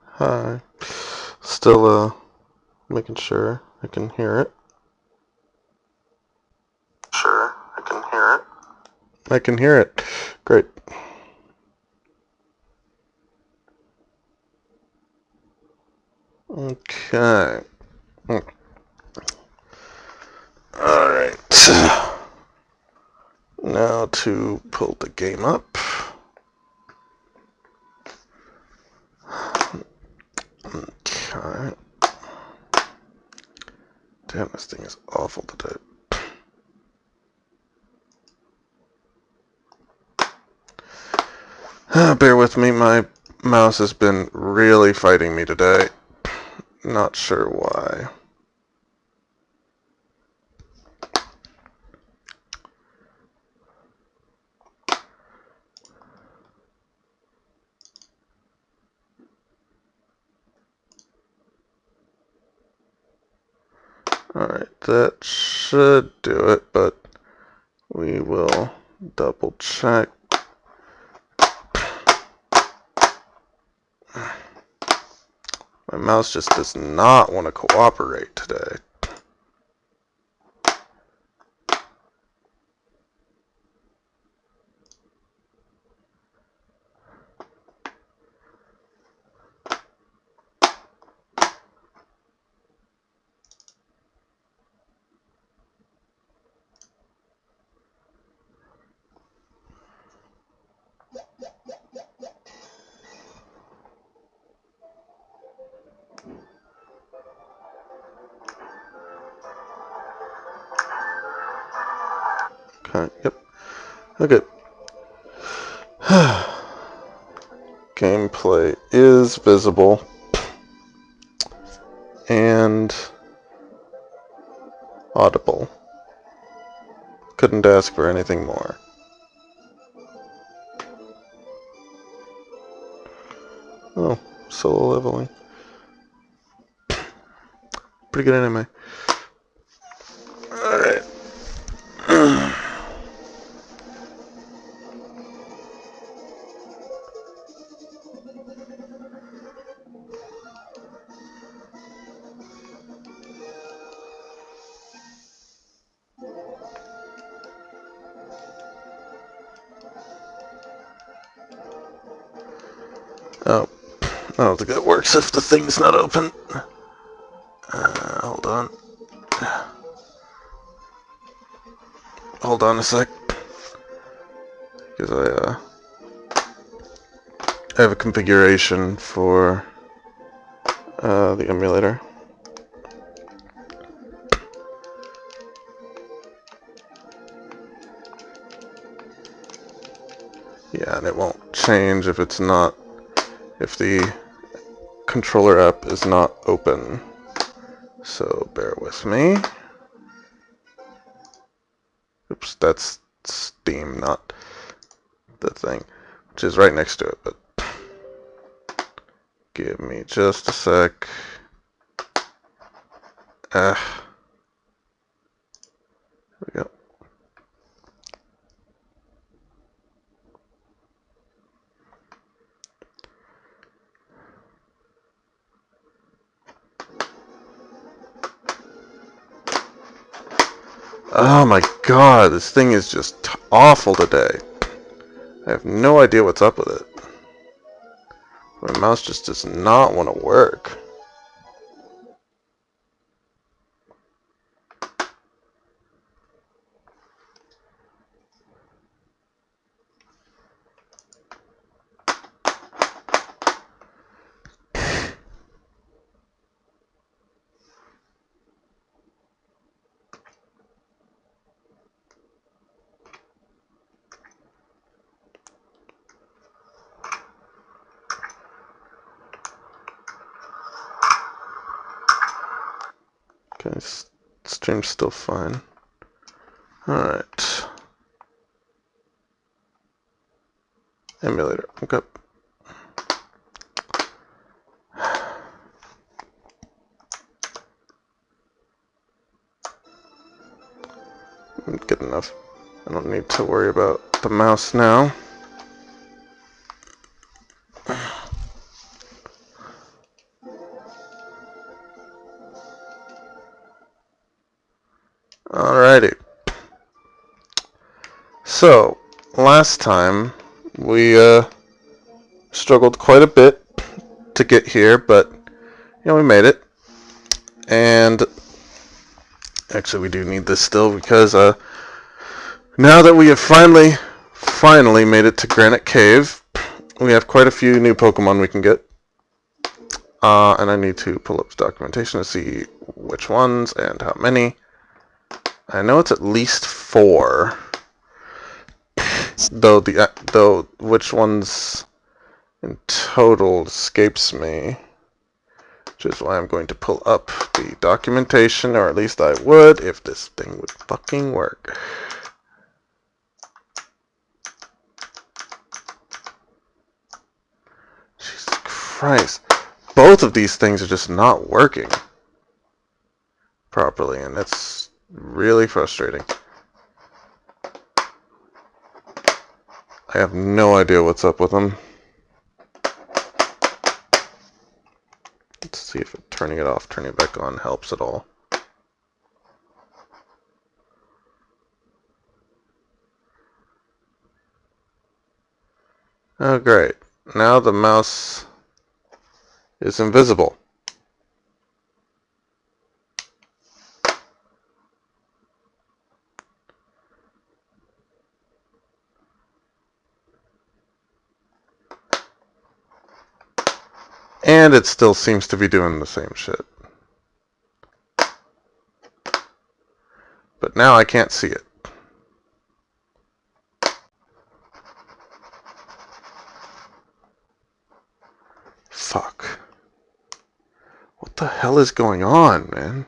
Hi. Still making sure I can hear it. I can hear it. Great. Okay. Alright. Now to pull the game up. Okay. Damn, this thing is awful today. Bear with me, my mouse has been really fighting me today. Not sure why. Alright, that should do it, but we will double check. My mouse just does not want to cooperate today. Okay, yep. Okay. Gameplay is visible and audible. Couldn't ask for anything more. Oh, solo leveling. Pretty good anime. Alright. Oh, I don't think that works if the thing's not open. Hold on. Hold on a sec. Because I have a configuration for the emulator. Yeah, and it won't change if it's not, if the controller app is not open. So bear with me. Oops, that's Steam, not the thing, which is right next to it, but give me just a sec. There we go. Oh my god, this thing is just awful today. I have no idea what's up with it. My mouse just does not want to work. Okay, stream's still fine. Alright. Emulator, okay. enough. I don't need to worry about the mouse now. Alrighty. So, last time we struggled quite a bit to get here, but we made it. And actually, we do need this still because now that we have finally made it to Granite Cave, we have quite a few new Pokemon we can get. And I need to pull up documentation to see which ones and how many. I know it's at least 4. Though which ones in total escapes me. Which is why I'm going to pull up the documentation, or at least I would if this thing would fucking work. Jesus Christ. Both of these things are just not working properly, and it's really frustrating. I have no idea what's up with them. Let's see if turning it off, turning it back on helps at all. Oh, great. Now the mouse is invisible. And it still seems to be doing the same shit. But now I can't see it. Fuck. What the hell is going on, man?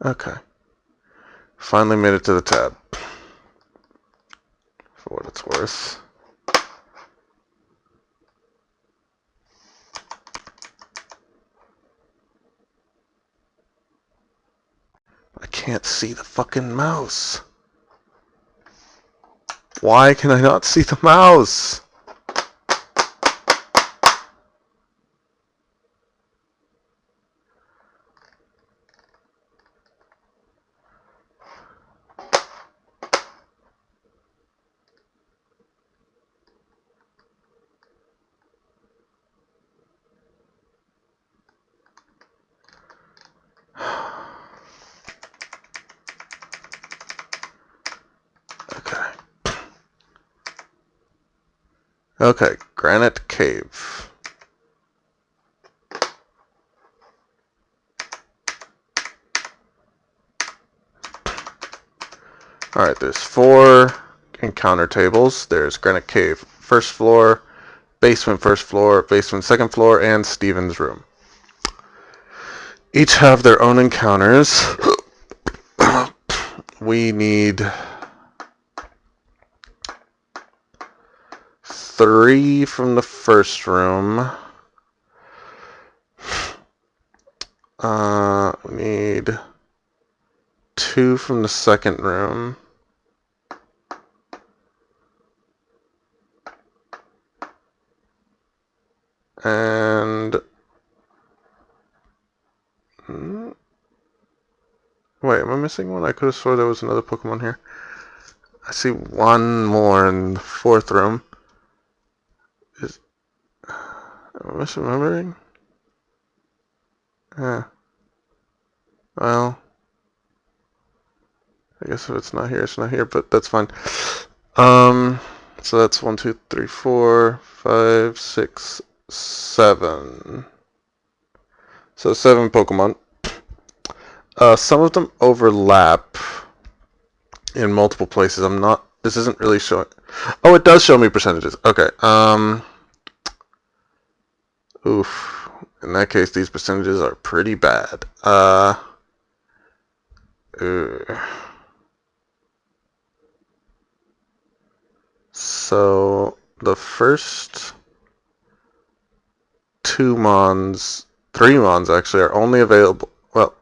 Okay. Finally made it to the tab. For what it's worth. I can't see the fucking mouse. Why can I not see the mouse? Okay, Granite Cave. Alright, there's 4 encounter tables. There's Granite Cave first floor, basement first floor, basement second floor, and Steven's room. Each have their own encounters. We need 3 from the first room. We need 2 from the second room. And wait, am I missing one? I could have swore there was another Pokemon here. I see one more in the 4th room. Am I misremembering? Yeah. Well, I guess if it's not here, it's not here, but that's fine. So that's 1, 2, 3, 4, 5, 6, 7. So 7 Pokemon. Some of them overlap in multiple places. This isn't really showing. Oh, it does show me percentages. Okay. Oof. In that case, these percentages are pretty bad. So the first three Mons actually are only available. Well,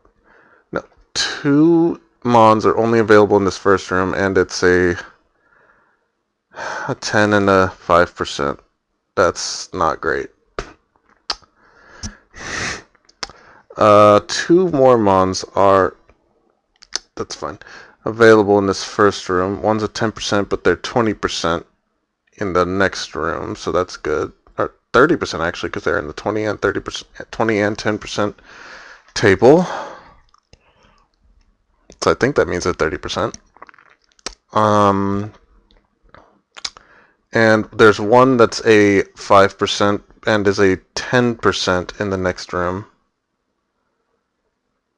no, two Mons are only available in this first room, and it's a 10 and a 5%. That's not great. Two more Mons are, that's fine, available in this first room. One's a 10%, but they're 20% in the next room, so that's good. Or 30% actually, because they're in the 20 and 30%, 20 and 10% table. So I think that means they're 30%. And there's one that's a 5% and is a 10% in the next room.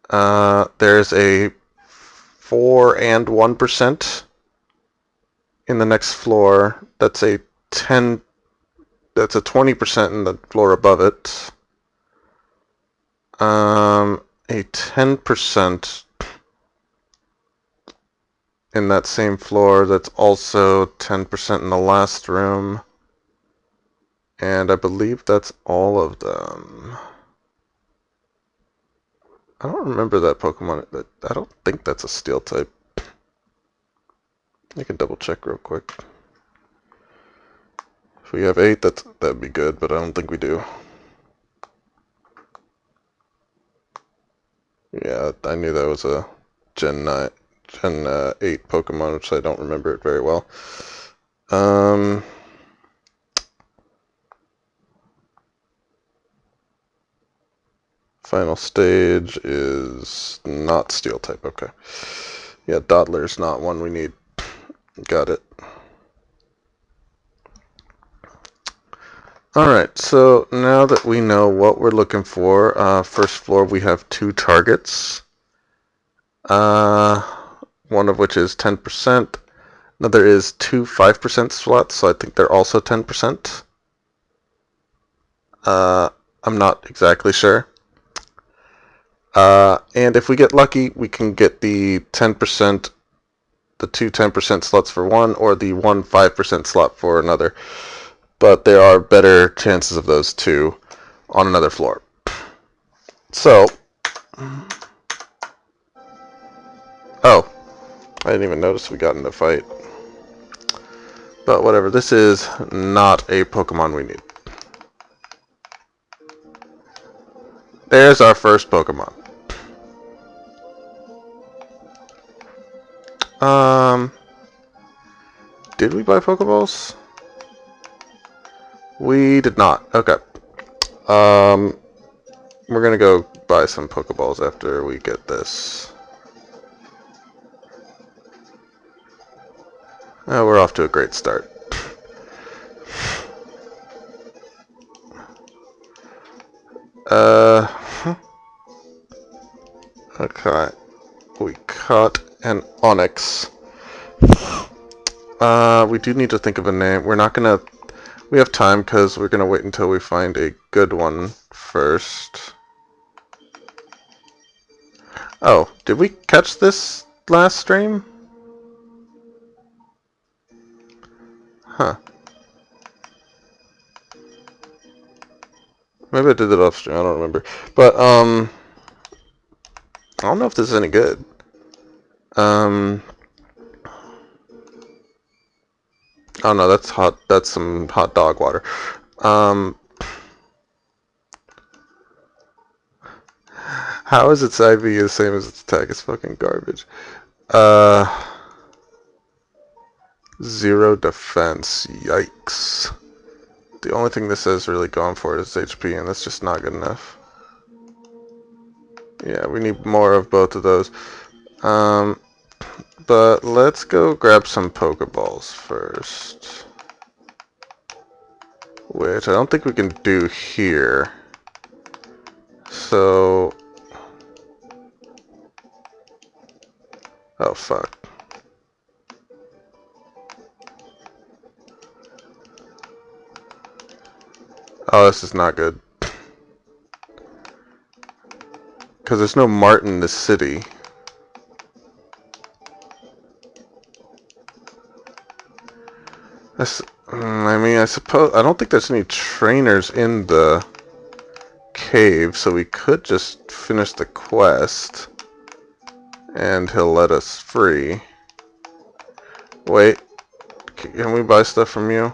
There's a 4 and 1% in the next floor. That's a 20% in the floor above it. A 10% in that same floor. That's also 10% in the last room. And I believe that's all of them. I don't remember that Pokemon. I don't think that's a Steel type. I can double check real quick. If we have 8, that'd be good, but I don't think we do. Yeah, I knew that was a Gen 8 Pokemon, which I don't remember it very well. Final stage is not Steel type. Okay. Yeah, Dottler's not one we need. Got it. Alright, so now that we know what we're looking for, first floor we have 2 targets. One of which is 10%. Another is 2 5% slots, so I think they're also 10%. I'm not exactly sure. And if we get lucky, we can get the 10%, the 2 10% slots for one, or the 1 5% slot for another. But there are better chances of those two on another floor. So, oh, I didn't even notice we got in the fight. But whatever, this is not a Pokemon we need. There's our first Pokemon. Did we buy Pokeballs? We did not. Okay. We're gonna go buy some Pokeballs after we get this. We're off to a great start. Okay. We caught an Onix. We do need to think of a name. We're not gonna... We have time because we're gonna wait until we find a good one first. Oh, did we catch this last stream? Huh. Maybe I did it off stream, I don't remember. But, I don't know if this is any good. Oh no, that's hot, that's some hot dog water. How is its IV the same as its attack? It's fucking garbage. 0 defense, yikes. The only thing this has really gone for is HP, and that's just not good enough. Yeah, we need more of both of those. But let's go grab some Pokeballs first. Which I don't think we can do here. So... Oh, fuck. Oh, this is not good. Because there's no mart in this city. I mean, I suppose... I don't think there's any trainers in the cave, so we could just finish the quest. And he'll let us free. Wait, can we buy stuff from you?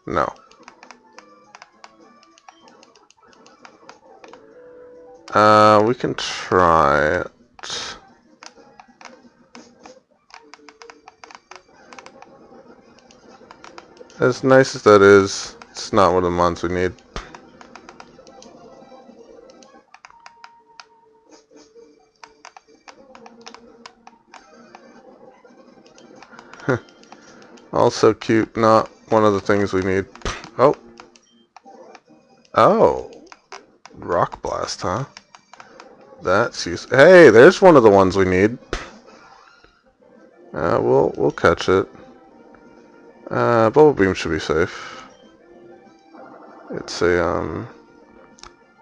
No. We can try it. As nice as that is, it's not one of the mons we need. Also cute, not one of the things we need. Oh. Oh. Rock blast, huh? That's useful. Hey, there's one of the ones we need. We'll catch it. Bubble beam should be safe. It's a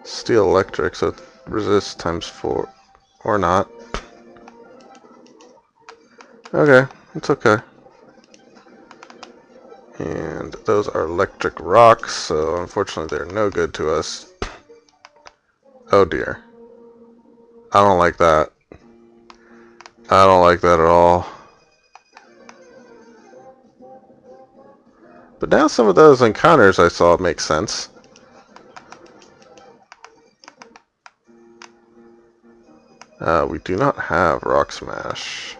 steel electric, so it resists ×4 or not. Okay, it's okay. And those are electric rocks, so unfortunately they're no good to us. Oh dear. I don't like that. I don't like that at all. But now some of those encounters I saw make sense. We do not have Rock Smash.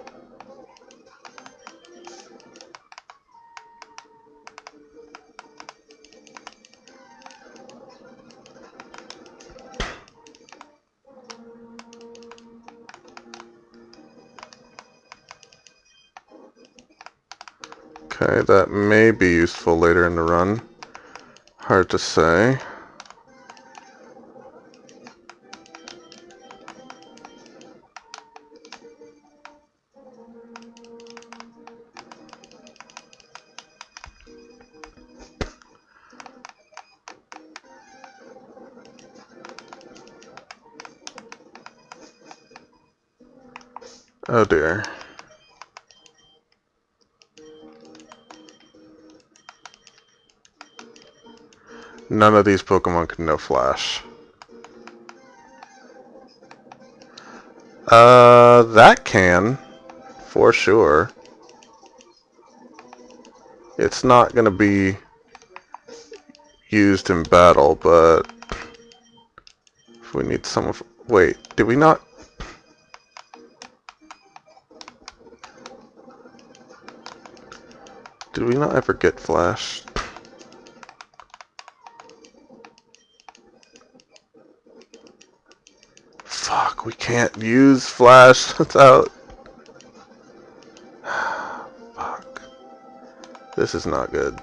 Okay, that may be useful later in the run. Hard to say. Oh dear. None of these Pokemon can know Flash. That can. For sure. It's not gonna be used in battle, but if we need someone... Wait, did we not... Did we not ever get Flash? Fuck, we can't use Flash without... Fuck. This is not good.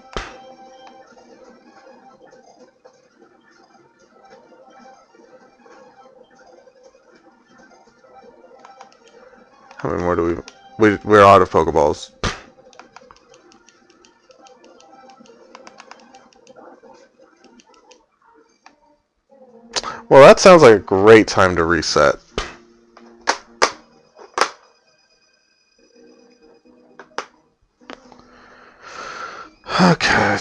How many more do we're out of Pokeballs. Well, that sounds like a great time to reset. Okay.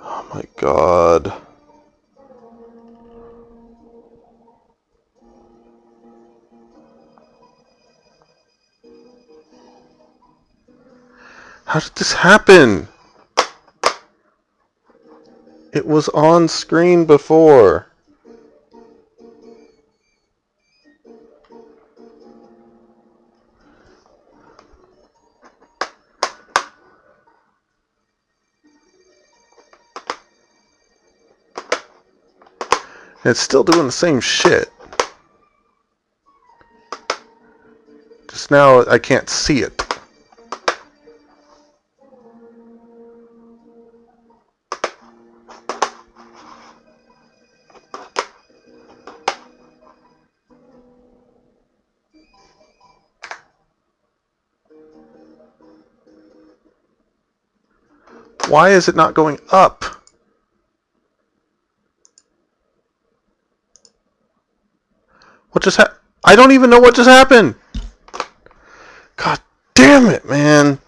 Oh my god. How did this happen? It was on screen before. It's still doing the same shit. Just now I can't see it. Why is it not going up? What just happened? I don't even know what just happened. God damn it, man.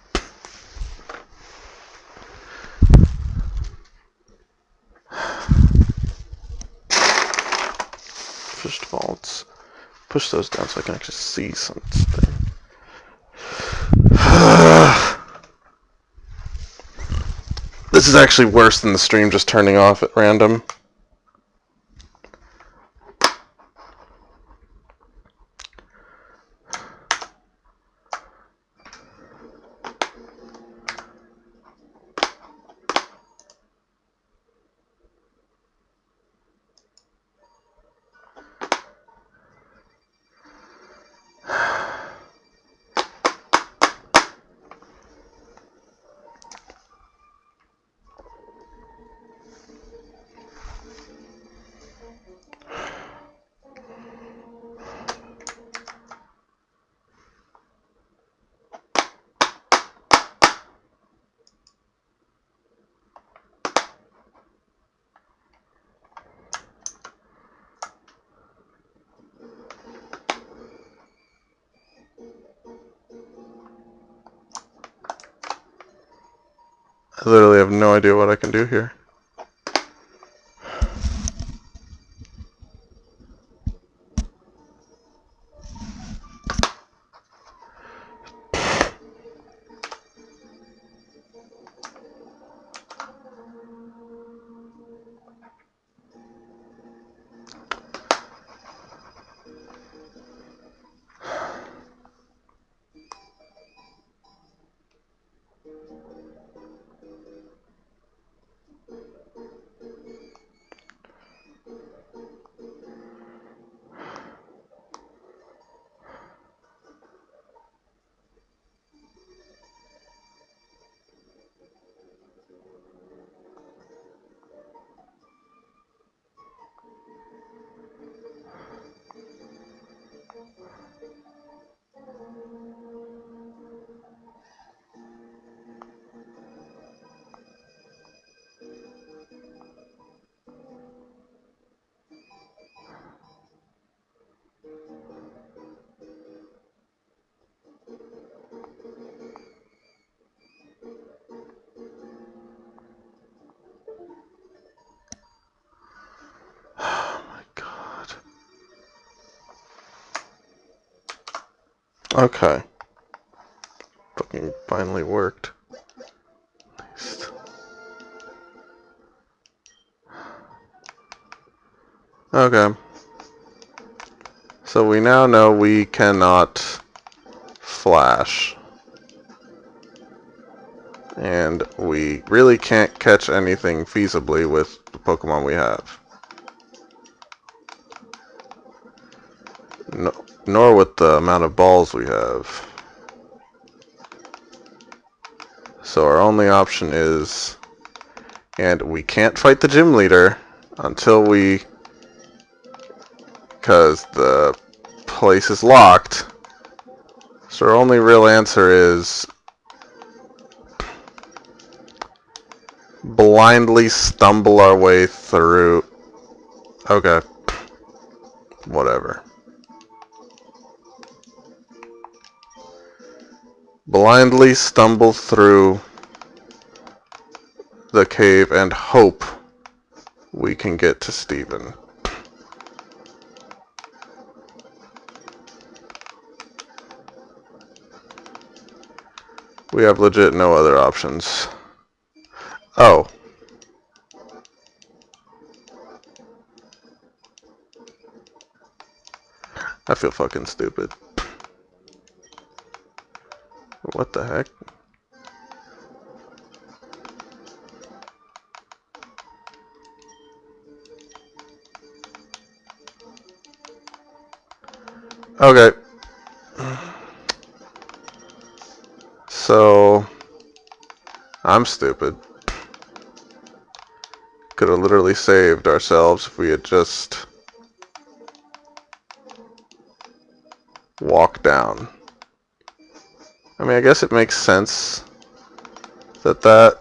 First of all, let's push those down so I can actually see something. This is actually worse than the stream just turning off at random. I literally have no idea what I can do here. Oh my god. Okay. Fucking finally worked. Nice. Okay. So we now know we cannot flash. And we really can't catch anything feasibly with the Pokemon we have. No, nor with the amount of balls we have. So our only option is... And we can't fight the gym leader until we... Because the place is locked. So our only real answer is... blindly stumble our way through... Okay. Whatever. Blindly stumble through the cave and hope we can get to Steven. We have legit no other options. Oh. I feel fucking stupid. What the heck? Okay. So, I'm stupid. Could have literally saved ourselves if we had just walked down. I mean, I guess it makes sense that that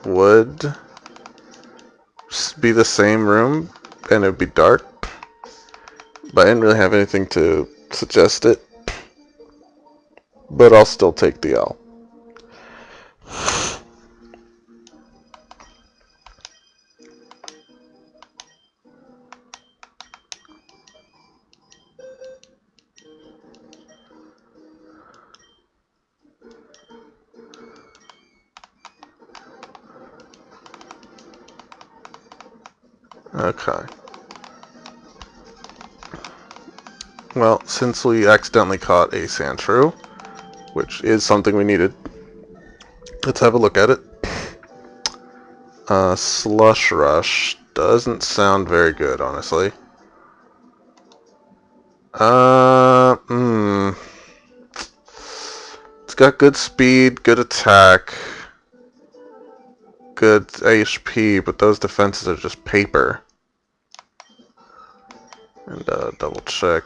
would be the same room and it would be dark, but I didn't really have anything to suggest it. But I'll still take the L. Okay. Well, since we accidentally caught a Sandshrew, which is something we needed, let's have a look at it. Slush Rush doesn't sound very good, honestly. It's got good speed, good attack, good HP, but those defenses are just paper. And double check.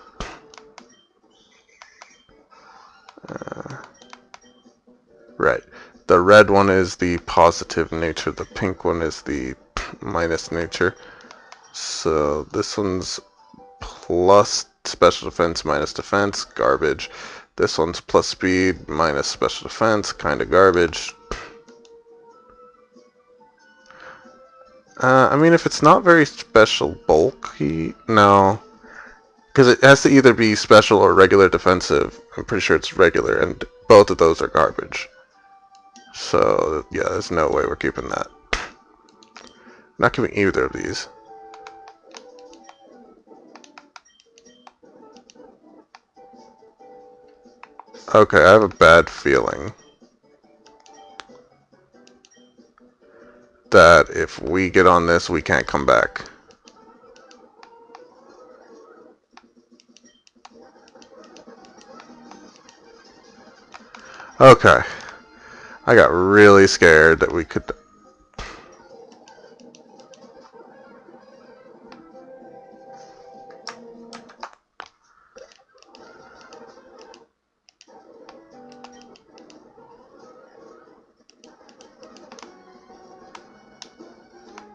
Right. The red one is the positive nature, the pink one is the minus nature. So this one's plus special defense minus defense, garbage. This one's plus speed minus special defense, kind of garbage. I mean, if it's not very special bulky, no. Because it has to either be special or regular defensive. I'm pretty sure it's regular, and both of those are garbage. So, yeah, there's no way we're keeping that. Not keeping either of these. Okay, I have a bad feeling that if we get on this, we can't come back. Okay. I got really scared that we could...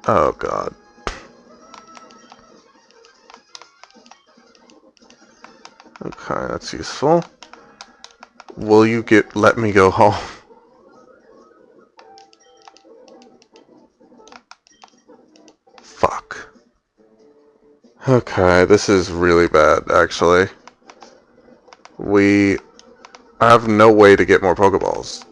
Oh, God. Okay, that's useful. Will you let me go home? Fuck. Okay, this is really bad, actually. We have no way to get more Pokeballs.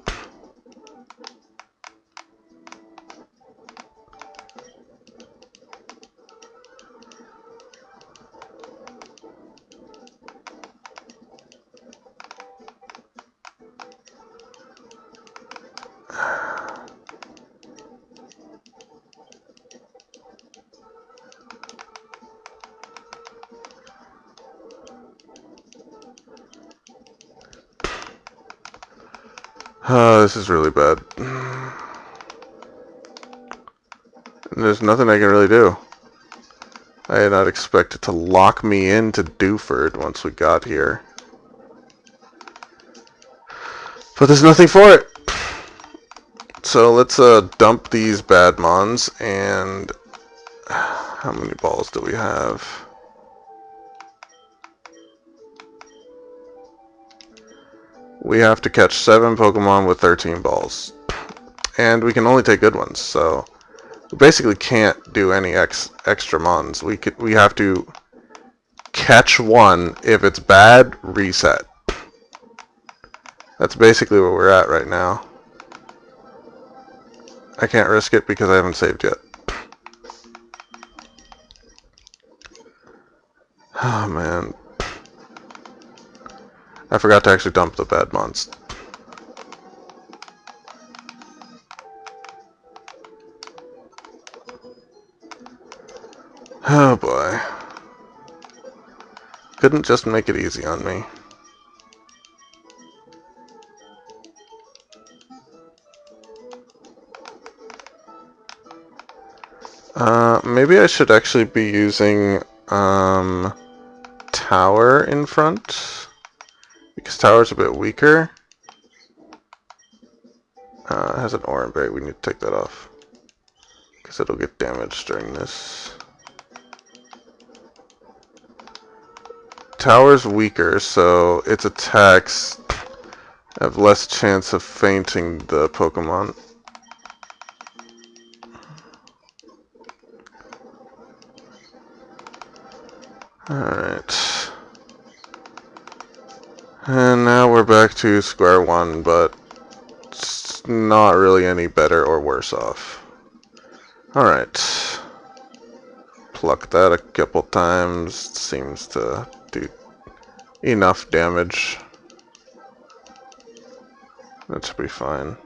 This is really bad. There's nothing I can really do. I had not expected to lock me into Dewford once we got here. But there's nothing for it. So let's dump these bad mons, and how many balls do we have? We have to catch 7 Pokemon with 13 balls. And we can only take good ones, so we basically can't do any extra mons. We have to catch one. If it's bad, reset. That's basically where we're at right now. I can't risk it because I haven't saved yet. Oh man. I forgot to actually dump the bad mons. Oh boy. Couldn't just make it easy on me. Maybe I should actually be using, Tower in front. Because Tower's a bit weaker. It has an orange berry, we need to take that off. Because it'll get damaged during this. Tower's weaker, so its attacks have less chance of fainting the Pokemon. Alright. And now we're back to square one, but it's not really any better or worse off. Alright. Pluck that a couple times. Seems to do enough damage. That should be fine.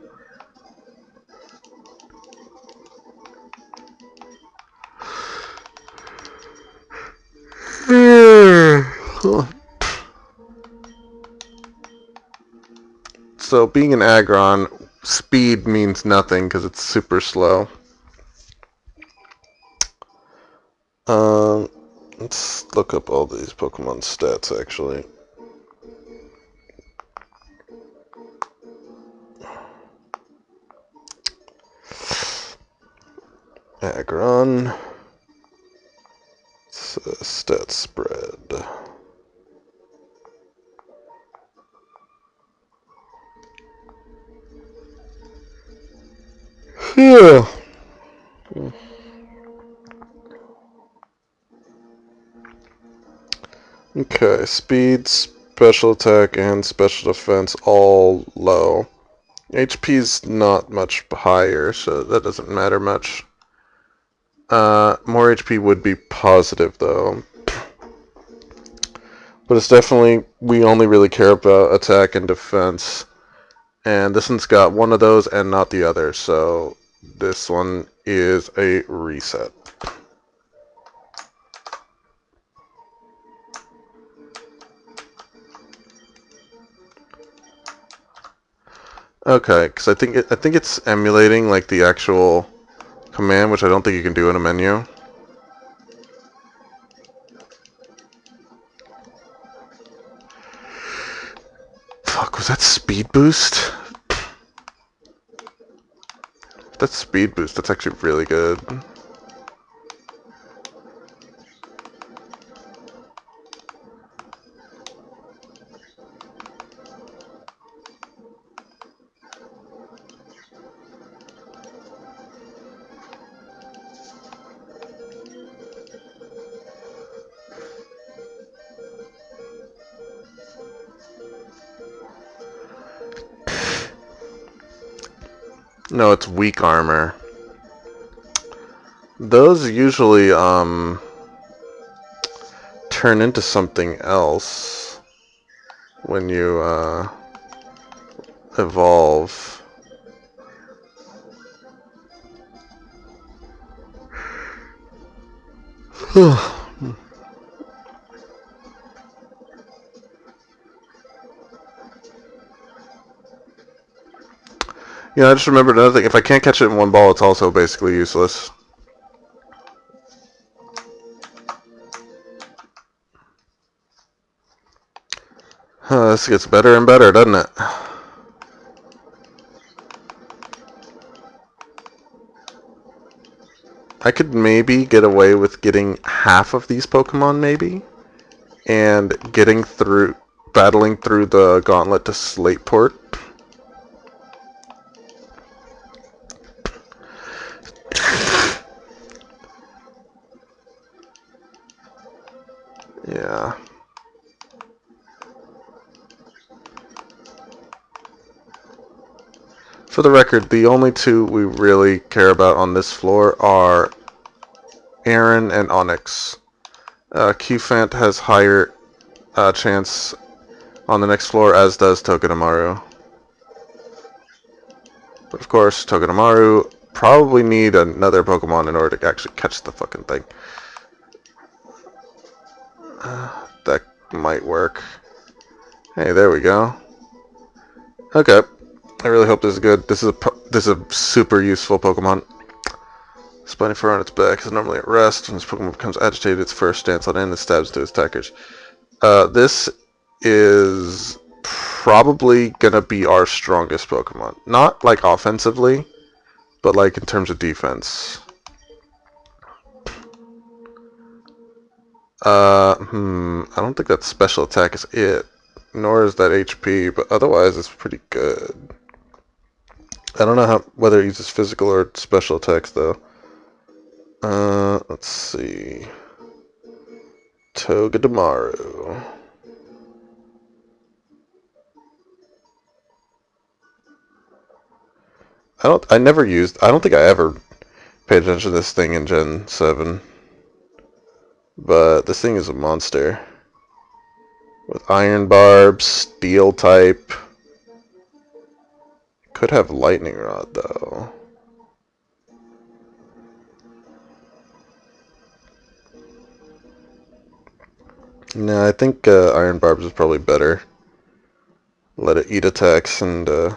So being an Aggron, speed means nothing because it's super slow. Let's look up all these Pokemon stats actually. Aggron. Stat spread. Yeah. Okay, speed, special attack, and special defense all low. HP's not much higher, so that doesn't matter much. More HP would be positive, though. But it's definitely, we only really care about attack and defense. And this one's got one of those and not the other, so this one is a reset. Okay, because I think it's emulating like the actual command, which I don't think you can do in a menu. Fuck, was that speed boost? That's speed boost. That's actually really good. No, it's weak armor. Those usually turn into something else when you evolve. Yeah, I just remembered another thing. If I can't catch it in one ball, it's also basically useless. This gets better and better, doesn't it? I could maybe get away with getting half of these Pokemon, maybe, and battling through the gauntlet to Slateport. Yeah. For the record, the only two we really care about on this floor are Aaron and Onyx. Qfant has higher chance on the next floor, as does Togedemaru. But of course, Togedemaru probably need another Pokemon in order to actually catch the fucking thing. That might work. Hey, there we go. Okay. I really hope this is good. This is a super useful Pokemon. Spiny fur on its back is normally at rest. When this Pokemon becomes agitated, its first stance on end and stabs to its attackers. This is probably gonna be our strongest Pokemon. Not like offensively, but like in terms of defense. I don't think that special attack is it. Nor is that HP, but otherwise it's pretty good. I don't know whether it uses physical or special attacks though. Let's see. Togedemaru. I don't think I ever paid attention to this thing in Gen 7. But this thing is a monster. With Iron Barb, Steel type. Could have Lightning Rod though. No, I think Iron Barbs is probably better. Let it eat attacks and oh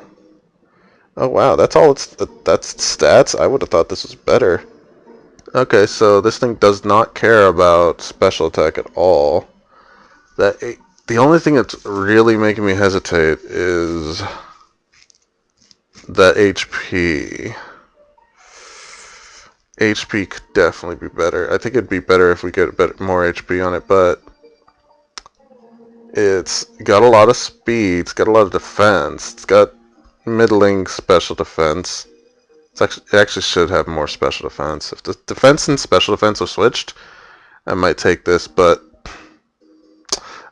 wow, that's all that's stats? I would have thought this was better. Okay, so this thing does not care about special attack at all. The only thing that's really making me hesitate is that HP. HP could definitely be better. I think it'd be better if we get more HP on it, but it's got a lot of speed, it's got a lot of defense, it's got middling special defense. It actually should have more special defense. If the defense and special defense are switched, I might take this, but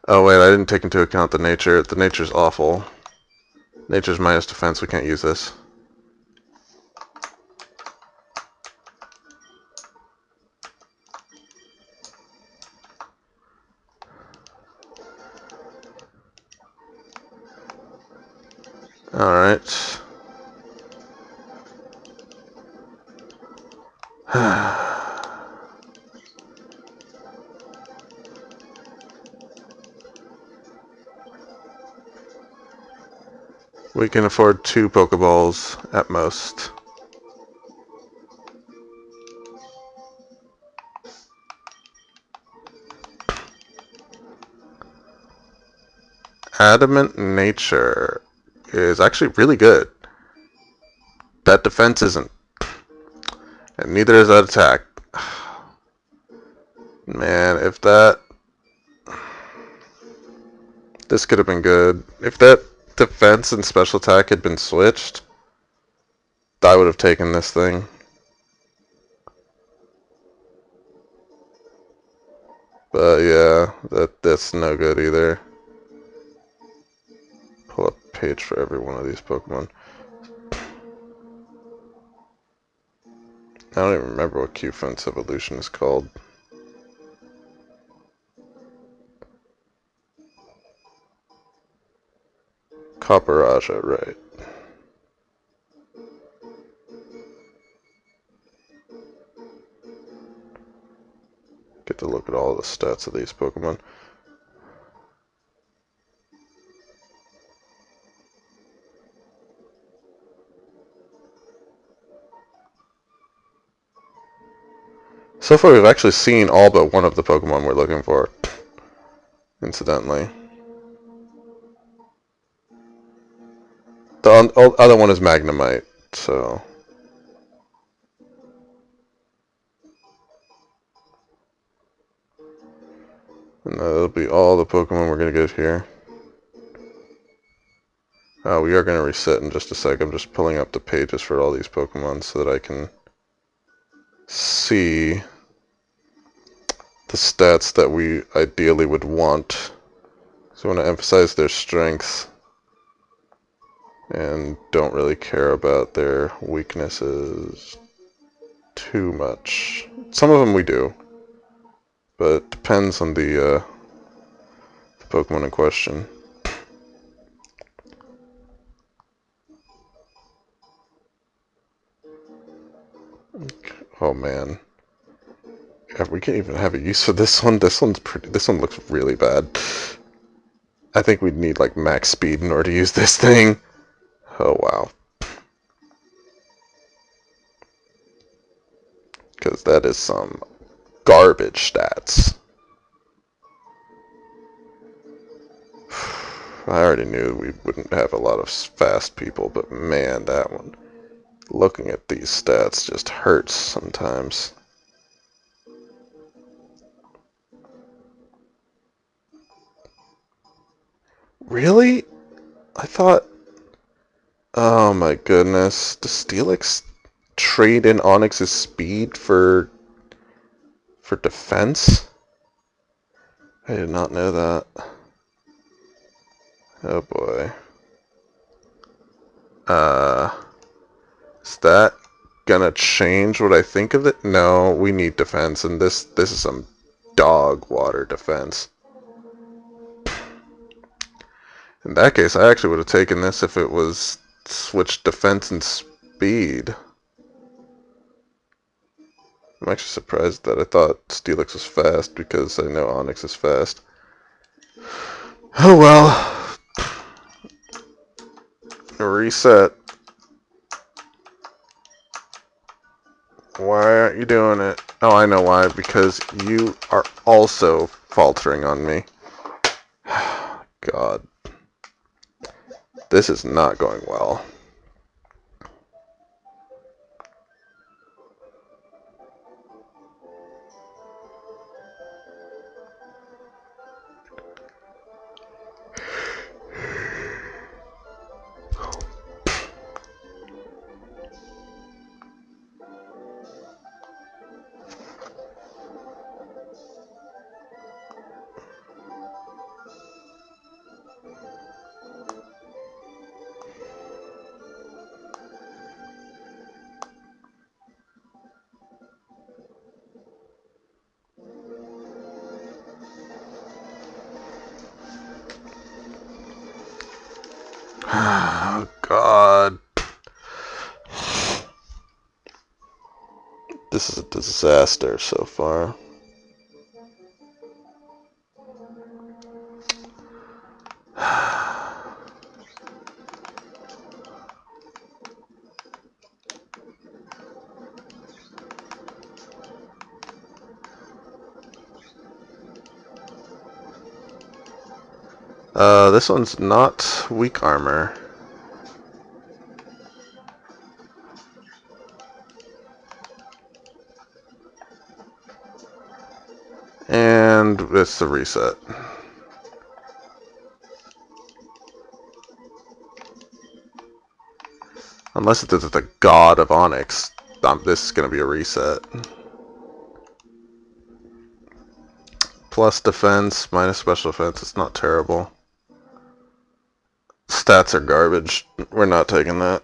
oh wait, I didn't take into account the nature. The nature's awful. Nature's minus defense, we can't use this. Alright. We can afford 2 Pokeballs at most. Adamant Nature is actually really good. That defense isn't. And neither is that attack. Man, if that... This could have been good. If that defense and special attack had been switched, I would have taken this thing. But yeah, that's no good either. Pull up a page for every one of these Pokemon. I don't even remember what Qfant's evolution is called. Copperaja, right. Get to look at all the stats of these Pokemon. So far we've actually seen all but one of the Pokemon we're looking for. Incidentally. The other one is Magnemite, so... And that'll be all the Pokemon we're going to get here. We are going to reset in just a sec. I'm just pulling up the pages for all these Pokemon so that I can see the stats that we ideally would want. So I want to emphasize their strength and don't really care about their weaknesses too much. Some of them we do, but it depends on the Pokemon in question. Oh man. We can't even have a use for this one. This one looks really bad. I think we'd need like max speed in order to use this thing. Oh wow. Because that is some garbage stats. I already knew we wouldn't have a lot of fast people, but man, that one. Looking at these stats just hurts sometimes. Really? I thought... Oh my goodness. Does Steelix trade in Onyx's speed for defense? I did not know that. Oh boy. Is that gonna change what I think of it? No, we need defense, and this is some dog water defense. In that case, I actually would have taken this if it was switched defense and speed. I'm actually surprised that I thought Steelix was fast, because I know Onyx is fast. Oh well. Reset. Why aren't you doing it? Oh, I know why. Because you are also faltering on me. God. This is not going well. Oh, God. This is a disaster so far. This one's not weak armor. And it's a reset. Unless it is the god of Onyx, this is going to be a reset. Plus defense, minus special defense, it's not terrible. Stats are garbage. We're not taking that.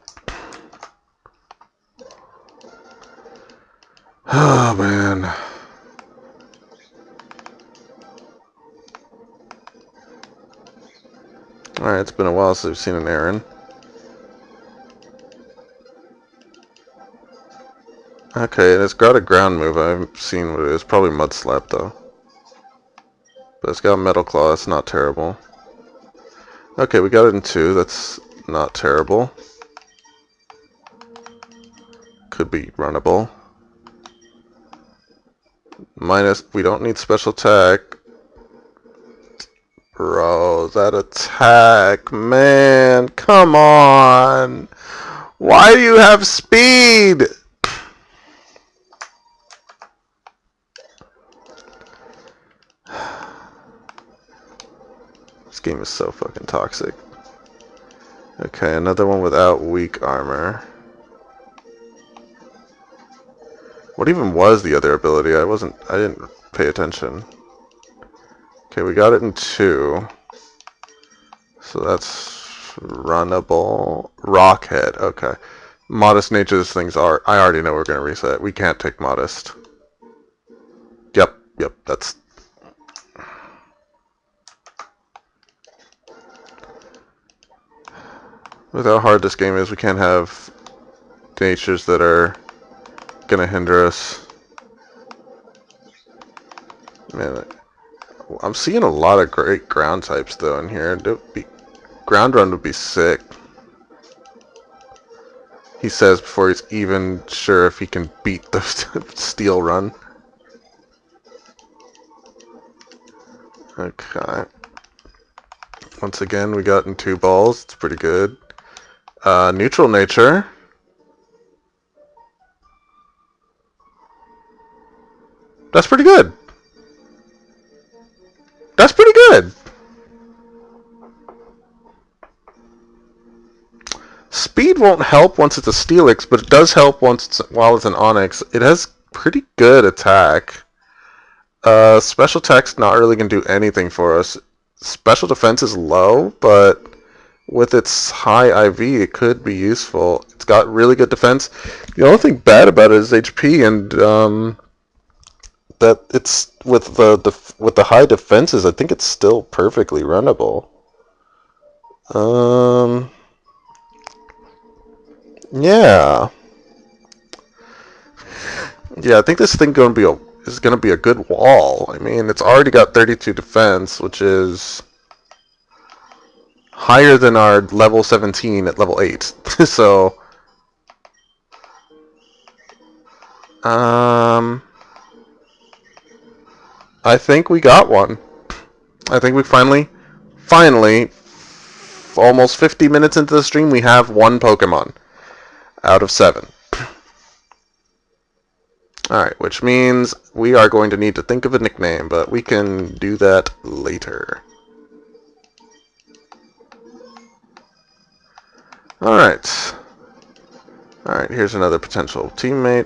Oh, man. Alright, it's been a while since we've seen an Aaron. Okay, and it's got a ground move. I haven't seen what it is. Probably Mud Slap, though. But it's got Metal Claw. That's not terrible. Okay, we got it in 2. That's not terrible. Could be runnable. Minus, we don't need special attack. Bro, that attack, man, come on. Why do you have speed? This game is so fucking toxic. Okay, another one without weak armor. What even was the other ability? I didn't pay attention. Okay, we got it in 2. So that's Runnable. Rockhead. Okay. Modest nature these things are. I already know we're going to reset. We can't take modest. Yep. That's... With how hard this game is, we can't have natures that are going to hinder us. Man, I'm seeing a lot of great ground types, though, in here. Ground run would be sick. He says before he's even sure if he can beat the steel run. Okay. Once again, we got in 2 balls. It's pretty good. Neutral nature. That's pretty good. That's pretty good. Speed won't help once it's a Steelix, but it does help while it's an Onyx. It has pretty good attack. Special attack's not really going to do anything for us. Special defense is low, but with its high IV, it could be useful. It's got really good defense. The only thing bad about it is HP, and that it's with the high defenses. I think it's still perfectly runnable. Yeah. I think this thing is going to be a good wall. I mean, it's already got 32 defense, which is higher than our level 17 at level 8. So, I think we got one. I think we finally, almost 50 minutes into the stream, we have one Pokemon out of 7. Alright, which means we are going to need to think of a nickname, but we can do that later. Alright. Alright, here's another potential teammate.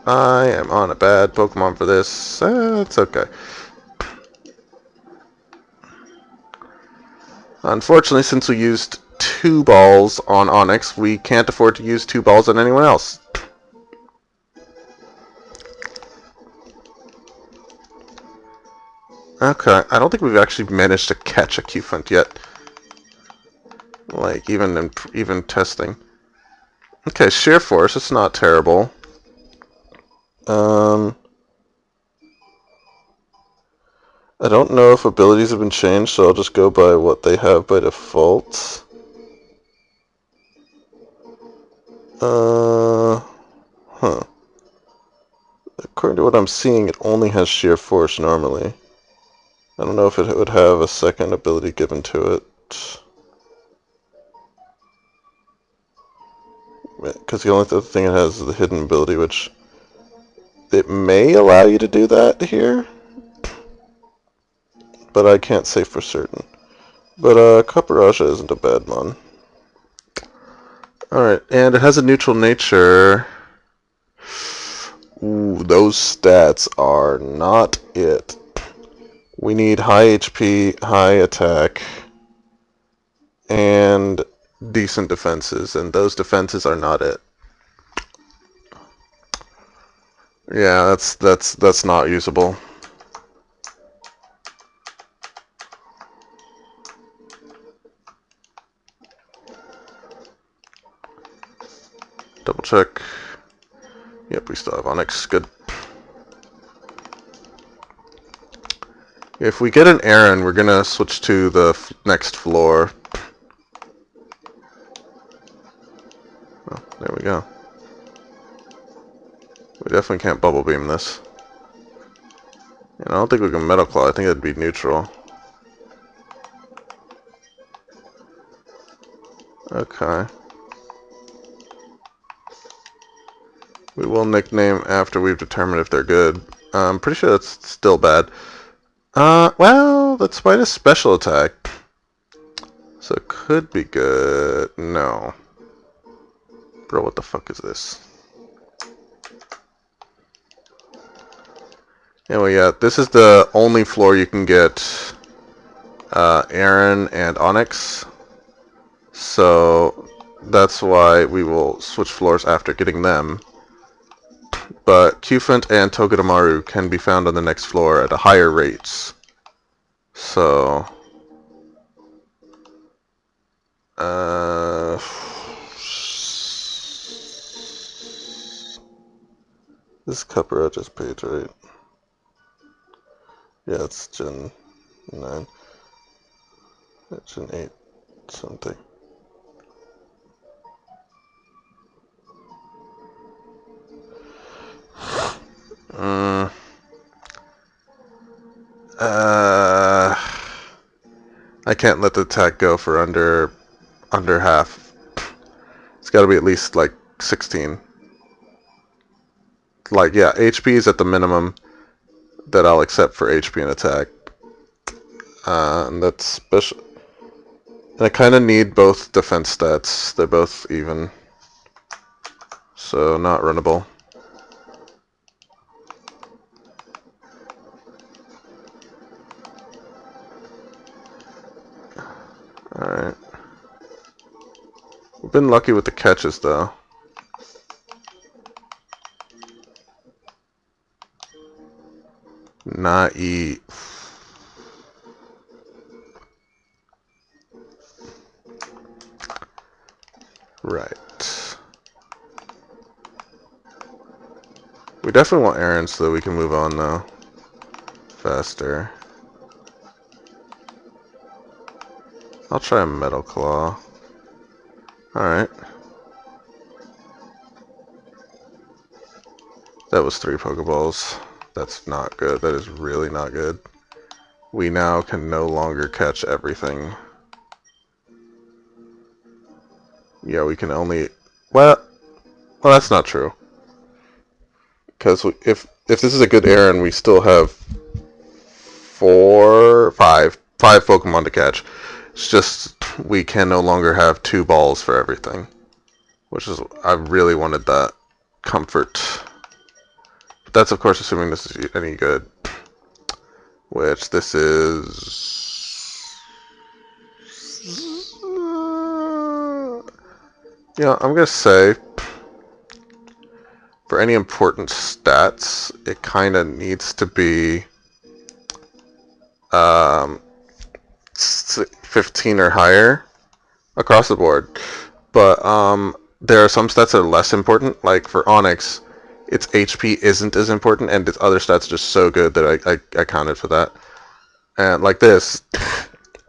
I am on a bad Pokemon for this. It's okay. Unfortunately, since we used 2 balls on Onyx, we can't afford to use 2 balls on anyone else. Okay, I don't think we've actually managed to catch a Q-Funt yet. Like, even testing. Okay, Sheer Force, it's not terrible. I don't know if abilities have been changed, so I'll just go by what they have by default. According to what I'm seeing, it only has Sheer Force normally. I don't know if it would have a second ability given to it. Because the only other thing it has is the hidden ability, which it may allow you to do that here. But I can't say for certain. But Kaparaja isn't a bad one. Alright, and it has a neutral nature. Ooh, those stats are not it. We need high HP, high attack, and decent defenses, and those defenses are not it. Yeah, that's not usable. Double check. Yep, we still have Onyx. Good. If we get an Aaron, we're gonna switch to the next floor. Oh, there we go. We definitely can't Bubble Beam this. And I don't think we can Metal Claw. I think that'd be neutral. Okay. We will nickname after we've determined if they're good. I'm pretty sure that's still bad. Well, that's quite a special attack. So it could be good. No. Bro, what the fuck is this? Anyway, yeah, this is the only floor you can get Aaron and Onyx. So that's why we will switch floors after getting them. But Qfent and Togedemaru can be found on the next floor at a higher rates. So this Cupra just page, right? Yeah, it's Gen 9. Gen 8 something. I can't let the attack go for under half. It's got to be at least like 16. Like, yeah, HP is at the minimum that I'll accept for HP and attack. And that's special. And I kind of need both defense stats. They're both even. So, not runnable. Alright. We've been lucky with the catches, though. Naive. Right. We definitely want errands so that we can move on, though. Faster. I'll try a Metal Claw. Alright. That was 3 Pokeballs. That's not good. That is really not good. We now can no longer catch everything. Yeah, we can only... Well, that's not true. Because if this is a good errand, we still have five Pokemon to catch. It's just we can no longer have 2 balls for everything. Which is... I really wanted that comfort. But that's, of course, assuming this is any good. Which this is... Yeah, I'm going to say... For any important stats, it kind of needs to be 15 or higher across the board. But there are some stats that are less important. Like for Onyx, its HP isn't as important, and its other stats are just so good that I counted for that. And like this,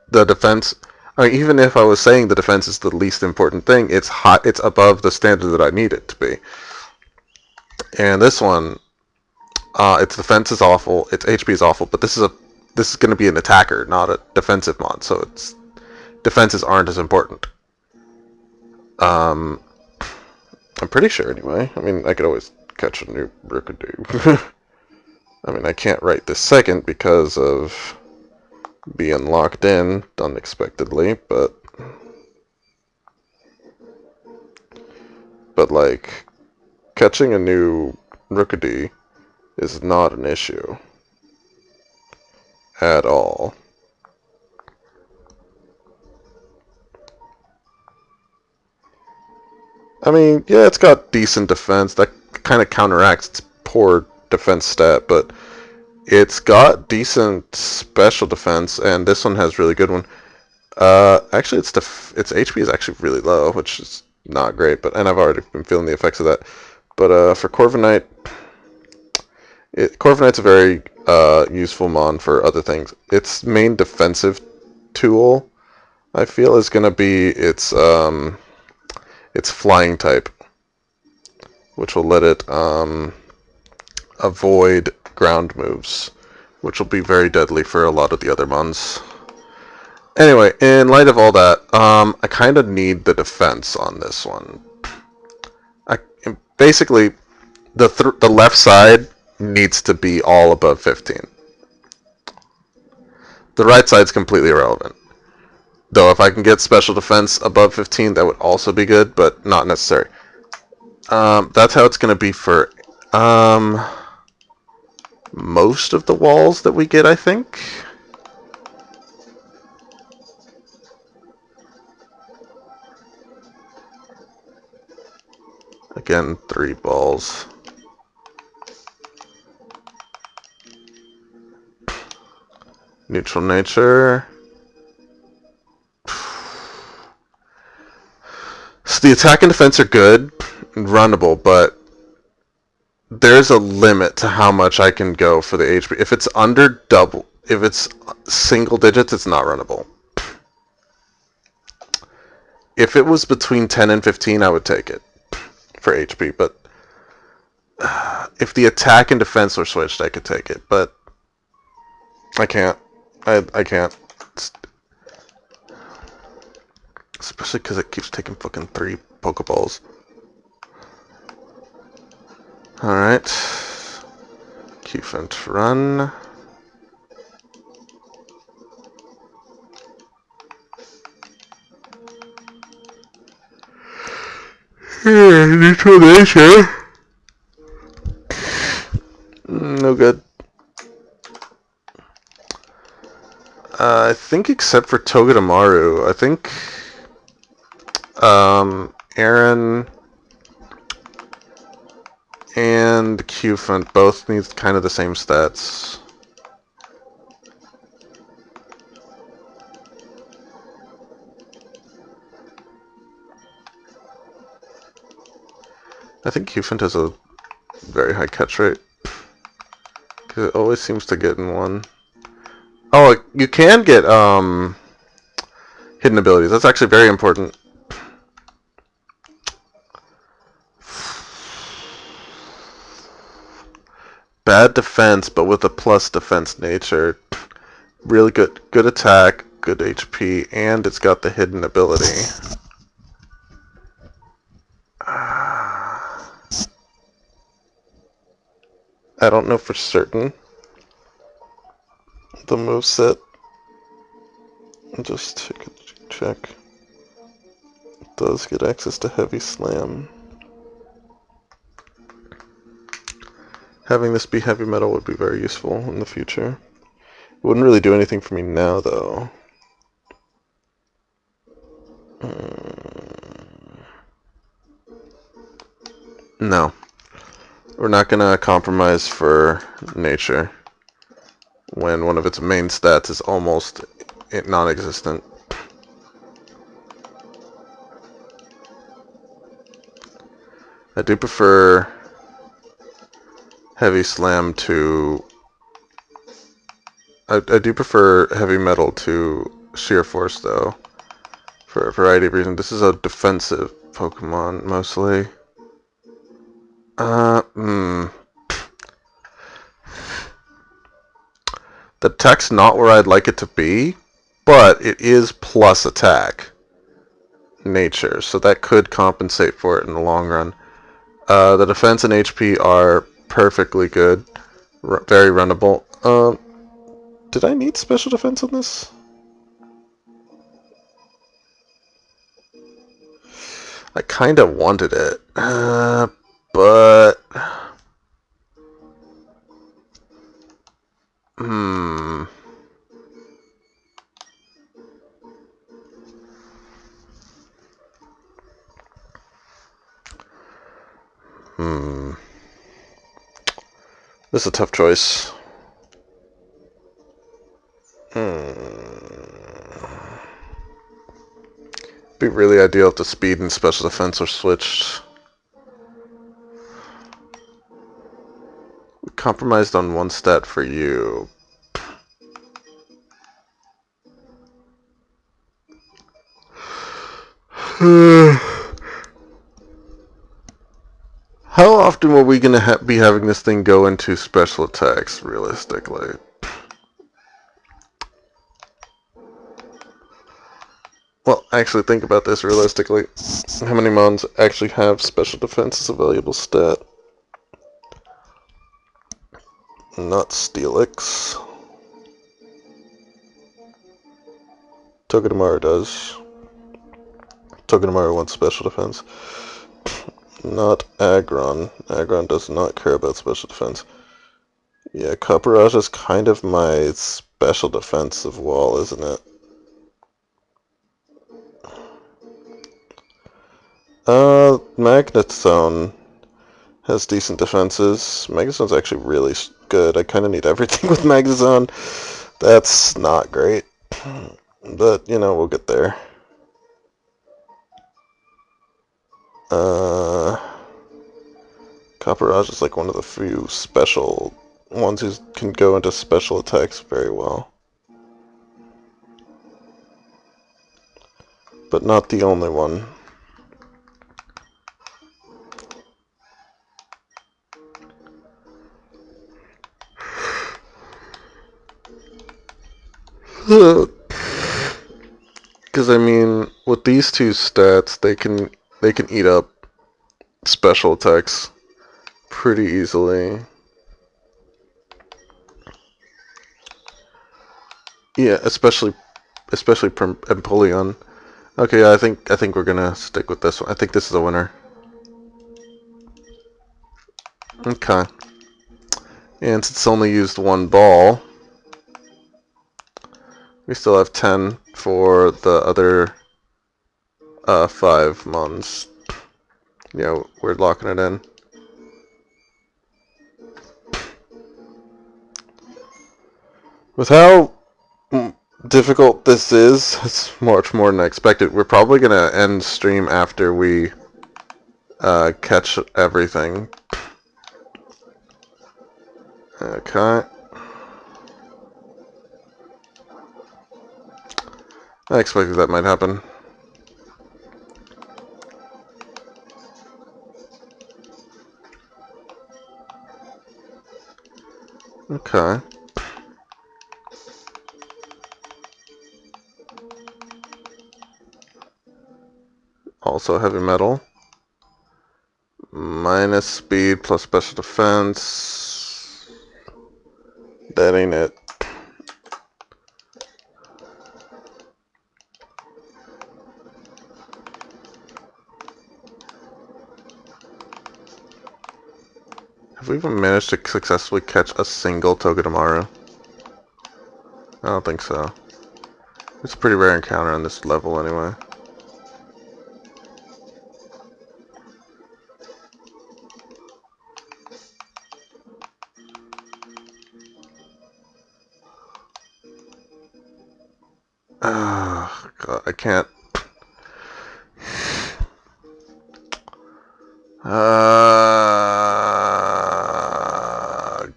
the defense... I mean, even if I was saying the defense is the least important thing, it's hot. It's above the standard that I need it to be. And this one, its defense is awful, its HP is awful, but this is going to be an attacker, not a defensive mod, so its defenses aren't as important. I'm pretty sure anyway. I mean, I could always catch a new Rookidoo. I mean, I can't right this second because of being locked in unexpectedly, but like, catching a new Rookidoo is not an issue at all. I mean, yeah, it's got decent defense. That kind of counteracts its poor defense stat, but it's got decent special defense, and this one has really good one. Actually, its HP is actually really low, which is not great, and I've already been feeling the effects of that. But for Corviknight, Corviknight's a very useful mon for other things. Its main defensive tool, I feel, is going to be its flying type, which will let it avoid ground moves, which will be very deadly for a lot of the other mons. Anyway, in light of all that, I kind of need the defense on this one. Basically, the left side needs to be all above 15. The right side's completely irrelevant. Though if I can get special defense above 15, that would also be good, but not necessary. That's how it's going to be for most of the walls that we get, I think. Again, 3 balls. Neutral nature. So the attack and defense are good and runnable, but there's a limit to how much I can go for the HP. If it's under double, if it's single digits, it's not runnable. If it was between 10 and 15, I would take it for HP, but if the attack and defense were switched, I could take it, but I can't. I can't. Especially because it keeps taking fucking 3 Pokeballs. Alright. Q-Fent run. Neutral nature. No good. I think except for Togedemaru, I think Aaron and Q-Fent both need kind of the same stats. I think Q-Fent has a very high catch rate, because it always seems to get in one. Oh, you can get hidden abilities. That's actually very important. Bad defense, but with a plus defense nature. Really good attack, good HP, and it's got the hidden ability. I don't know for certain the moveset. Just take a check. It does get access to Heavy Slam. Having this be heavy metal would be very useful in the future. It wouldn't really do anything for me now, though. No. We're not going to compromise for nature when one of its main stats is almost non-existent. I do prefer Heavy Slam to... I do prefer Heavy Metal to Sheer Force, though, for a variety of reasons. This is a defensive Pokemon, mostly. The attack's not where I'd like it to be, but it is plus attack nature, so that could compensate for it in the long run. The defense and HP are perfectly good, very runnable. Did I need special defense on this? I kind of wanted it, but... This is a tough choice. Be really ideal if the speed and special defense are switched. We compromised on one stat for you. How often are we going to be having this thing go into special attacks, realistically? Well, actually, think about this realistically. How many Mons actually have special defense as a valuable stat? Not Steelix. Togedemaru does. Togedemaru wants special defense. Not Aggron. Aggron does not care about special defense. Yeah, Copperage is kind of my special defensive wall, isn't it? Magnezone has decent defenses. Magnezone's actually really good. I kind of need everything with Magnezone. That's not great. But, you know, we'll get there. Copperage is like one of the few special ones who can go into special attacks very well. But not the only one. Because I mean, with these two stats, they can eat up special attacks pretty easily. Yeah, especially Empoleon. Okay, yeah, I think we're gonna stick with this one. I think this is a winner. Okay. And since it's only used one ball, we still have 10 for the other 5 Mons. Yeah, we're locking it in. With how difficult this is, it's much more than I expected. We're probably going to end stream after we catch everything. Okay. I expected that might happen. Okay. Also heavy metal. Minus speed plus special defense. That ain't it. Have we even managed to successfully catch a single Togedemaru? I don't think so. It's a pretty rare encounter on this level anyway. Oh, God, I can't.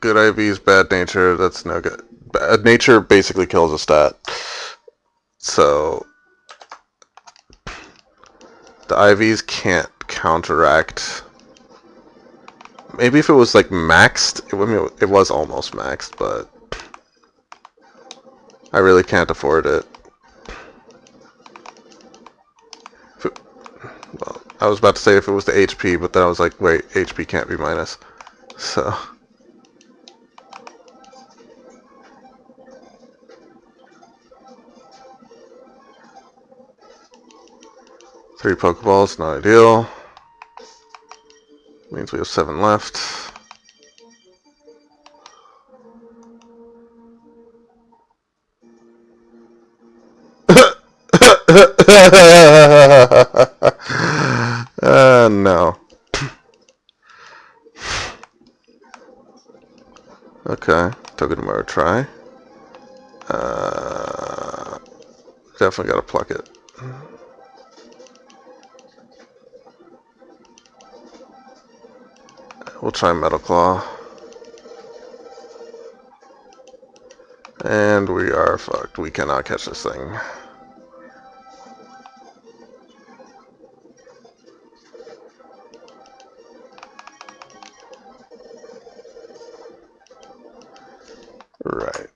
Good IVs, bad nature, that's no good. Bad nature basically kills a stat. So, the IVs can't counteract. Maybe if it was like maxed, I mean, it was almost maxed, but I really can't afford it. Well, I was about to say if it was the HP, but then I was like, wait, HP can't be minus. So. Three Pokeballs, not ideal. Means we have 7 left. No. Okay, Togedemaru try. Definitely gotta pluck it. We'll try Metal Claw. And we are fucked. We cannot catch this thing. Right.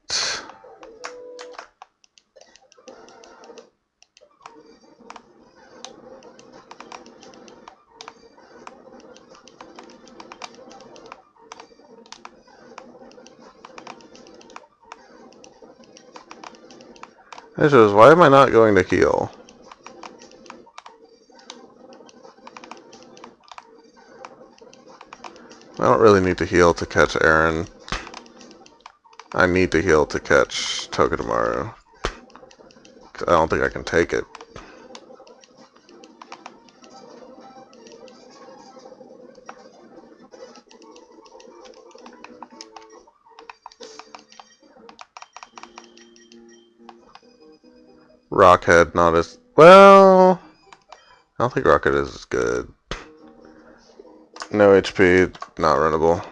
Why am I not going to heal? I don't really need to heal to catch Aaron. I need to heal to catch Togedemaru. I don't think I can take it. Rockhead, not as... Well... I don't think Rocket is as good. No HP, not runnable.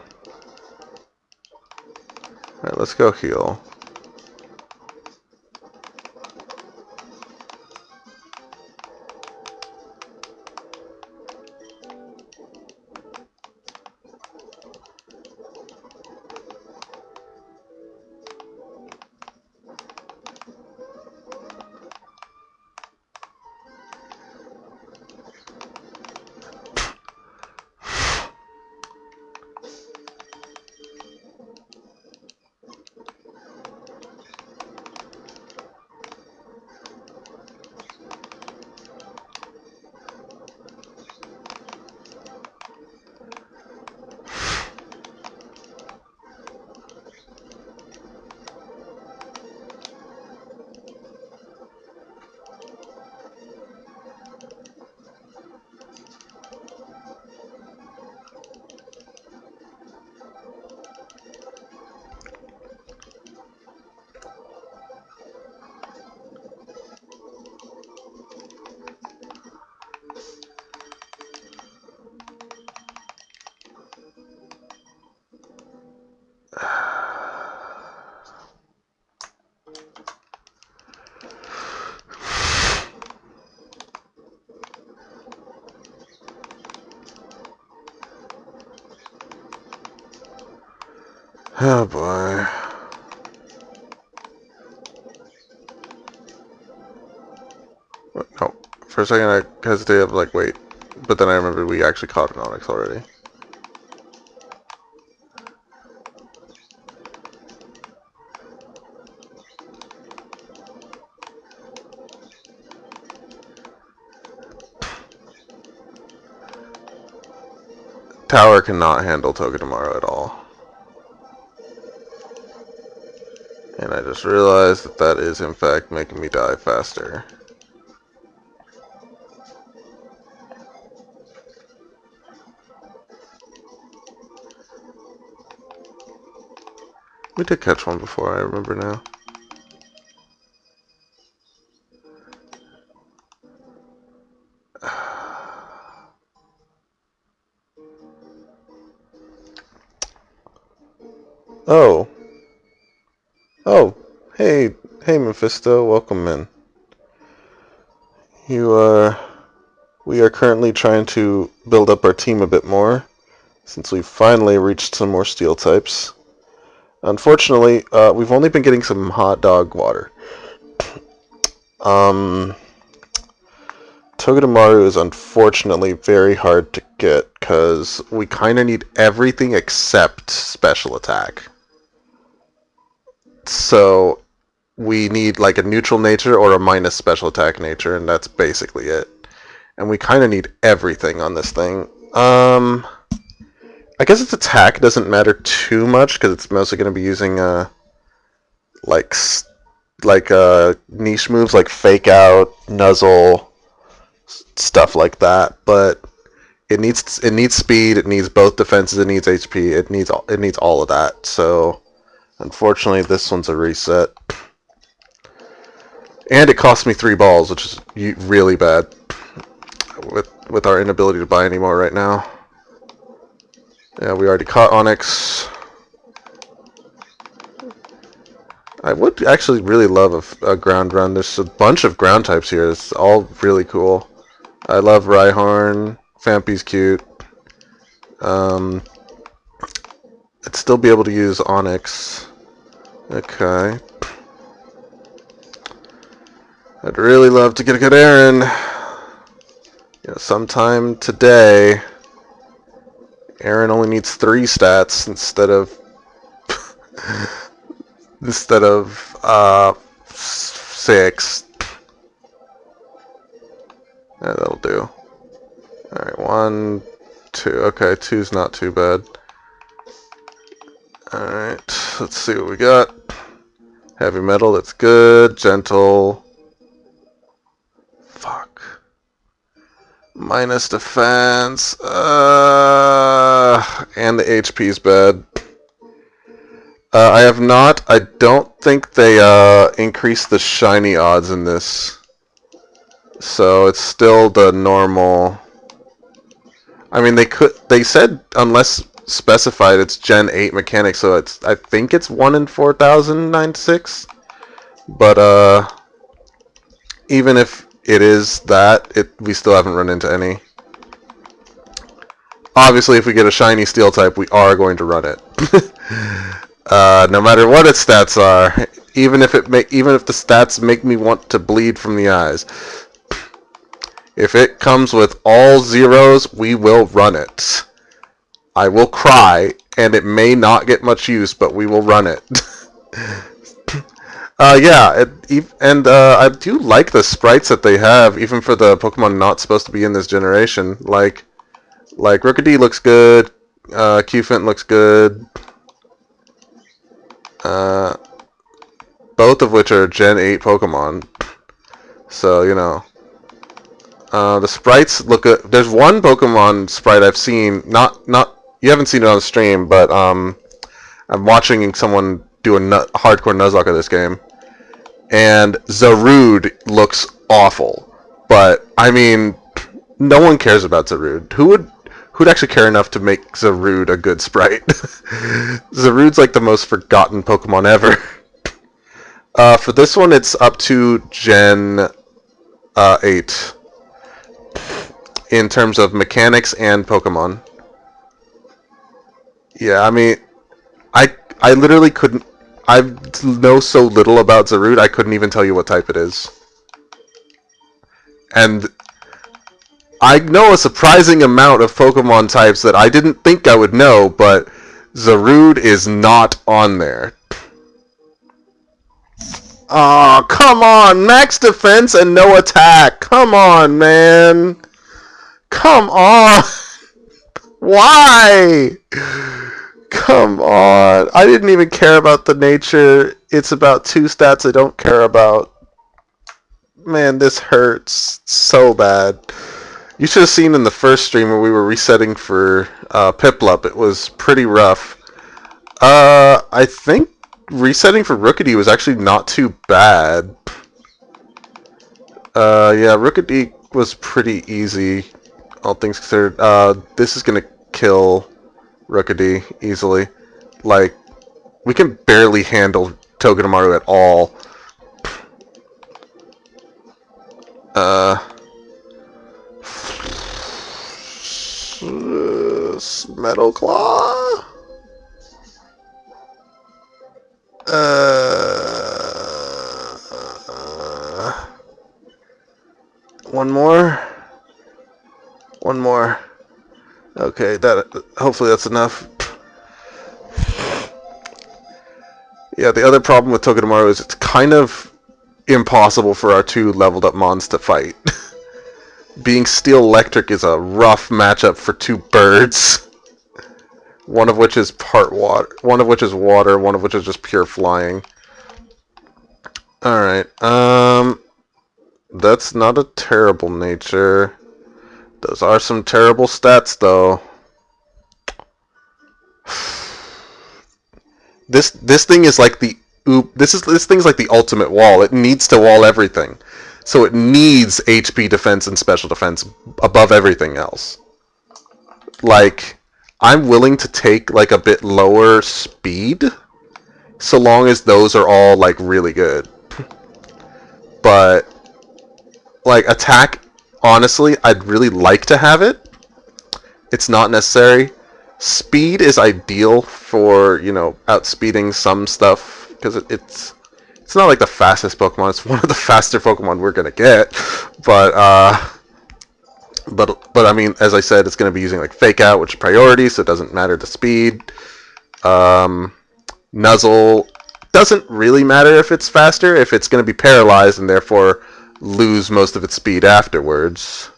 Alright, let's go heal. Oh boy. No. For a second I hesitated, like, wait. But then I remembered we actually caught an Onyx already. Tower cannot handle Togedemaru at all. And I just realized that that is in fact making me die faster. We did catch one before, I remember now. Oh. Oh. Hey, Mephisto, welcome in. We are currently trying to build up our team a bit more, since we've finally reached some more steel types. Unfortunately, we've only been getting some hot dog water. Togedemaru is unfortunately very hard to get, because we kind of need everything except special attack. So, we need like a neutral nature or a minus special attack nature, and that's basically it. And we kind of need everything on this thing. I guess its attack doesn't matter too much, because it's mostly going to be using like niche moves like Fake Out, Nuzzle, stuff like that. But it needs speed, it needs both defenses, it needs HP, it needs all of that. So unfortunately, this one's a reset. And it cost me 3 balls, which is really bad with our inability to buy any more right now. Yeah, we already caught Onyx. I would actually really love a ground run. There's a bunch of ground types here. It's all really cool. I love Rhyhorn. Fampi's cute. I'd still be able to use Onyx. Okay. I'd really love to get a good Aaron. You know, sometime today. Aaron only needs 3 stats instead of 6. Yeah, that'll do. Alright, 1, 2. Okay, 2's not too bad. Alright, let's see what we got. Heavy metal, that's good. Gentle. Fuck. Minus defense. And the HP's bad. I have not. I don't think they increased the shiny odds in this. So it's still the normal. I mean, they said unless specified, it's Gen 8 mechanics, so I think it's 1 in 4,096. But even if it is that, we still haven't run into any. Obviously, if we get a shiny steel type, we are going to run it. No matter what its stats are, even if the stats make me want to bleed from the eyes. If it comes with all zeros, we will run it. I will cry, and it may not get much use, but we will run it. Yeah, I do like the sprites that they have, even for the Pokemon not supposed to be in this generation. Like Rookidee looks good, Cufant looks good, both of which are Gen 8 Pokemon. So, you know. The sprites look good. There's one Pokemon sprite I've seen, you haven't seen it on stream, but I'm watching someone do a hardcore Nuzlocke of this game, and Zarude looks awful. But I mean, no one cares about Zarude. Who'd actually care enough to make Zarude a good sprite? Zarude's like the most forgotten Pokemon ever. For this one, it's up to Gen 8 in terms of mechanics and Pokemon. Yeah, I mean, I literally couldn't. I know so little about Zarude, I couldn't even tell you what type it is. And I know a surprising amount of Pokemon types that I didn't think I would know, but Zarude is not on there. Oh, come on! Max defense and no attack! Come on, man! Come on! Why? Come on. I didn't even care about the nature. It's about 2 stats I don't care about. Man, this hurts so bad. You should have seen in the first stream when we were resetting for Piplup. It was pretty rough. I think resetting for Rookidee was actually not too bad. Yeah, Rookidee was pretty easy, all things considered. This is going to kill Rookidee easily. Like, we can barely handle Togedemaru at all. Metal Claw? One more? One more. Okay, hopefully that's enough. Yeah, the other problem with Togedemaru is it's kind of impossible for our 2 leveled up Mons to fight. Being Steel Electric is a rough matchup for 2 birds. One of which is part water, one of which is water, one of which is just pure flying. Alright, that's not a terrible nature. Those are some terrible stats, though. This thing is like the this thing's like the ultimate wall. It needs to wall everything. So it needs HP defense and special defense above everything else. Like, I'm willing to take like a bit lower speed so long as those are all like really good. But like attack, honestly, I'd really like to have it. It's not necessary. Speed is ideal for, you know, outspeeding some stuff, because it's not like the fastest Pokemon. It's one of the faster Pokemon we're gonna get, but I mean, as I said, it's gonna be using like Fake Out, which is priority, so it doesn't matter the speed. Nuzzle doesn't really matter if it's faster, if it's gonna be paralyzed and therefore lose most of its speed afterwards.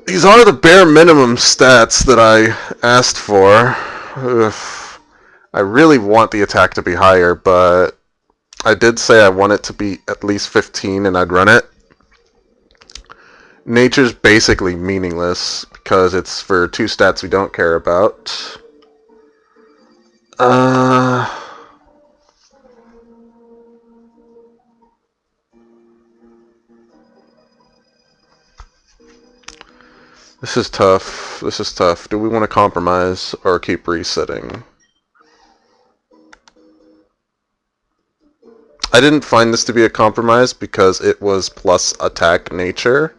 These are the bare minimum stats that I asked for. Ugh. I really want the attack to be higher, but I did say I want it to be at least 15 and I'd run it. Nature's basically meaningless because it's for two stats we don't care about. This is tough. This is tough. Do we want to compromise or keep resetting? I didn't find this to be a compromise because it was plus attack nature.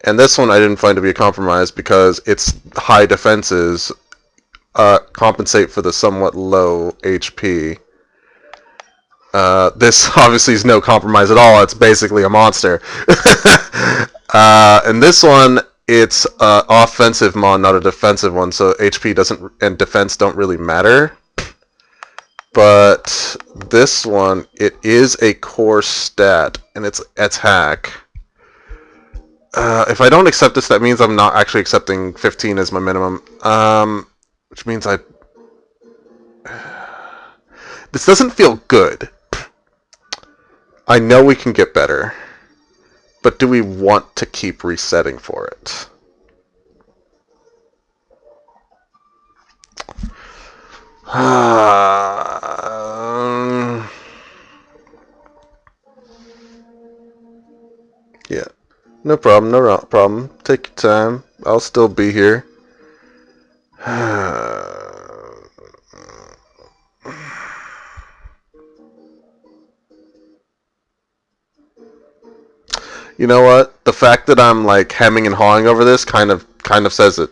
And this one I didn't find to be a compromise because its high defenses compensate for the somewhat low HP. This obviously is no compromise at all. It's basically a monster. And this one, it's offensive mon, not a defensive one, so HP doesn't and defense don't really matter. But this one, it is a core stat, and it's attack. If I don't accept this, that means I'm not actually accepting 15 as my minimum. Which means I... This doesn't feel good. I know we can get better. But do we want to keep resetting for it? Yeah. No problem, no problem. Take your time. I'll still be here. You know what? The fact that I'm like hemming and hawing over this kind of says it.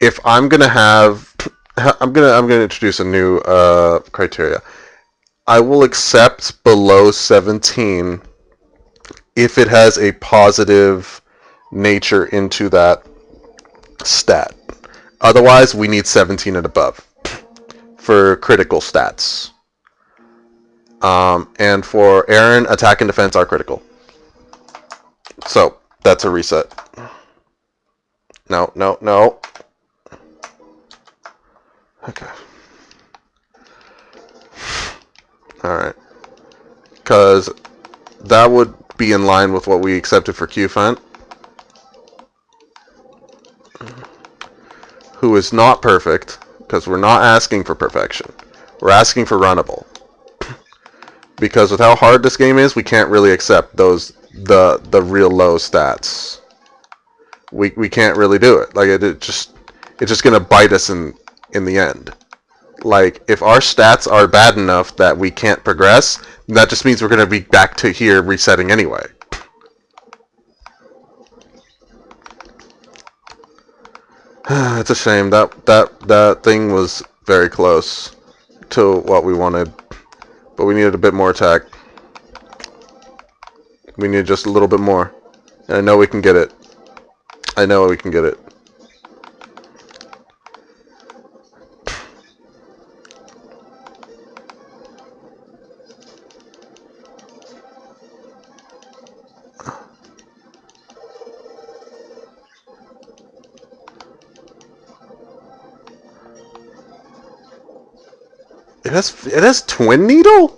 If I'm gonna have, I'm gonna introduce a new criteria. I will accept below 17 if it has a positive nature into that stat. Otherwise, we need 17 and above for critical stats. And for Aaron, attack and defense are critical. So, that's a reset. No, no, no. Okay. Alright. Because that would be in line with what we accepted for QFent. Who is not perfect, because we're not asking for perfection. We're asking for runnable. Because with how hard this game is, we can't really accept the real low stats. We can't really do it. Like it's just gonna bite us in the end. Like if our stats are bad enough that we can't progress, that just means we're gonna be back to here resetting anyway. It's a shame that thing was very close to what we wanted, but we needed a bit more attack. We need just a little bit more, and I know we can get it. I know we can get it. It has twin needle?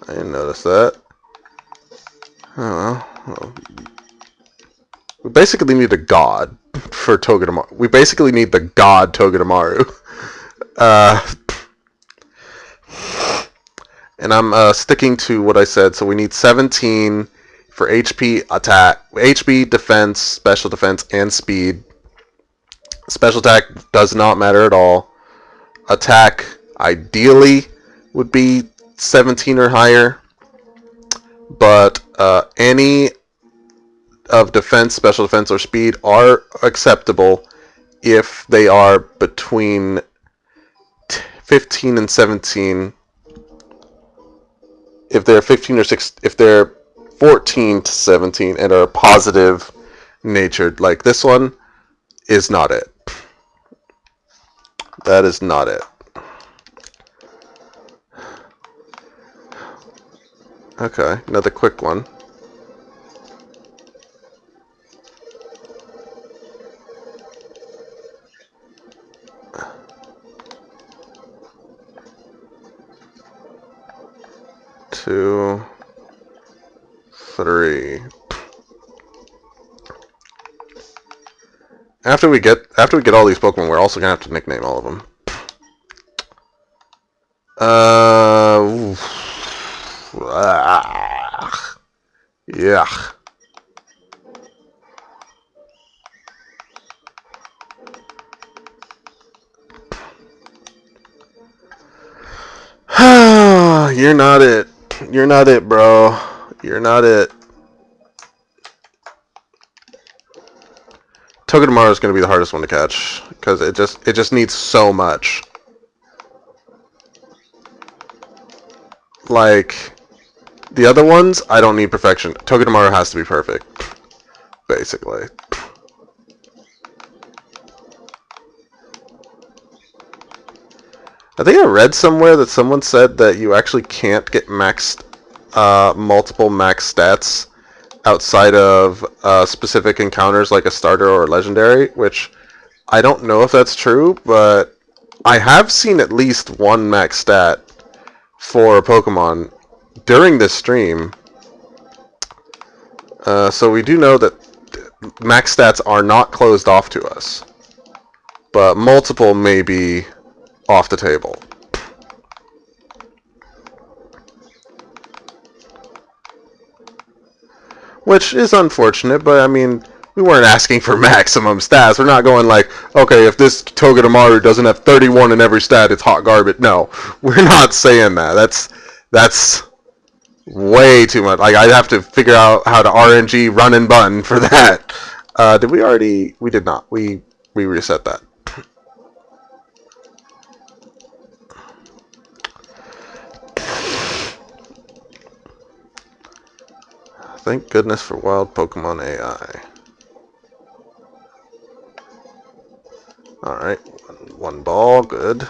I didn't notice that. Oh, well. We basically need a god for Togedemaru. We basically need the god Togedemaru. And I'm sticking to what I said. So we need 17 for HP, attack, HP, defense, special defense, and speed. Special attack does not matter at all. Attack, ideally, would be 17 or higher. But any of defense, special defense, or speed are acceptable if they are between 15 and 17. If they're 15 or 6, if they're 14 to 17 and are positive natured, like this one, is not it. That is not it. Okay, another quick one. Two. 3. After we get all these Pokemon, we're also gonna have to nickname all of them. Yeah. You're not it. You're not it, bro. You're not it. Togedemaru is going to be the hardest one to catch because it just needs so much. Like the other ones, I don't need perfection. Togedemaru has to be perfect, basically. I think I read somewhere that someone said that you actually can't get maxed, multiple max stats outside of specific encounters like a starter or a legendary, which I don't know if that's true, but I have seen at least one max stat for a Pokemon during this stream. So we do know that max stats are not closed off to us, but multiple may be off the table. Which is unfortunate, but I mean, we weren't asking for maximum stats. We're not going like, okay, if this Togedemaru doesn't have 31 in every stat, it's hot garbage. No, we're not saying that. That's way too much. Like, I'd have to figure out how to RNG run and bun for that. Did we already? We did not. We reset that. Thank goodness for wild Pokemon AI. Alright, one ball, good.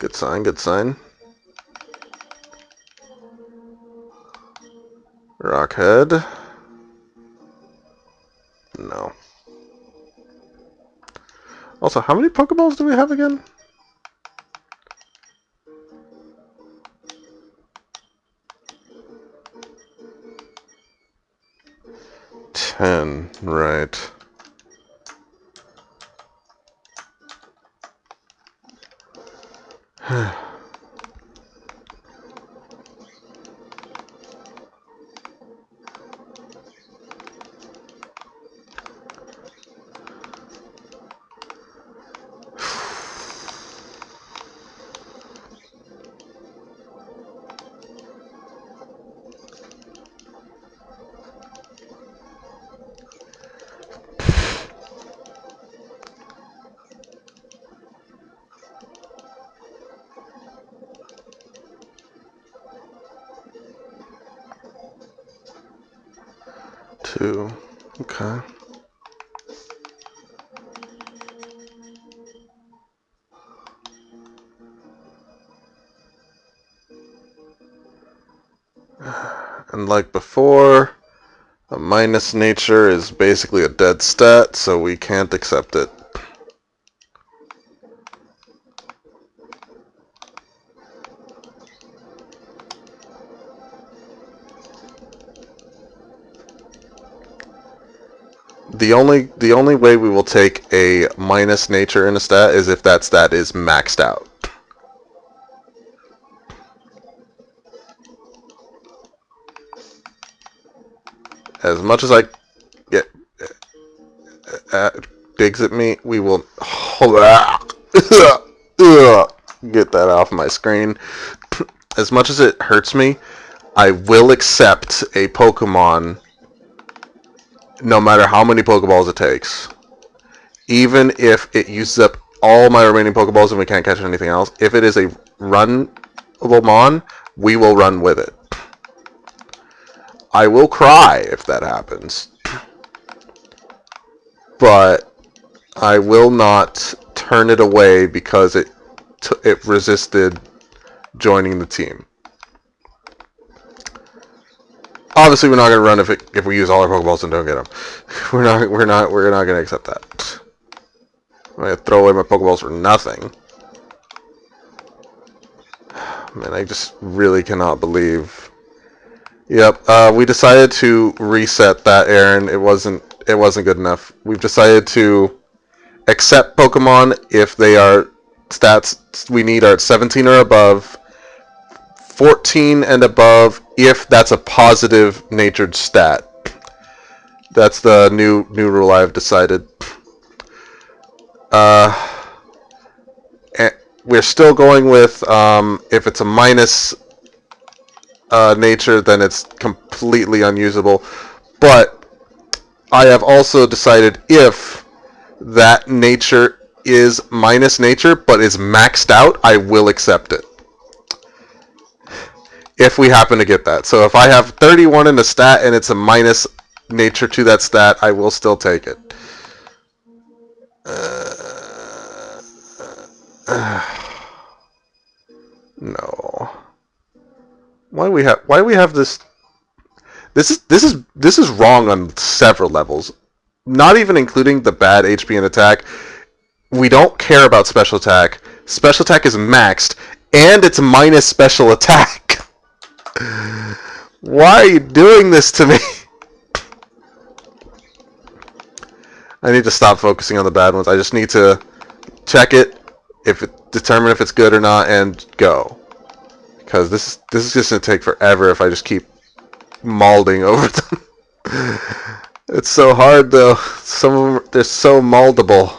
Good sign, good sign. Rockhead. No. Also, how many Pokeballs do we have again? 10, right. Two. Okay. And like before, a minus nature is basically a dead stat, so we can't accept it. The only way we will take a minus nature in a stat is if that stat is maxed out. As much as I get digs at me, we will get that off my screen. As much as it hurts me, I will accept a Pokemon no matter how many Pokeballs it takes. Even if it uses up all my remaining Pokeballs and we can't catch anything else, if it is a runable Mon, we will run with it. I will cry if that happens. But I will not turn it away because it resisted joining the team. Obviously, we're not going to run if we use all our Pokeballs and don't get them. We're not going to accept that. I'm going to throw away my Pokeballs for nothing. Man, I just really cannot believe. Yep. We decided to reset that, Aaron. It wasn't good enough. We've decided to accept Pokemon if they are stats we need are at 17 or above, 14 and above if that's a positive natured stat. That's the new rule I've decided. We're still going with if it's a minus nature, then it's completely unusable. But I have also decided if that nature is minus nature but is maxed out, I will accept it. If we happen to get that. So if I have 31 in the stat and it's a minus nature to that stat, I will still take it. No. Why do we have this? This is wrong on several levels. Not even including the bad HP and attack. We don't care about special attack. Special attack is maxed, and it's minus special attack. Why are you doing this to me? I need to stop focusing on the bad ones. I just need to check it, determine if it's good or not, and go. Because this is just gonna take forever if I just keep molding over them. It's so hard though. Some of them, they're so moldable.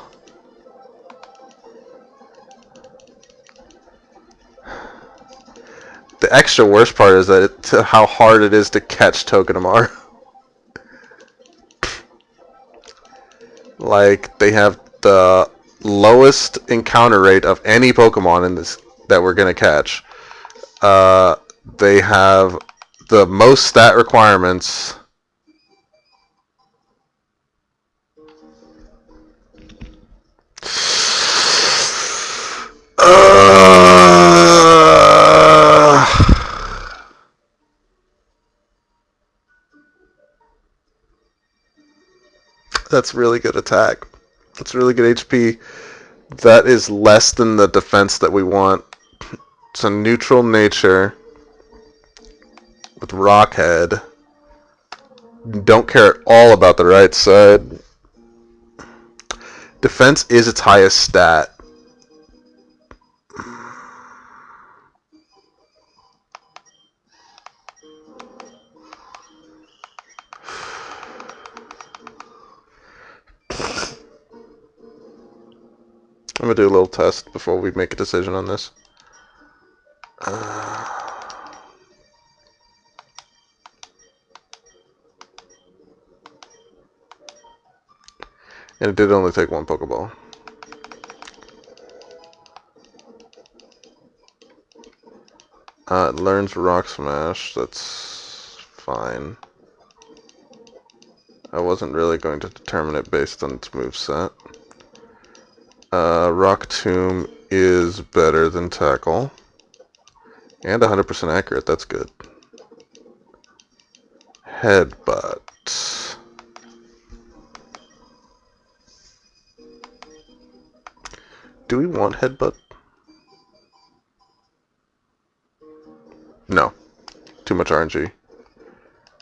The extra worst part is that how hard it is to catch Togedemaru. Like, they have the lowest encounter rate of any Pokemon in this that we're gonna catch. They have the most stat requirements. That's really good attack. That's really good HP. That is less than the defense that we want. It's a neutral nature with Rock Head. Don't care at all about the right side. Defense is its highest stat. I'm going to do a little test before we make a decision on this. And it did only take one Pokeball. It learns Rock Smash. That's fine. I wasn't really going to determine it based on its moveset. Rock Tomb is better than Tackle. And 100% accurate, that's good. Headbutt. Do we want Headbutt? No. Too much RNG.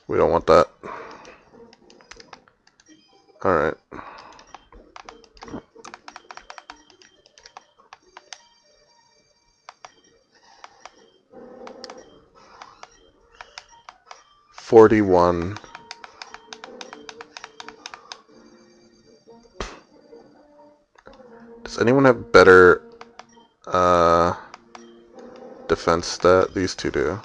We don't want that. Alright. $41. Does anyone have better defense stat? These two do.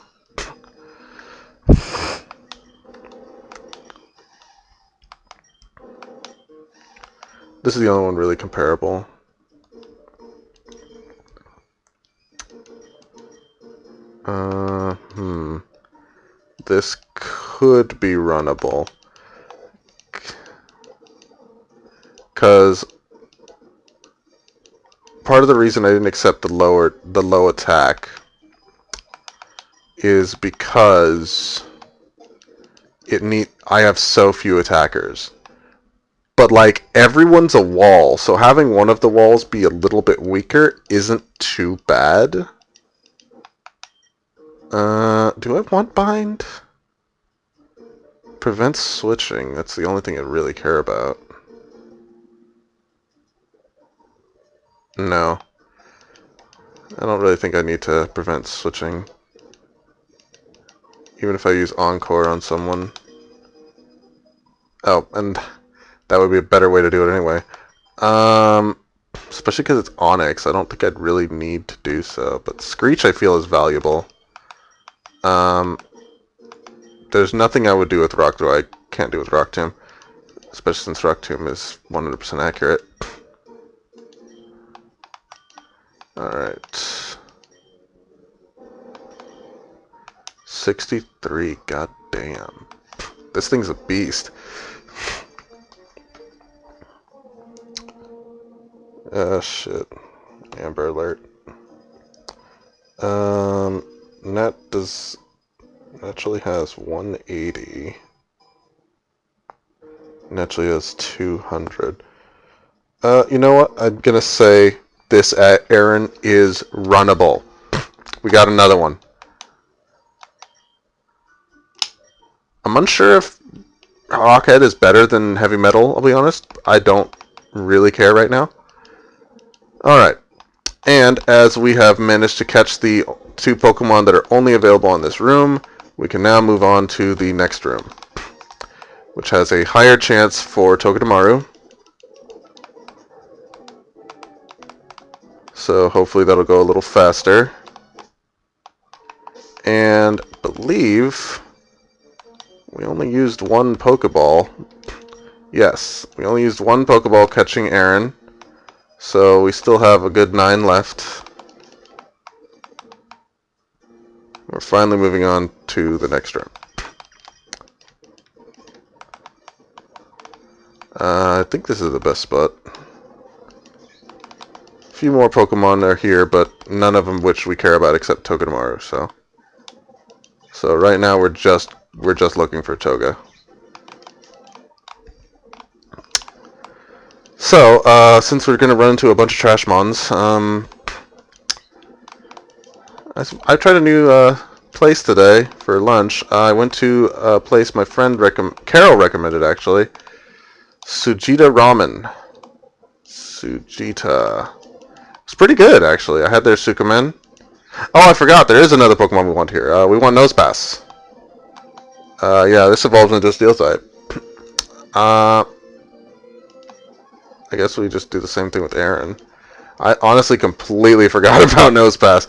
This is the only one really comparable. This could be runnable. Because part of the reason I didn't accept the low attack is because I have so few attackers. But like everyone's a wall, so having one of the walls be a little bit weaker isn't too bad. Do I want bind? prevents switching. That's the only thing I really care about. No. I don't really think I need to prevent switching. Even if I use Encore on someone. Oh, and that would be a better way to do it anyway. Especially because it's Onyx. I don't think I'd really need to do so. But Screech I feel is valuable. There's nothing I would do with Rock Throw I can't do with Rock Tomb. Especially since Rock Tomb is 100% accurate. Alright. 63, god damn. This thing's a beast. Shit. Amber alert. Net does naturally has 180. Naturally has 200. You know what? I'm gonna say this Aaron is runnable. We got another one. I'm unsure if Rockhead is better than Heavy Metal, I'll be honest. I don't really care right now. Alright. And as we have managed to catch the 2 Pokemon that are only available in this room, we can now move on to the next room, which has a higher chance for Togedemaru. So hopefully that'll go a little faster. And I believe we only used 1 Pokeball. Yes, we only used 1 Pokeball catching Aaron. So we still have a good 9 left. We're finally moving on to the next room. I think this is the best spot. A few more Pokemon are here, but none of them which we care about except Togedemaru. So right now we're just looking for Toga. So since we're gonna run into a bunch of trash mons, I tried a new place today for lunch. I went to a place my friend Carol recommended actually. Sujita Ramen. Sujita. It's pretty good, actually. I had their Sukumen. Oh, I forgot. There is another Pokemon we want here. We want Nosepass. Yeah, this evolves into Steel type. I guess we just do the same thing with Aaron. I honestly completely forgot about Nosepass.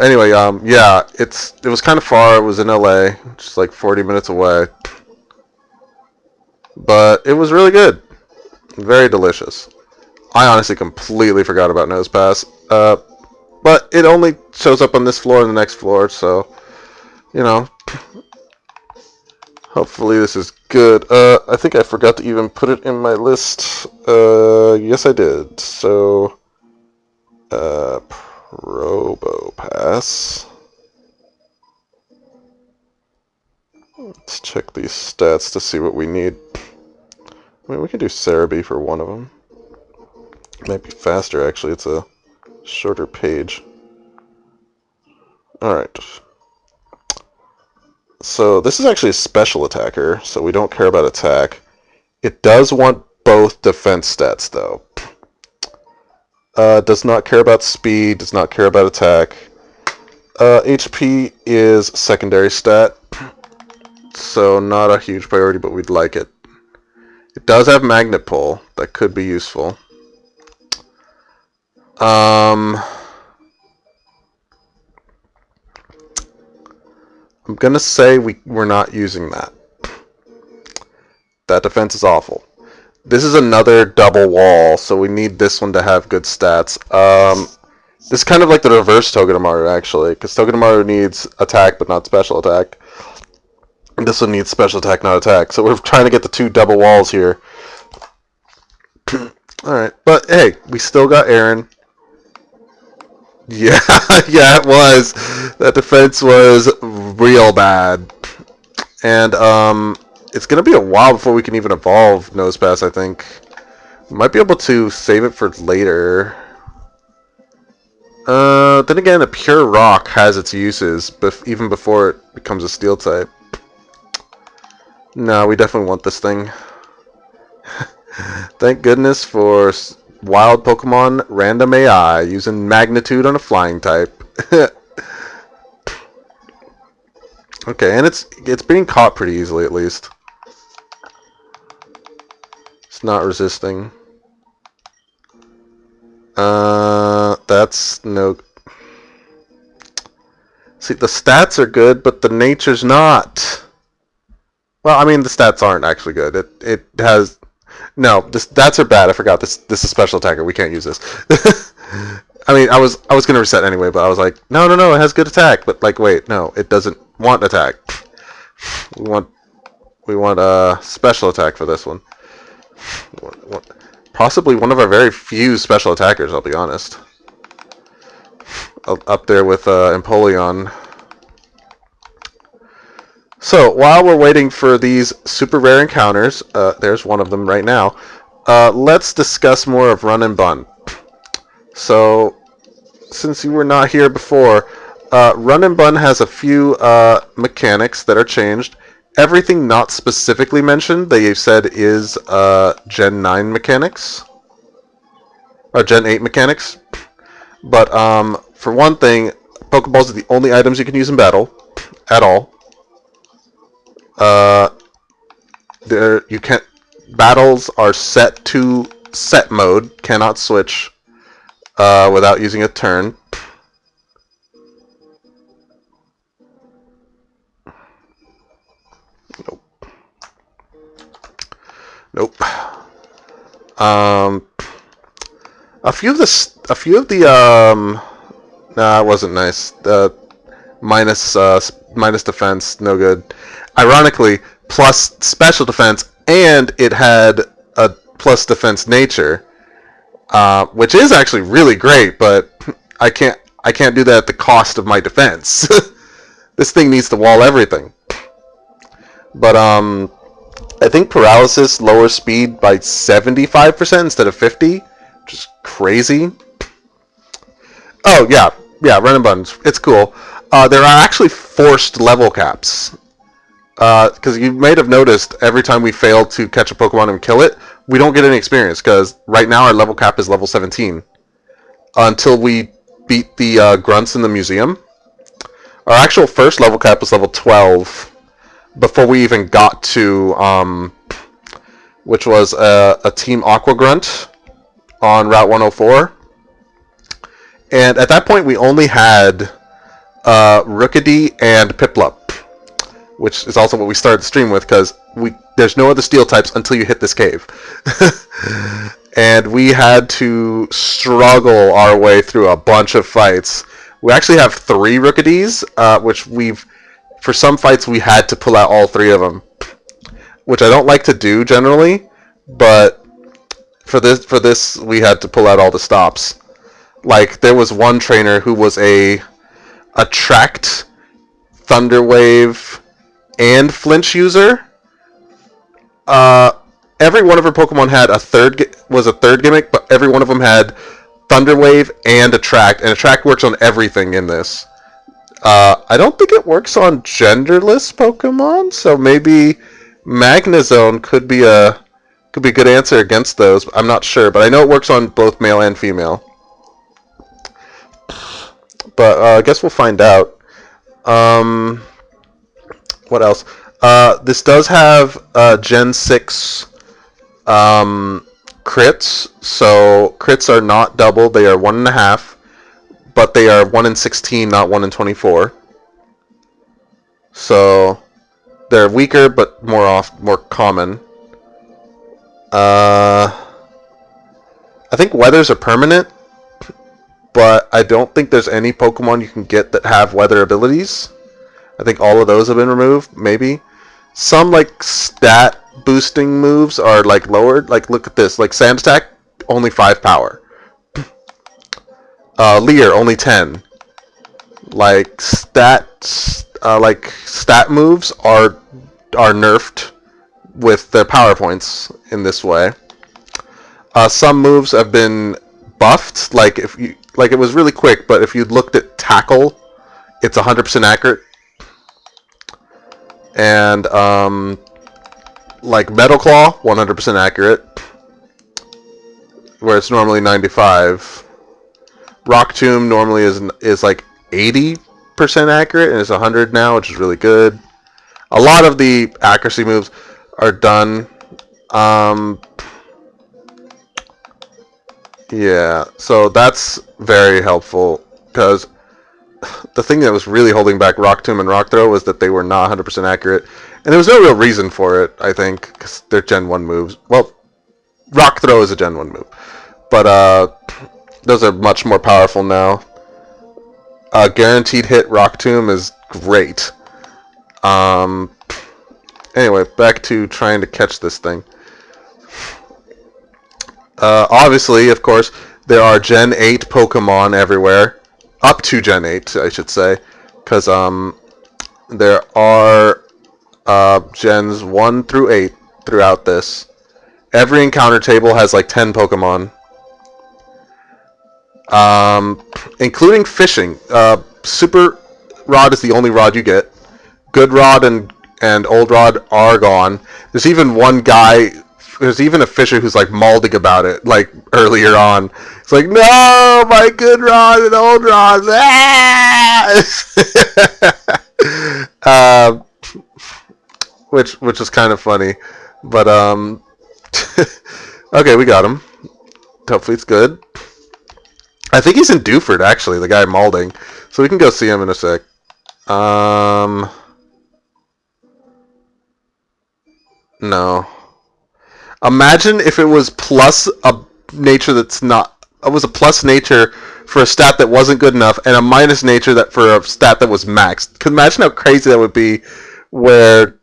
Anyway, yeah, it was kind of far. It was in LA, just like 40 minutes away. But it was really good. Very delicious. I honestly completely forgot about Nosepass. But it only shows up on this floor and the next floor, so, you know. Hopefully this is good. I think I forgot to even put it in my list. Yes I did. So, Probopass. Let's check these stats to see what we need. I mean, we can do Cerebi for one of them. Might be faster, actually. It's a shorter page. Alright. So, this is actually a special attacker, so we don't care about attack. It does want both defense stats, though. Does not care about speed, does not care about attack. HP is secondary stat, so not a huge priority, but we'd like it. It does have Magnet Pull, that could be useful. I'm gonna say we're not using that. That defense is awful. This is another double wall, so we need this one to have good stats. This is kind of like the reverse Togedemaru, actually, because Togedemaru needs attack but not special attack. And this one needs special attack, not attack. So we're trying to get the 2 double walls here. Alright, but hey, we still got Aaron. Yeah, yeah, it was. That defense was real bad. And, it's going to be a while before we can even evolve Nosepass, I think. We might be able to save it for later. Then again, a pure rock has its uses, even before it becomes a steel type. No, we definitely want this thing. Thank goodness for wild Pokemon random AI using magnitude on a flying type. Okay, and it's being caught pretty easily at least. It's not resisting. That's no. See, the stats are good, but the nature's not. Well, I mean, the stats aren't actually good. It has no. The stats are bad. I forgot this is special attacker. We can't use this. I mean, I was gonna reset anyway, but I was like, no, it has good attack. But like, wait, no, it doesn't want attack. We want a special attack for this one. Possibly one of our very few special attackers. I'll be honest. Up there with Empoleon. So, while we're waiting for these super rare encounters, there's one of them right now, let's discuss more of Run and Bun. So, since you were not here before, Run and Bun has a few mechanics that are changed. Everything not specifically mentioned, they said, is Gen 9 mechanics. Or Gen 8 mechanics. But, for one thing, Pokeballs are the only items you can use in battle, at all. You can't. Battles are set to set mode. Cannot switch without using a turn. Nope. A few of the nah, it wasn't nice. Minus defense, no good. Ironically, plus special defense, and it had a plus defense nature, which is actually really great. But I can't do that at the cost of my defense. This thing needs to wall everything. But I think paralysis lowers speed by 75% instead of 50, which is crazy. Oh yeah, run and buttons. It's cool. There are actually forced level caps. Because you might have noticed every time we fail to catch a Pokemon and kill it, we don't get any experience. Because right now our level cap is level 17. Until we beat the grunts in the museum. Our actual first level cap was level 12. Before we even got to, which was a Team Aqua Grunt on Route 104. And at that point we only had Rookidee and Piplup, which is also what we started the stream with, because there's no other steel types until you hit this cave. And we had to struggle our way through a bunch of fights. We actually have 3 Rookidees, which for some fights we had to pull out all 3 of them, which I don't like to do generally, but for this we had to pull out all the stops. Like, there was one trainer who was a Attract, Thunder Wave, and Flinch user. Every one of her Pokemon had a third gimmick, but every one of them had Thunder Wave and Attract, and Attract works on everything in this. I don't think it works on genderless Pokemon, so maybe Magnezone could be a good answer against those. I'm not sure, but I know it works on both male and female. But I guess we'll find out. What else? This does have Gen 6 crits, so crits are not double, they are 1.5, but they are 1 in 16, not 1 in 24. So they're weaker, but more common. I think weathers are permanent, but I don't think there's any Pokemon you can get that have weather abilities. I think all of those have been removed, maybe. Some, like, stat boosting moves are, like, lowered. Like, look at this. Like, Sand Attack, only 5 power. Leer, only 10. Like, stat moves are nerfed with their power points in this way. Some moves have been buffed. Like, it was really quick, but if you looked at Tackle, it's 100% accurate. And like Metal Claw, 100% accurate, where it's normally 95. Rock Tomb normally is like 80% accurate, and it's 100 now, which is really good. A lot of the accuracy moves are done. Yeah, so that's very helpful, because the thing that was really holding back Rock Tomb and Rock Throw was that they were not 100% accurate, and there was no real reason for it, I think, because they're Gen 1 moves. Well, Rock Throw is a Gen 1 move, but those are much more powerful now. Guaranteed hit Rock Tomb is great. Anyway, back to trying to catch this thing. Obviously, of course, there are Gen 8 Pokemon everywhere. Up to Gen 8, I should say. Because there are Gens 1 through 8 throughout this. Every encounter table has like 10 Pokemon. Including fishing. Super Rod is the only rod you get. Good Rod and Old Rod are gone. There's even one guy... There's even a fisher who's like malding about it, like earlier on. It's like, no, my good rod and old rod. Which is kind of funny, but okay, we got him. Hopefully it's good. I think he's in Dewford, actually, the guy malding, so we can go see him in a sec. No. Imagine if it was plus a nature that's not... It was a plus nature for a stat that wasn't good enough, and a minus nature that for a stat that was maxed. Could imagine how crazy that would be, where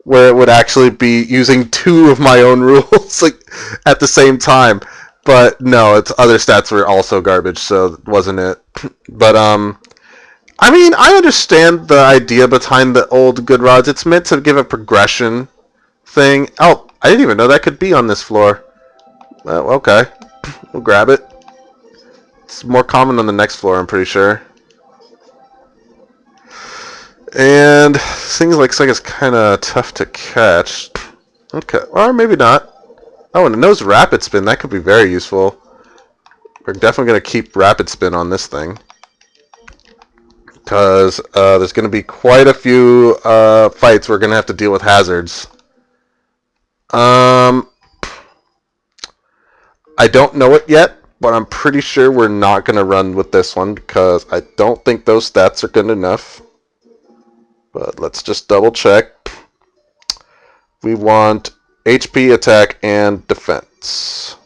it would actually be using two of my own rules like at the same time. But no, its other stats were also garbage, so it wasn't it. But I mean, I understand the idea behind the old good rods. It's meant to give a progression thing. Oh, I didn't even know that could be on this floor. Okay. We'll grab it. It's more common on the next floor, I'm pretty sure. And things like it's kind of tough to catch. Okay. Or maybe not. Oh, and a nose rapid spin. That could be very useful. We're definitely going to keep rapid spin on this thing. Because there's going to be quite a few fights we're going to have to deal with hazards. I don't know it yet, but I'm pretty sure we're not going to run with this one because I don't think those stats are good enough. But let's just double check. We want HP, attack, and defense.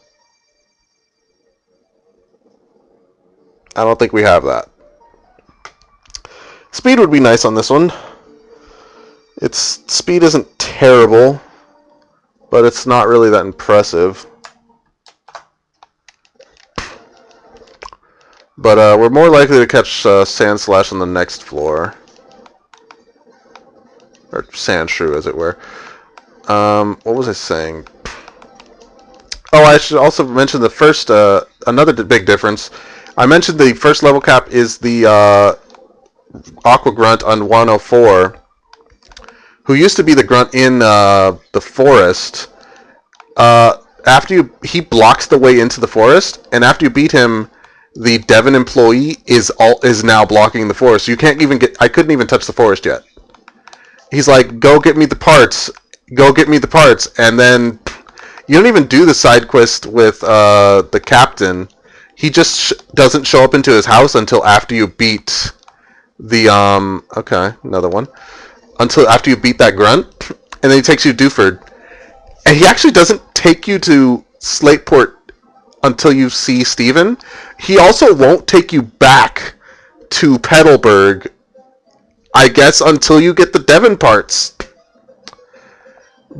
I don't think we have that. Speed would be nice on this one. Its speed isn't terrible, but it's not really that impressive. But we're more likely to catch Sand Slash on the next floor. Or Sand Shrew, as it were. What was I saying? Oh, I should also mention the first, another big difference. I mentioned the first level cap is the Aqua Grunt on 104, who used to be the Grunt in the forest. He blocks the way into the forest, and after you beat him, the Devon employee is now blocking the forest. You can't even I couldn't even touch the forest yet. He's like, go get me the parts. Go get me the parts. And then you don't even do the side quest with the captain. He just doesn't show up into his house until after you beat the okay, another one. Until after you beat that grunt, and then he takes you to Dewford. And he actually doesn't take you to Slateport until you see Steven. He also won't take you back to Petalburg, I guess, until you get the Devon parts.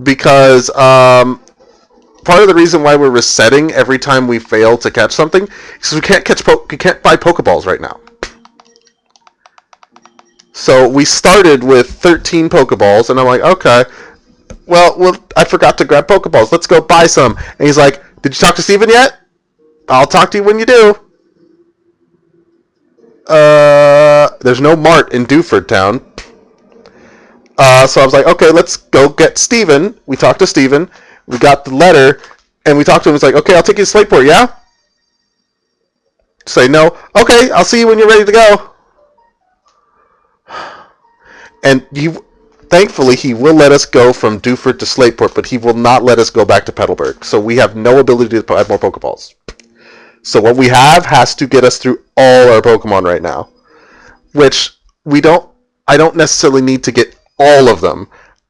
Because part of the reason why we're resetting every time we fail to catch something is because we can't buy Pokeballs right now. So we started with 13 Pokeballs, and I'm like, okay, well, I forgot to grab Pokeballs. Let's go buy some. And he's like, did you talk to Steven yet? I'll talk to you when you do. There's no mart in Dewford Town. So I was like, okay, let's go get Steven. We talked to Steven. We got the letter, and we talked to him. It's like, okay, I'll take you to Slateport, yeah? Say no. Okay, I'll see you when you're ready to go. And thankfully, he will let us go from Dewford to Slateport, but he will not let us go back to Petalburg. So we have no ability to add more Pokeballs. So what we have has to get us through all our Pokemon right now, which I don't necessarily need to get all of them.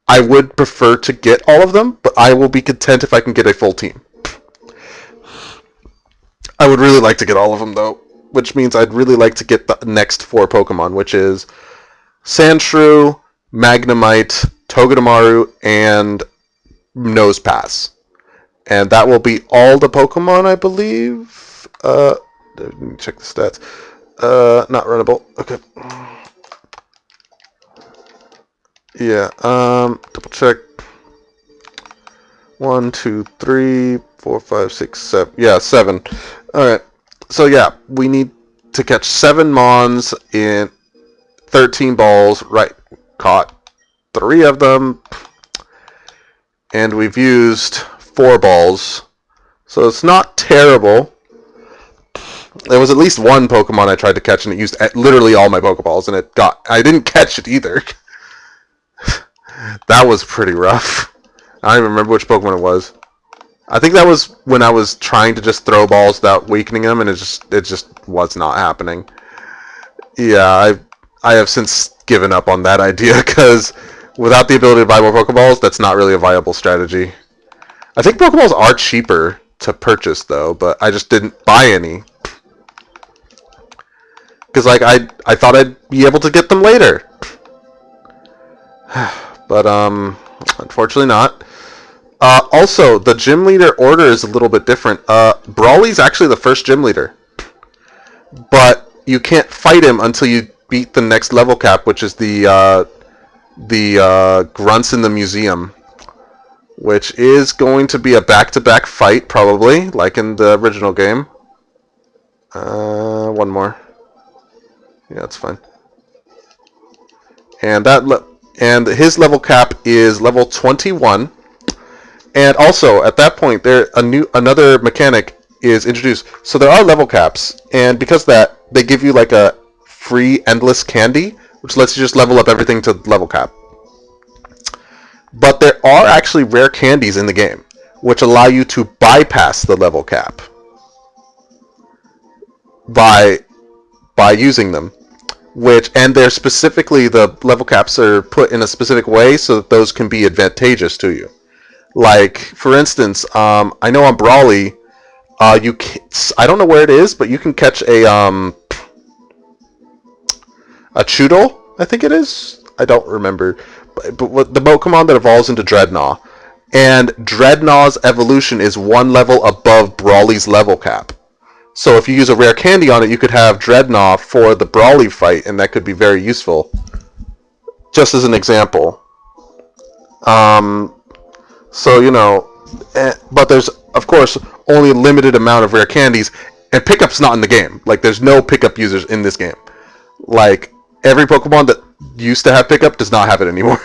I would prefer to get all of them, but I will be content if I can get a full team. I would really like to get all of them, though, which means I'd really like to get the next 4 Pokemon, which is Sandshrew, Magnemite, Togedemaru, and Nosepass. And that will be all the Pokemon, I believe. Let me check the stats. Not runnable. Okay. Yeah, double check. 1, 2, 3, 4, 5, 6, 7. Yeah, 7. Alright. So yeah, we need to catch 7 Mons in 13 balls. Right. Caught 3 of them. And we've used 4 balls. So it's not terrible. There was at least one Pokemon I tried to catch and it used literally all my Pokeballs and I didn't catch it either. That was pretty rough. I don't even remember which Pokemon it was. I think that was when I was trying to just throw balls without weakening them, and it just was not happening. Yeah, I have since given up on that idea because without the ability to buy more Pokeballs, that's not really a viable strategy. I think Pokeballs are cheaper to purchase though, but I just didn't buy any because like I thought I'd be able to get them later. But unfortunately not. Also, the gym leader order is a little bit different. Brawly's actually the first gym leader, but you can't fight him until you beat the next level cap, which is the grunts in the museum, which is going to be a back-to-back fight probably, like in the original game. One more. Yeah, that's fine. And his level cap is level 21. And also, at that point, another mechanic is introduced. So there are level caps, and because of that, they give you like a free endless candy, which lets you just level up everything to level cap. But there are actually rare candies in the game, which allow you to bypass the level cap by using them. And they're specifically, the level caps are put in a specific way so that those can be advantageous to you. Like, for instance, I know on Brawly, I don't know where it is, but you can catch a Choodle, I think it is. I don't remember. But what the Pokemon that evolves into Dreadnought. And Dreadnought's evolution is 1 level above Brawly's level cap. So if you use a rare candy on it, you could have Dreadnought for the Brawly fight, and that could be very useful. Just as an example. So, you know, but there's, of course, only a limited amount of rare candies, and pickup's not in the game. Like, there's no pickup users in this game. Like, every Pokemon that used to have pickup does not have it anymore.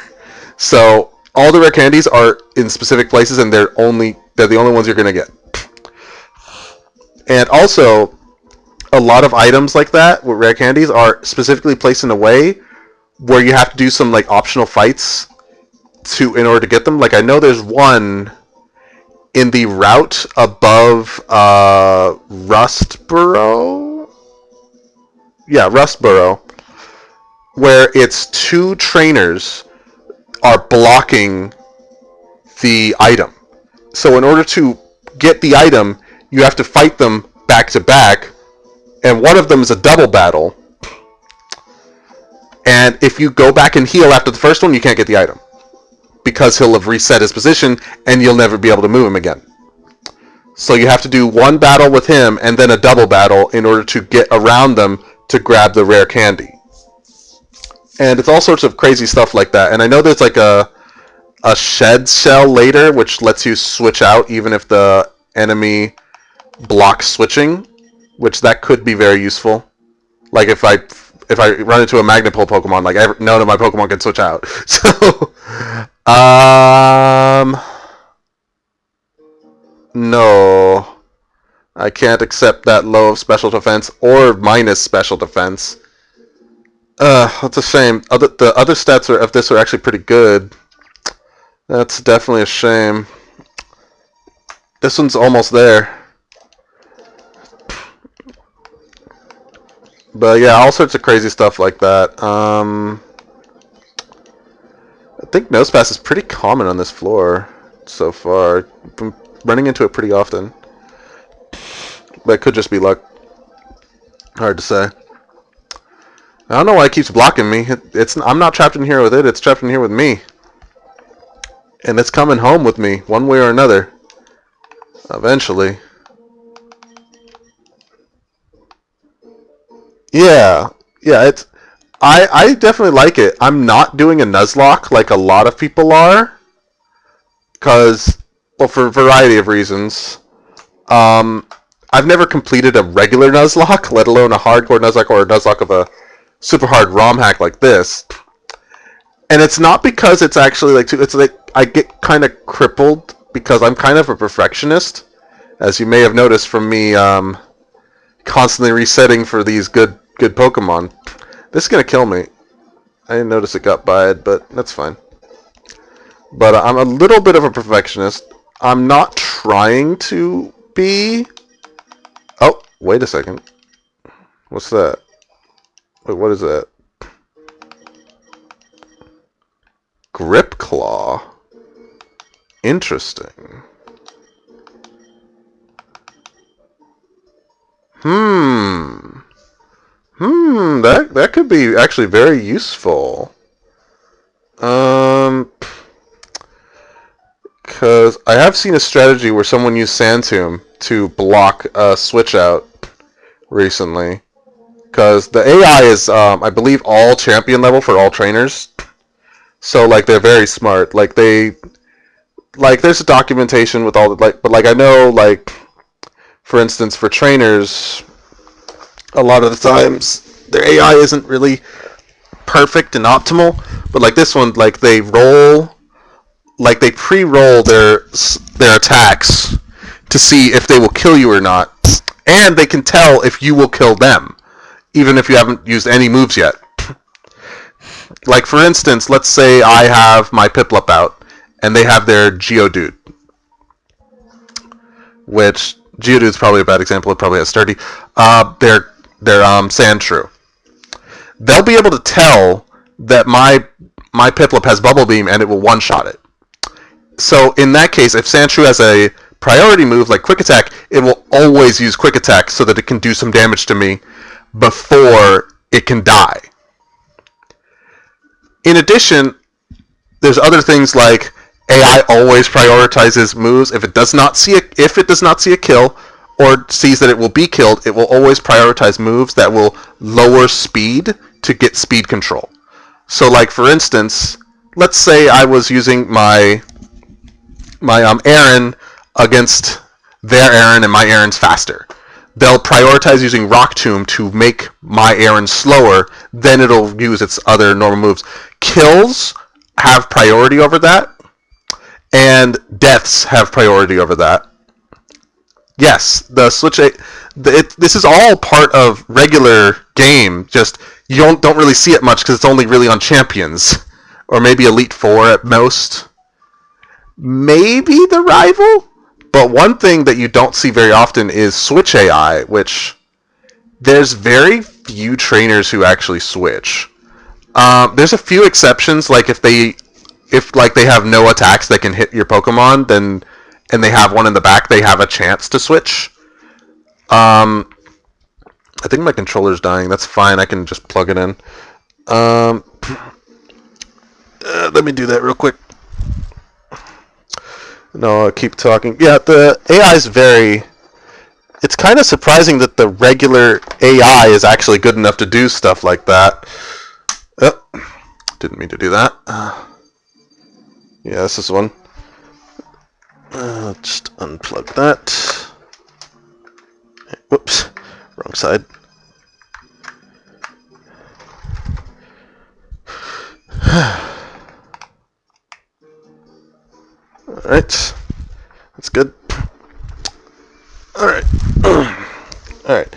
So, all the rare candies are in specific places, and they're the only ones you're going to get. And also, a lot of items like that with rare candies are specifically placed in a way where you have to do some like optional fights in order to get them. Like I know there's one in the route above Rustboro. Yeah, Rustboro, where it's 2 trainers are blocking the item. So in order to get the item, you have to fight them back to back, and one of them is a double battle. And if you go back and heal after the first one, you can't get the item because he'll have reset his position and you'll never be able to move him again. So you have to do 1 battle with him and then a double battle in order to get around them to grab the rare candy. And it's all sorts of crazy stuff like that. And I know there's like a shed shell later which lets you switch out even if the enemy blocks switching, which that could be very useful. Like if I if I run into a Magnapole Pokemon, like none of my Pokemon can switch out. So, no, I can't accept that low of special defense or minus special defense. That's a shame. The other stats of this are actually pretty good. That's definitely a shame. This one's almost there. But yeah, all sorts of crazy stuff like that. I think Nosepass is pretty common on this floor so far. I've been running into it pretty often. But it could just be luck. Hard to say. I don't know why it keeps blocking me. I'm not trapped in here with it. It's trapped in here with me. And it's coming home with me, one way or another. Eventually. Yeah. Yeah, I definitely like it. I'm not doing a Nuzlocke like a lot of people are. Because, well, for a variety of reasons. I've never completed a regular Nuzlocke, let alone a hardcore Nuzlocke or a Nuzlocke of a super hard ROM hack like this. And it's not because it's actually like, it's like I get kind of crippled because I'm kind of a perfectionist, as you may have noticed from me constantly resetting for these good Pokemon. This is gonna kill me. I didn't notice it got bad, but that's fine. But I'm a little bit of a perfectionist. I'm not trying to be. Oh, wait a second. What's that? Wait, what is that? Grip Claw. Interesting. That could be actually very useful. Because I have seen a strategy where someone used Sand Tomb to block a switch out recently. Because the AI is, I believe, all champion level for all trainers. So, like, they're very smart. Like, there's a documentation with all the, but, like, I know, like, for instance, for trainers, a lot of the times, their AI isn't really perfect and optimal. But, like, this one, like, they pre-roll their attacks to see if they will kill you or not. And they can tell if you will kill them, even if you haven't used any moves yet. Like, for instance, let's say I have my Piplup out, and they have their Geodude. Which, Geodude is probably a bad example, it probably has Sturdy. Their Sandshrew. They'll be able to tell that my Piplup has Bubble Beam, and it will one-shot it. So, in that case, if Sandshrew has a priority move like Quick Attack, it will always use Quick Attack so that it can do some damage to me before it can die. In addition, there's other things like AI always prioritizes moves. If it does not see a kill or sees that it will be killed, it will always prioritize moves that will lower speed to get speed control. So, like, for instance, let's say I was using my Aaron against their Aaron, and my Aaron's faster. They'll prioritize using Rock Tomb to make my Aaron slower, then it'll use its other normal moves. Kills have priority over that, and deaths have priority over that. Yes, the Switch... this is all part of regular game, just you don't really see it much because it's only really on Champions, or maybe Elite Four at most. Maybe the Rival? But one thing that you don't see very often is Switch AI, which there's very few trainers who actually switch. There's a few exceptions, like if they have no attacks that can hit your Pokemon, and they have one in the back, they have a chance to switch. I think my controller's dying. That's fine. I can just plug it in. Let me do that real quick. No, I'll keep talking. Yeah, the AI is very... It's kind of surprising that the regular AI is actually good enough to do stuff like that. Oh, didn't mean to do that. Yeah, this is one. Just unplug that. Whoops, wrong side. Alright. That's good. Alright. Alright.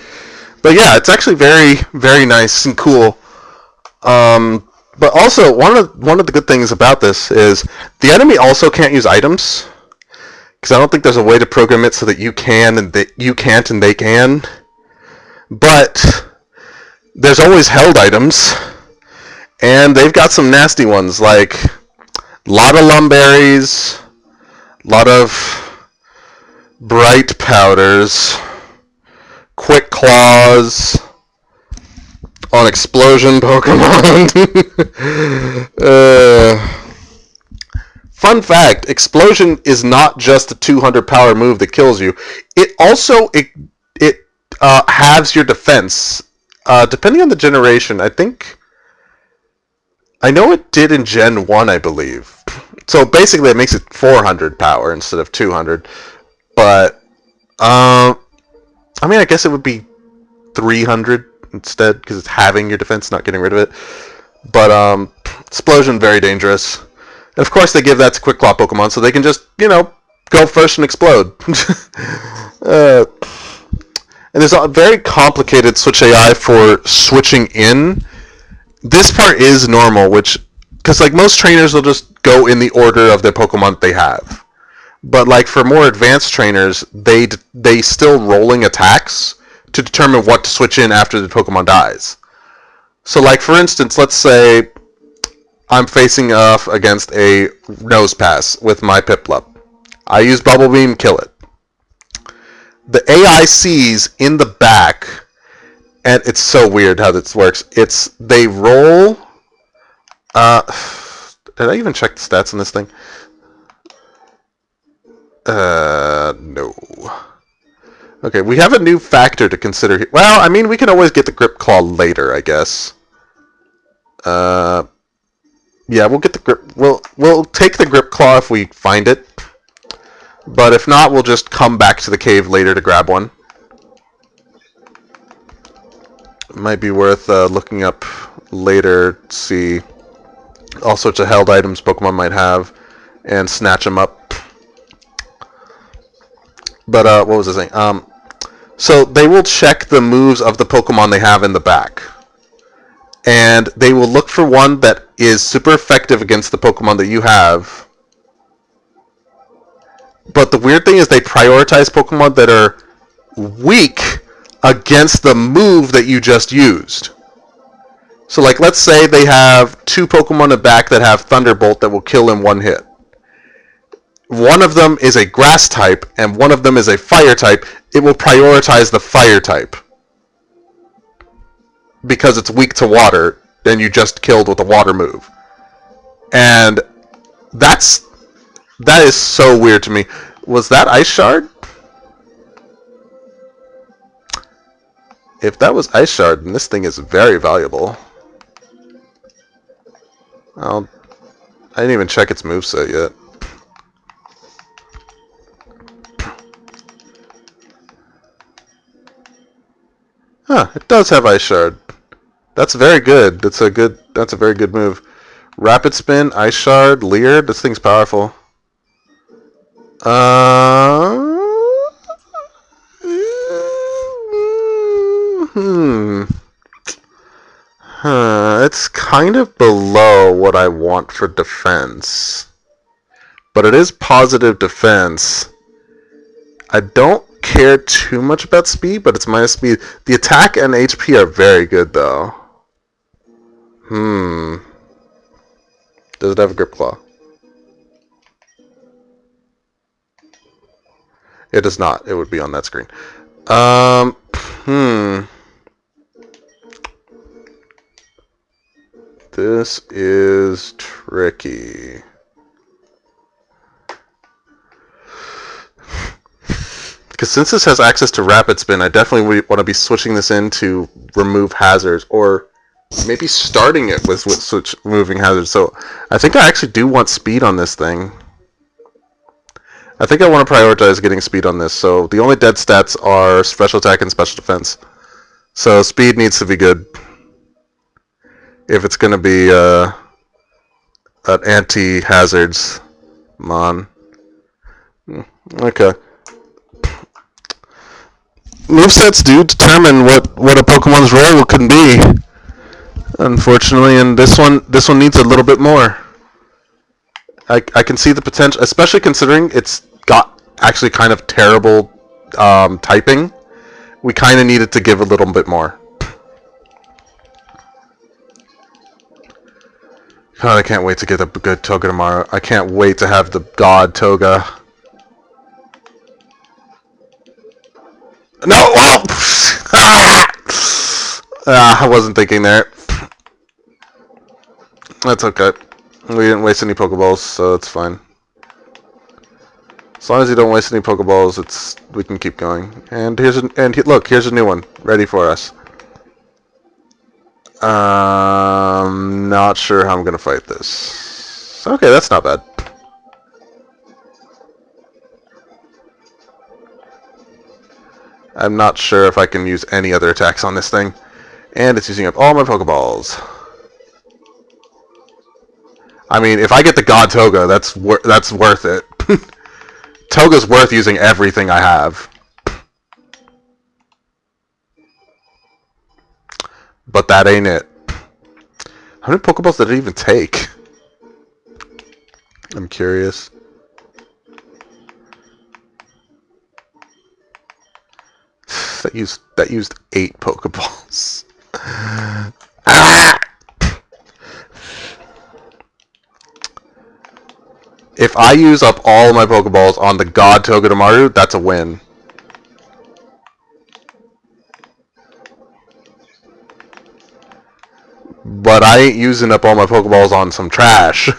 But yeah, it's actually very, very nice and cool. But also, one of the good things about this is the enemy also can't use items. Because I don't think there's a way to program it so that you can and that you can't and they can. But there's always held items. And they've got some nasty ones, like a lot of lumberries, a lot of bright powders, quick claws on explosion Pokemon. Fun fact, explosion is not just a 200 power move that kills you. It also halves your defense. Depending on the generation, I know it did in Gen 1, I believe. So basically it makes it 400 power instead of 200. But, I mean, I guess it would be 300 instead, because it's halving your defense, not getting rid of it. But, explosion, very dangerous. And of course they give that to Quick Claw Pokemon, so they can just, go first and explode. And there's a very complicated Switch AI for switching in. This part is normal, because like most trainers will just go in the order of the Pokemon they have. But like for more advanced trainers, they still rolling attacks to determine what to switch in after the Pokemon dies. So like for instance, let's say I'm facing off against a Nose Pass with my Piplup. I use Bubble Beam, kill it. The AI sees in the back, and it's so weird how this works. They roll. Did I even check the stats on this thing? No. Okay, we have a new factor to consider here. Well, I mean, we can always get the Grip Claw later, I guess. Yeah, we'll get the grip. We'll take the Grip Claw if we find it. But if not, we'll just come back to the cave later to grab one. It might be worth looking up later to see all sorts of held items Pokemon might have and snatch them up. But what was I saying? So they will check the moves of the Pokemon they have in the back. And they will look for one that is super effective against the Pokemon that you have. But the weird thing is they prioritize Pokemon that are weak against the move that you just used. So like let's say they have two Pokemon in the back that have Thunderbolt that will kill in one hit. One of them is a Grass type and one of them is a Fire type. It will prioritize the Fire type. Because it's weak to water and you just killed with a water move. And that is so weird to me. Was that Ice Shard? If that was Ice Shard, then this thing is very valuable. I didn't even check its moveset yet. Huh, it does have Ice Shard. That's very good. That's a very good move. Rapid Spin, Ice Shard, Leer. This thing's powerful. It's kind of below what I want for defense. But it is positive defense. I don't care too much about speed, but it's minus speed. The attack and HP are very good, though. Does it have a Grip Claw? It does not. It would be on that screen. This is tricky. Because since this has access to Rapid Spin, I definitely want to be switching this in to remove hazards, or maybe starting it with switch removing hazards. So I think I actually do want speed on this thing. I think I want to prioritize getting speed on this. So the only dead stats are special attack and special defense. So speed needs to be good if it's going to be anti-hazards mon. Okay. Movesets do determine what a Pokemon's role can be, unfortunately, and this one needs a little bit more. I can see the potential, especially considering it's got actually kind of terrible typing. We kind of needed to give a little bit more. God, I can't wait to get a good Toga tomorrow. I can't wait to have the God Toga. No! Oh! I wasn't thinking there. That's okay. We didn't waste any Pokeballs, so it's fine. As long as you don't waste any Pokeballs, we can keep going. And look, here's a new one ready for us. Not sure how I'm gonna fight this. Okay, that's not bad. I'm not sure if I can use any other attacks on this thing. And it's using up all my Pokeballs. I mean, if I get the God Toga, that's worth it. Toga's worth using everything I have. But that ain't it. How many Pokeballs did it even take? I'm curious. That used 8 Pokeballs. If I use up all my Pokeballs on the God Togedemaru, that's a win. But I ain't using up all my Pokeballs on some trash.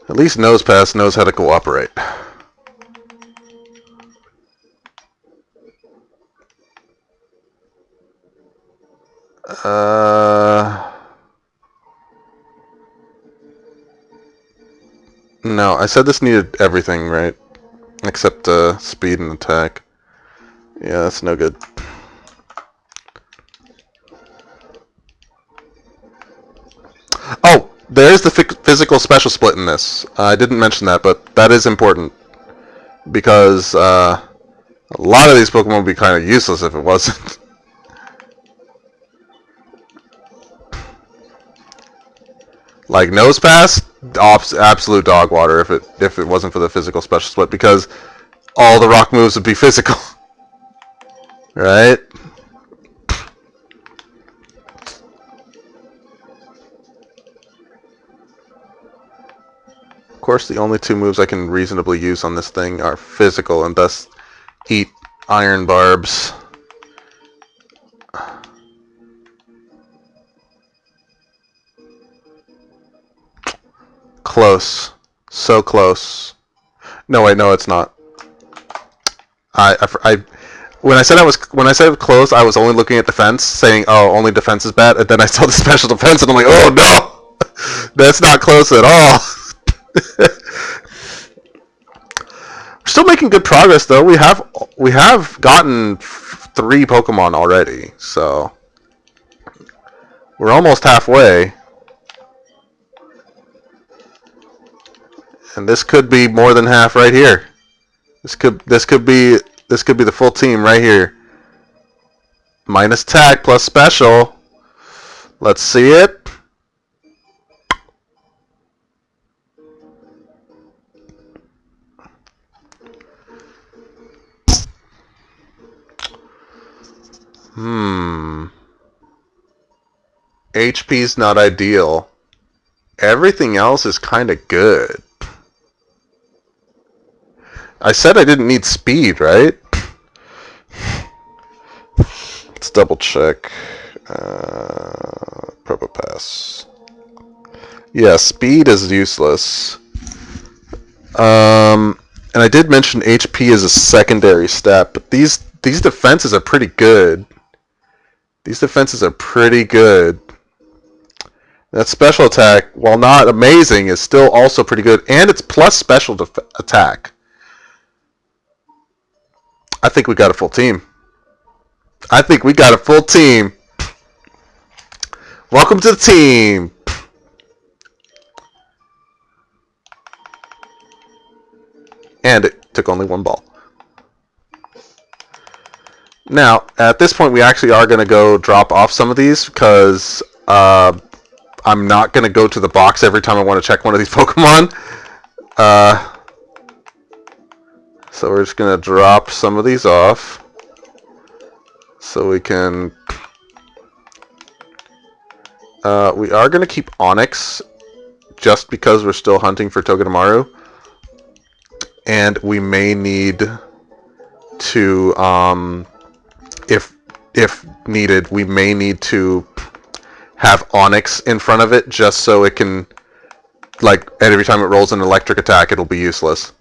At least Nosepass knows how to cooperate. No, I said this needed everything, right? Except speed and attack. Yeah, that's no good. Oh, there's the physical special split in this. I didn't mention that, but that is important. Because a lot of these Pokemon would be kind of useless if it wasn't. Like Nosepass, absolute dog water if it wasn't for the physical special split, because all the rock moves would be physical. Right? Of course, the only 2 moves I can reasonably use on this thing are physical, and thus eat iron barbs. Close. So close. No, wait, no, it's not. When I said close, I was only looking at defense, saying, "Oh, only defense is bad," and then I saw the special defense, and I'm like, "Oh no, that's not close at all." We're still making good progress, though. We have gotten 3 Pokemon already, so we're almost halfway. And this could be more than half right here. This could be the full team right here. Minus attack plus special. Let's see it. HP's not ideal. Everything else is kind of good. I said I didn't need speed, right? Let's double check. Probopass. Yeah, speed is useless. And I did mention HP as a secondary stat, but these defenses are pretty good. These defenses are pretty good. That special attack, while not amazing, is still also pretty good, and it's plus special attack. I think we got a full team. I think we got a full team. Welcome to the team. And it took only one ball. Now, at this point, we actually are going to go drop off some of these because I'm not going to go to the box every time I want to check one of these Pokemon. So we're just going to drop some of these off so we can... we are going to keep Onix just because we're still hunting for Togedemaru. And we may need to... if needed, we may need to have Onix in front of it just so it can, like, every time it rolls an electric attack, it'll be useless.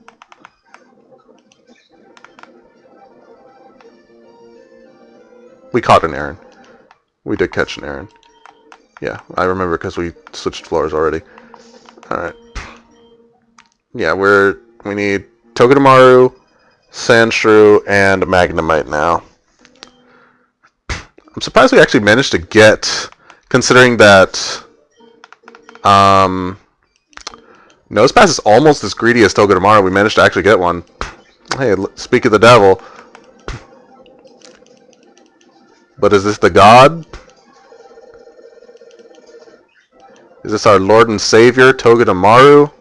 We caught an Aaron. We did catch an Aaron. Yeah, I remember because we switched floors already. Alright. Yeah, we need Togedemaru, Sandshrew, and Magnemite now. I'm surprised we actually managed to get, considering that Nosepass is almost as greedy as Togedemaru. We managed to actually get one. Hey, speak of the devil. But is this the god? Is this our Lord and Savior, Togedemaru?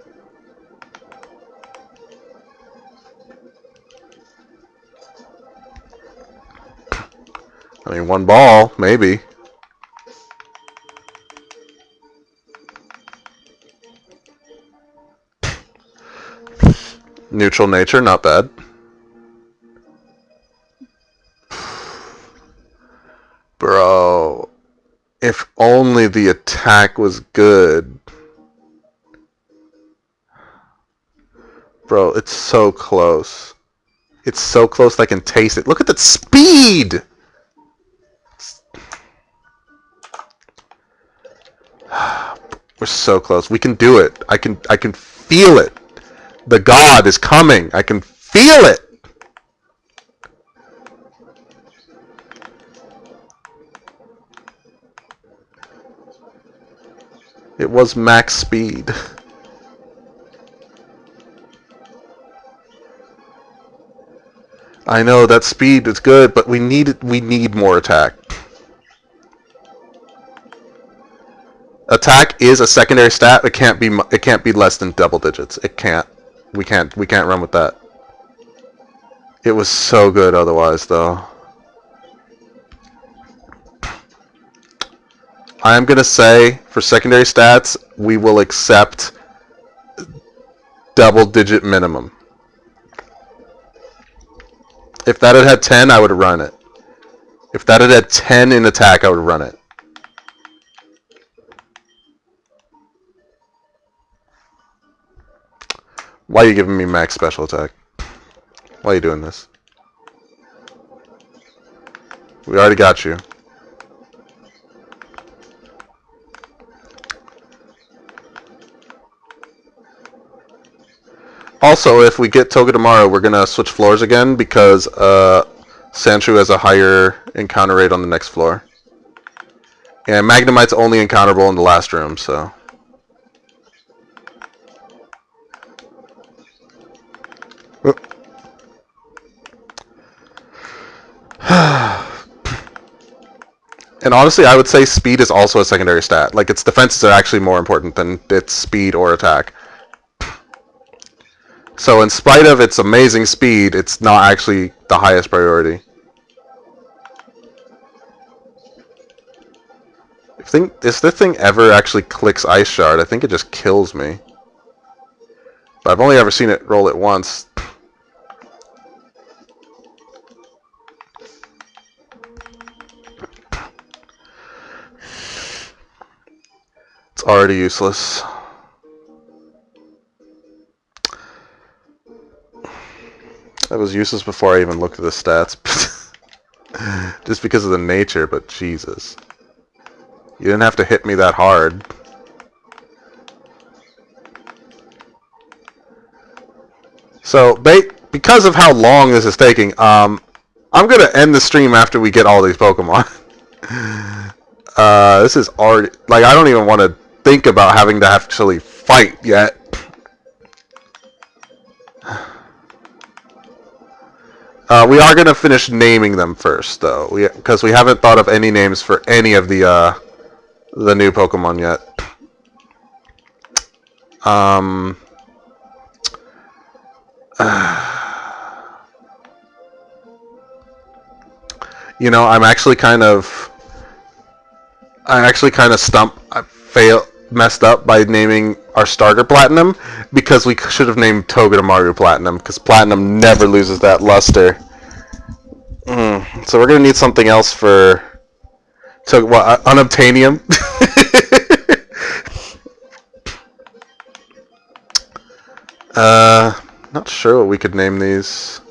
I mean, one ball, maybe. Neutral nature, not bad. Bro, if only the attack was good. Bro, it's so close. It's so close I can taste it. Look at that speed! We're so close. We can do it. I can feel it. The god is coming. I can feel it. It was max speed. I know that speed is good, but we need more attack. Attack is a secondary stat. It can't be less than double digits. It can't. We can't run with that. It was so good otherwise, though. I'm gonna say for secondary stats, we will accept double-digit minimum. If that had 10, I would run it. If that had 10 in attack, I would run it. Why are you giving me max special attack? Why are you doing this? We already got you. Also, if we get Togedemaru, we're going to switch floors again because Sandshrew has a higher encounter rate on the next floor. And Magnemite's only encounterable in the last room, so... And honestly, I would say speed is also a secondary stat. Like, its defenses are actually more important than its speed or attack. So in spite of its amazing speed, it's not actually the highest priority. If this thing ever actually clicks Ice Shard, I think it just kills me. But I've only ever seen it roll it once. It's already useless. That was useless before I even looked at the stats. Just because of the nature, but Jesus. You didn't have to hit me that hard. So, because of how long this is taking, I'm going to end the stream after we get all these Pokemon. This is already... Like, I don't even want to think about having to actually fight yet. We are going to finish naming them first, though. Because we haven't thought of any names for any of the new Pokemon yet. You know, I'm actually kind of... messed up by naming our starter Platinum, because we should have named Togedemaru Platinum, because Platinum never loses that luster. So we're going to need something else for... Unobtainium? Not sure what we could name these.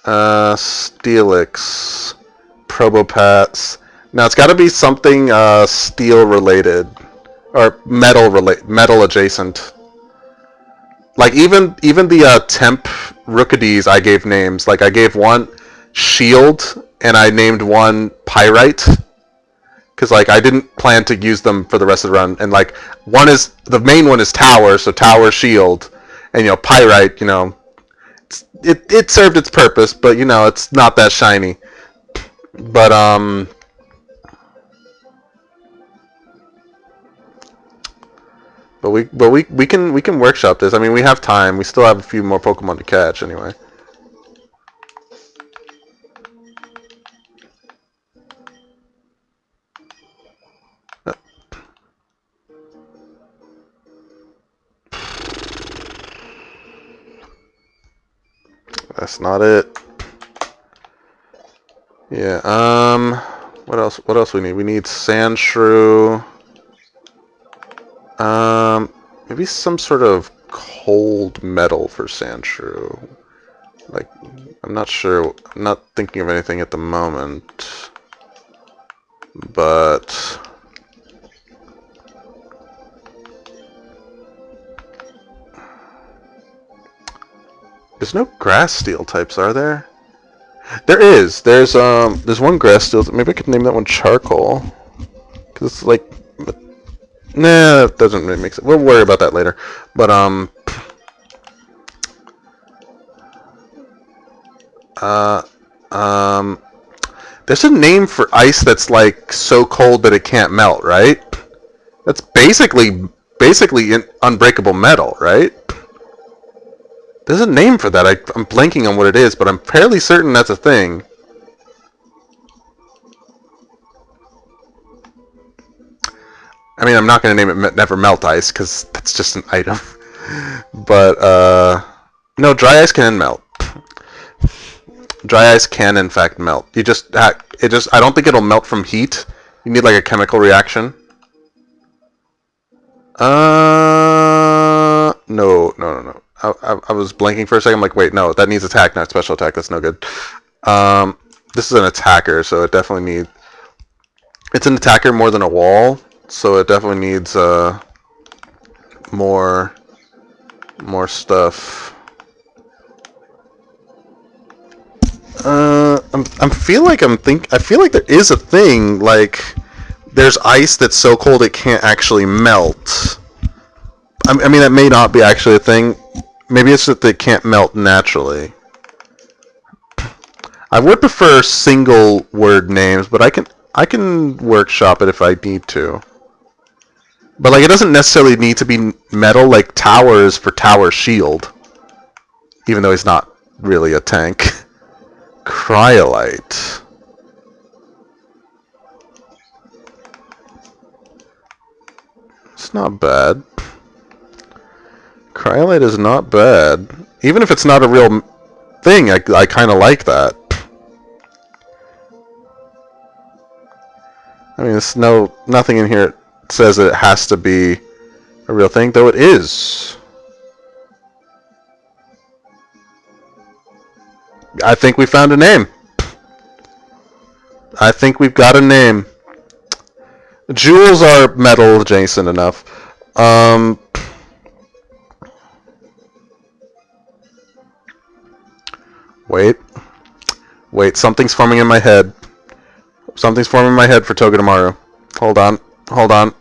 Steelix, Probopats. Now it's got to be something steel related or metal adjacent. Like even the temp Rookadies I gave names. Like I gave one Shield and I named one Pyrite. Because like I didn't plan to use them for the rest of the run, and like the main one is Tower, so Tower Shield, and Pyrite, it served its purpose, but it's not that shiny. But we can workshop this. I mean, we have time. We still have a few more Pokemon to catch anyway. That's not it. Yeah, what else we need? We need Sandshrew. Maybe some sort of cold metal for Sandshrew. Like, I'm not sure. I'm not thinking of anything at the moment. But... There's no grass steel types, are there? There is. There's one grass steel. Maybe I could name that one Charcoal. Cause it's like, nah, that doesn't really make sense. We'll worry about that later. But there's a name for ice that's like so cold that it can't melt, right? That's basically unbreakable metal, right? There's a name for that. I'm blanking on what it is, but I'm fairly certain that's a thing. I mean, I'm not going to name it Never Melt Ice, because that's just an item. But, no, dry ice can melt. Dry ice can, in fact, melt. I don't think it'll melt from heat. You need, like, a chemical reaction. No. I was blanking for a second. I'm like, wait, no, that needs attack, not special attack. That's no good. This is an attacker, so it definitely needs... It's an attacker more than a wall, so it definitely needs more stuff. I feel like there is a thing, like, there's ice that's so cold it can't actually melt. I mean, that may not be actually a thing. Maybe it's that they can't melt naturally. I would prefer single word names, but I can workshop it if I need to. But like, it doesn't necessarily need to be metal. Like Tower is for Tower Shield, even though he's not really a tank. Cryolite. It's not bad. Cryolite is not bad. Even if it's not a real thing, I kind of like that. I mean, there's nothing in here that says it has to be a real thing, though it is. I think we found a name. I think we've got a name. Jewels are metal adjacent enough. Wait. Wait, something's forming in my head. Something's forming in my head for Togedemaru. Hold on. Hold on.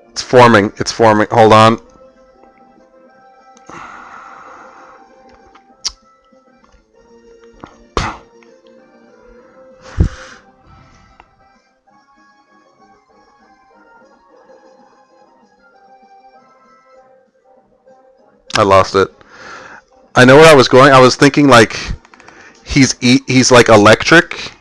It's forming. It's forming. Hold on. I lost it. I know where I was going. I was thinking like he's like electric.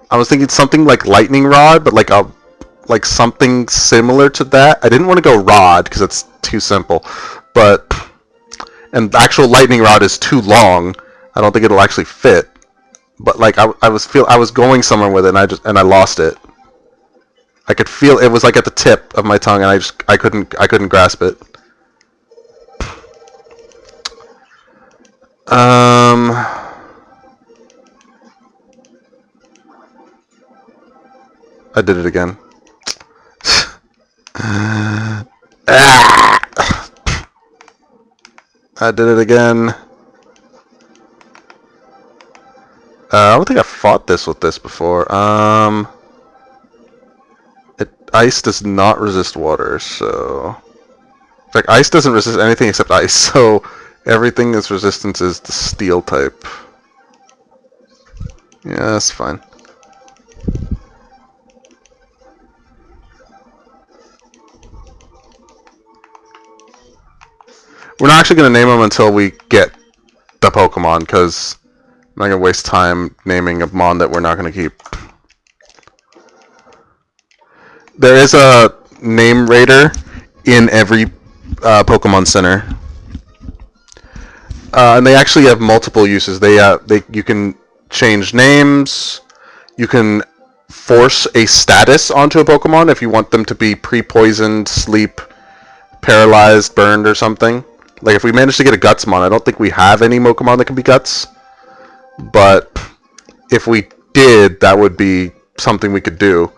I was thinking something like lightning rod, but like something similar to that. I didn't want to go rod because it's too simple, but and the actual lightning rod is too long. I don't think it'll actually fit. But like I was going somewhere with it, and I lost it. I could feel it was like at the tip of my tongue, and I couldn't grasp it. I did it again. I did it again. I don't think I fought this with this before. Ice does not resist water, so... In fact, ice doesn't resist anything except ice, so everything that's resistance is the steel type. Yeah, that's fine. We're not actually going to name them until we get the Pokemon, because I'm not going to waste time naming a Mon that we're not going to keep. There is a name raider in every Pokemon Center. And they actually have multiple uses. You can change names. You can force a status onto a Pokemon if you want them to be pre-poisoned, sleep, paralyzed, burned, or something. Like if we manage to get a Gutsmon, I don't think we have any Pokemon that can be Guts. But if we did, that would be something we could do.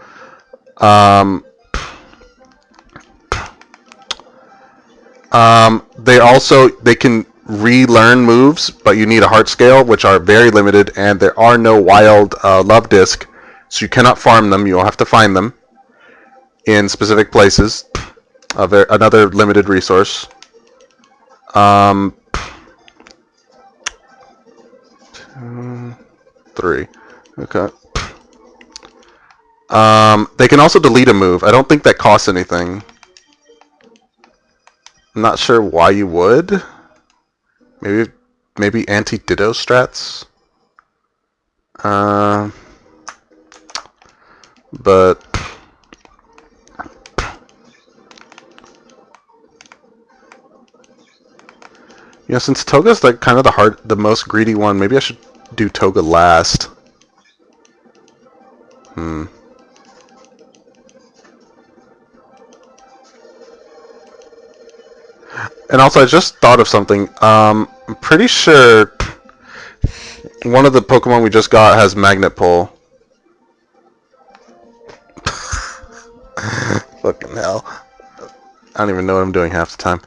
They can relearn moves, but you need a heart scale, which are very limited, and there are no wild love disc, so you cannot farm them. You'll have to find them in specific places. Another limited resource. 2, 3. Okay. They can also delete a move. I don't think that costs anything. I'm not sure why you would. Maybe anti-ditto strats. But since Toga's like kind of the most greedy one, maybe I should do Toga last. And also, I just thought of something. I'm pretty sure one of the Pokemon we just got has Magnet Pull. Fucking hell. I don't even know what I'm doing half the time.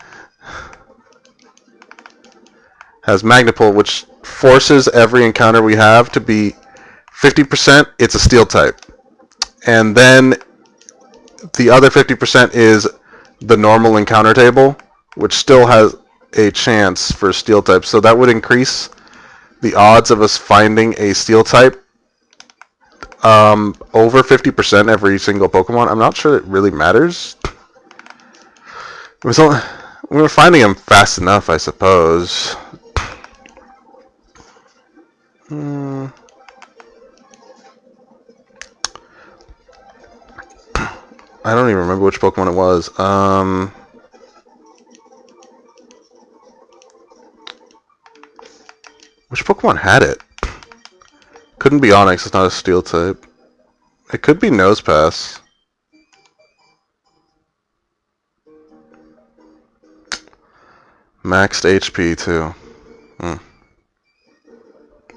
Has Magnet Pull, which forces every encounter we have to be 50%, it's a Steel type. And then the other 50% is the normal encounter table, which still has a chance for Steel type. So that would increase the odds of us finding a Steel type over 50% every single Pokemon. I'm not sure it really matters. We were finding them fast enough, I suppose. I don't even remember which Pokemon it was. Which Pokemon had it? Couldn't be Onyx, it's not a Steel type. It could be Nosepass. Maxed HP, too.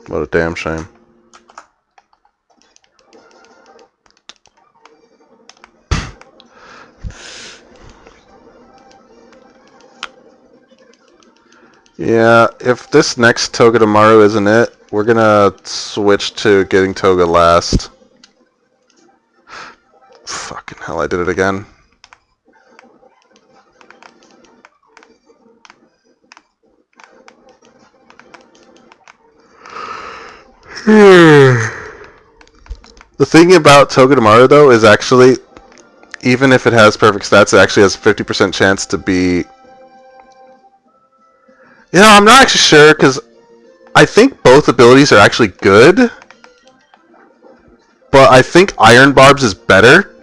What a damn shame. Yeah, if this next Toga tomorrow isn't it, we're gonna switch to getting Toga last. Fucking hell, I did it again. The thing about Toga tomorrow, though, is actually, even if it has perfect stats, it actually has a 50% chance to be... You know, I'm not actually sure, because I think both abilities are actually good, but I think Iron Barbs is better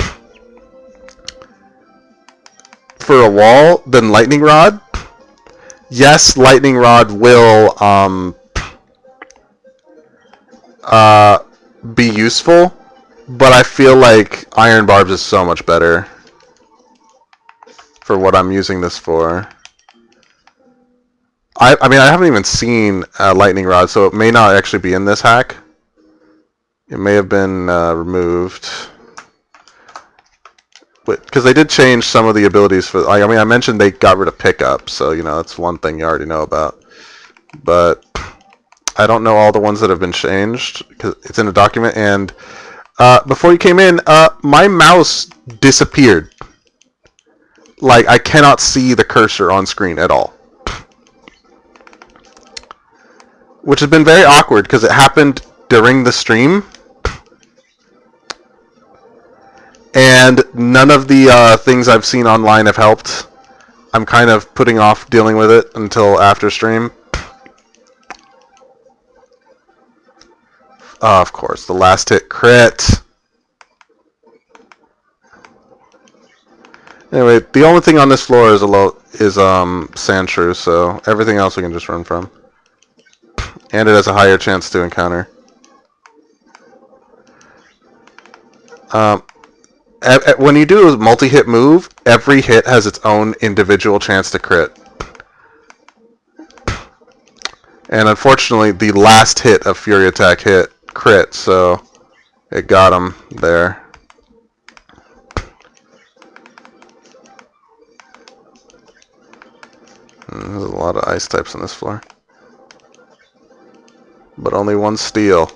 for a wall than Lightning Rod. Yes, Lightning Rod will be useful, but I feel like Iron Barbs is so much better for what I'm using this for. I mean, I haven't even seen Lightning Rod, so it may not actually be in this hack. It may have been removed. Because they did change some of the abilities for... I mean, I mentioned they got rid of pickup, so, you know, that's one thing you already know about. But I don't know all the ones that have been changed, because it's in a document, and before you came in, my mouse disappeared. Like, I cannot see the cursor on screen at all. Which has been very awkward, because it happened during the stream. And none of the things I've seen online have helped. I'm kind of putting off dealing with it until after stream. Of course, the last hit crit. Anyway, the only thing on this floor is Sandshrew, so everything else we can just run from. And it has a higher chance to encounter. When you do a multi-hit move, every hit has its own individual chance to crit. And unfortunately, the last hit of Fury Attack hit crit, so it got him there. There's a lot of ice types on this floor. But only one steel.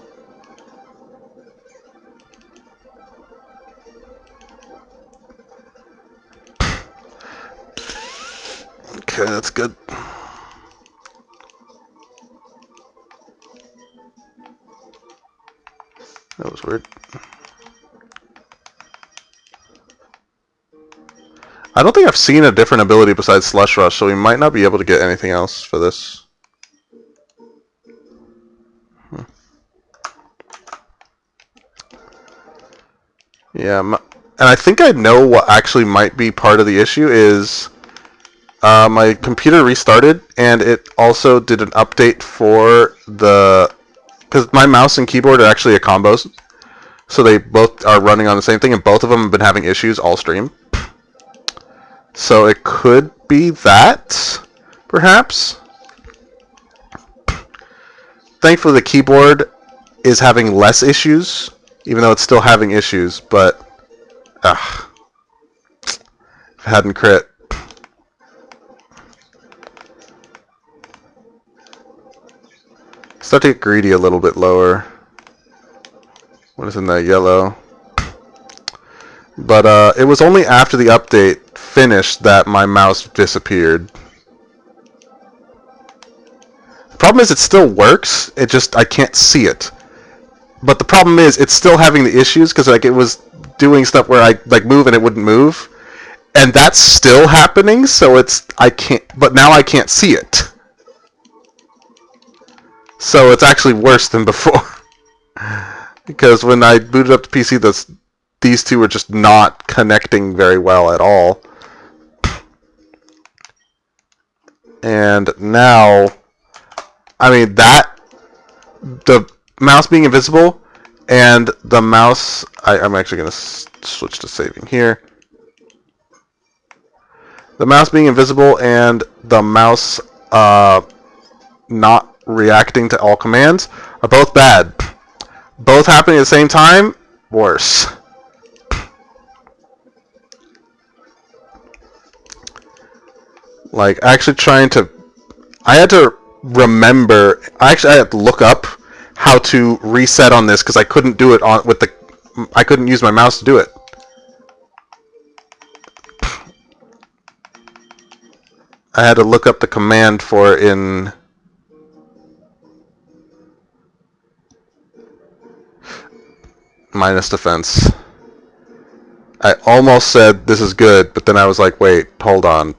Okay, that's good. That was weird. I don't think I've seen a different ability besides Slush Rush, so we might not be able to get anything else for this. Yeah, and I think I know what actually might be part of the issue is my computer restarted, and it also did an update for the... Because my mouse and keyboard are actually a combo, so they both are running on the same thing, and both of them have been having issues all stream. So it could be that, perhaps. Thankfully, the keyboard is having less issues, even though it's still having issues, but... if it hadn't crit. Start to get greedy a little bit lower. What is in that yellow? But it was only after the update finished that my mouse disappeared. The problem is it still works, it just, I can't see it. But the problem is it's still having the issues because like it was doing stuff where I like move and it wouldn't move. And that's still happening, so I can't, but now I can't see it. So it's actually worse than before. Because when I booted up the PC, these two were just not connecting very well at all. And now, I mean, the mouse being invisible and the mouse, I'm actually going to switch to saving here. The mouse being invisible and the mouse not reacting to all commands are both bad. Both happening at the same time, worse. Like, actually trying to I had to remember. I had to look up how to reset on this because I couldn't do it on with the. I couldn't use my mouse to do it. I had to look up the command for it in. Minus defense. I almost said this is good, but then I was like, wait, hold on.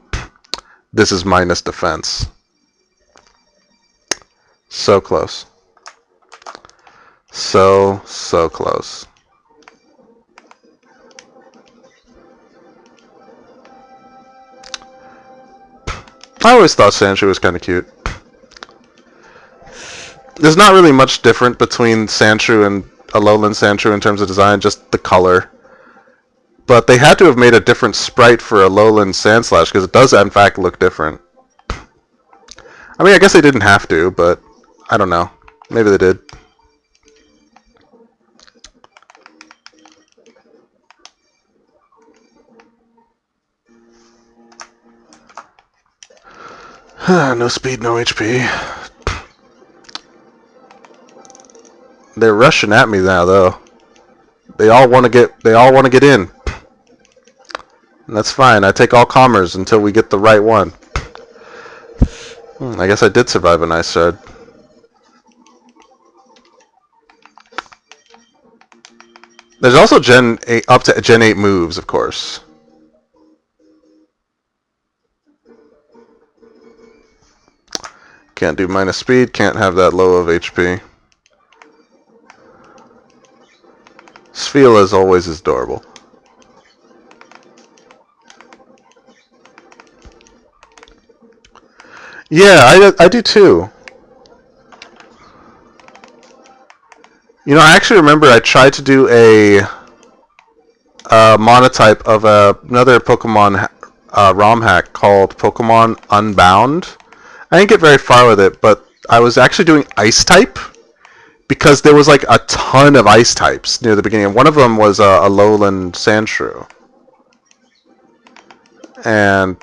This is minus defense. So close. So close. I always thought Sandshrew was kind of cute. There's not really much different between Sandshrew and Alolan Sandshrew in terms of design, just the color. But they had to have made a different sprite for Alolan Sandslash because it does in fact look different. I mean, I guess they didn't have to, but I don't know. Maybe they did. No speed, no HP. They're rushing at me now, though. They all want to get in. And that's fine. I take all comers until we get the right one. I guess I did survive an ice shard. There's also up to Gen 8 moves, of course. Can't do minus speed, can't have that low of HP. Sphela, as always, is adorable. Yeah, I do too. You know, I actually remember I tried to do a monotype of another Pokemon ROM hack called Pokemon Unbound. I didn't get very far with it, but I was actually doing Ice type because there was like a ton of Ice types near the beginning. One of them was Alolan Sandshrew, and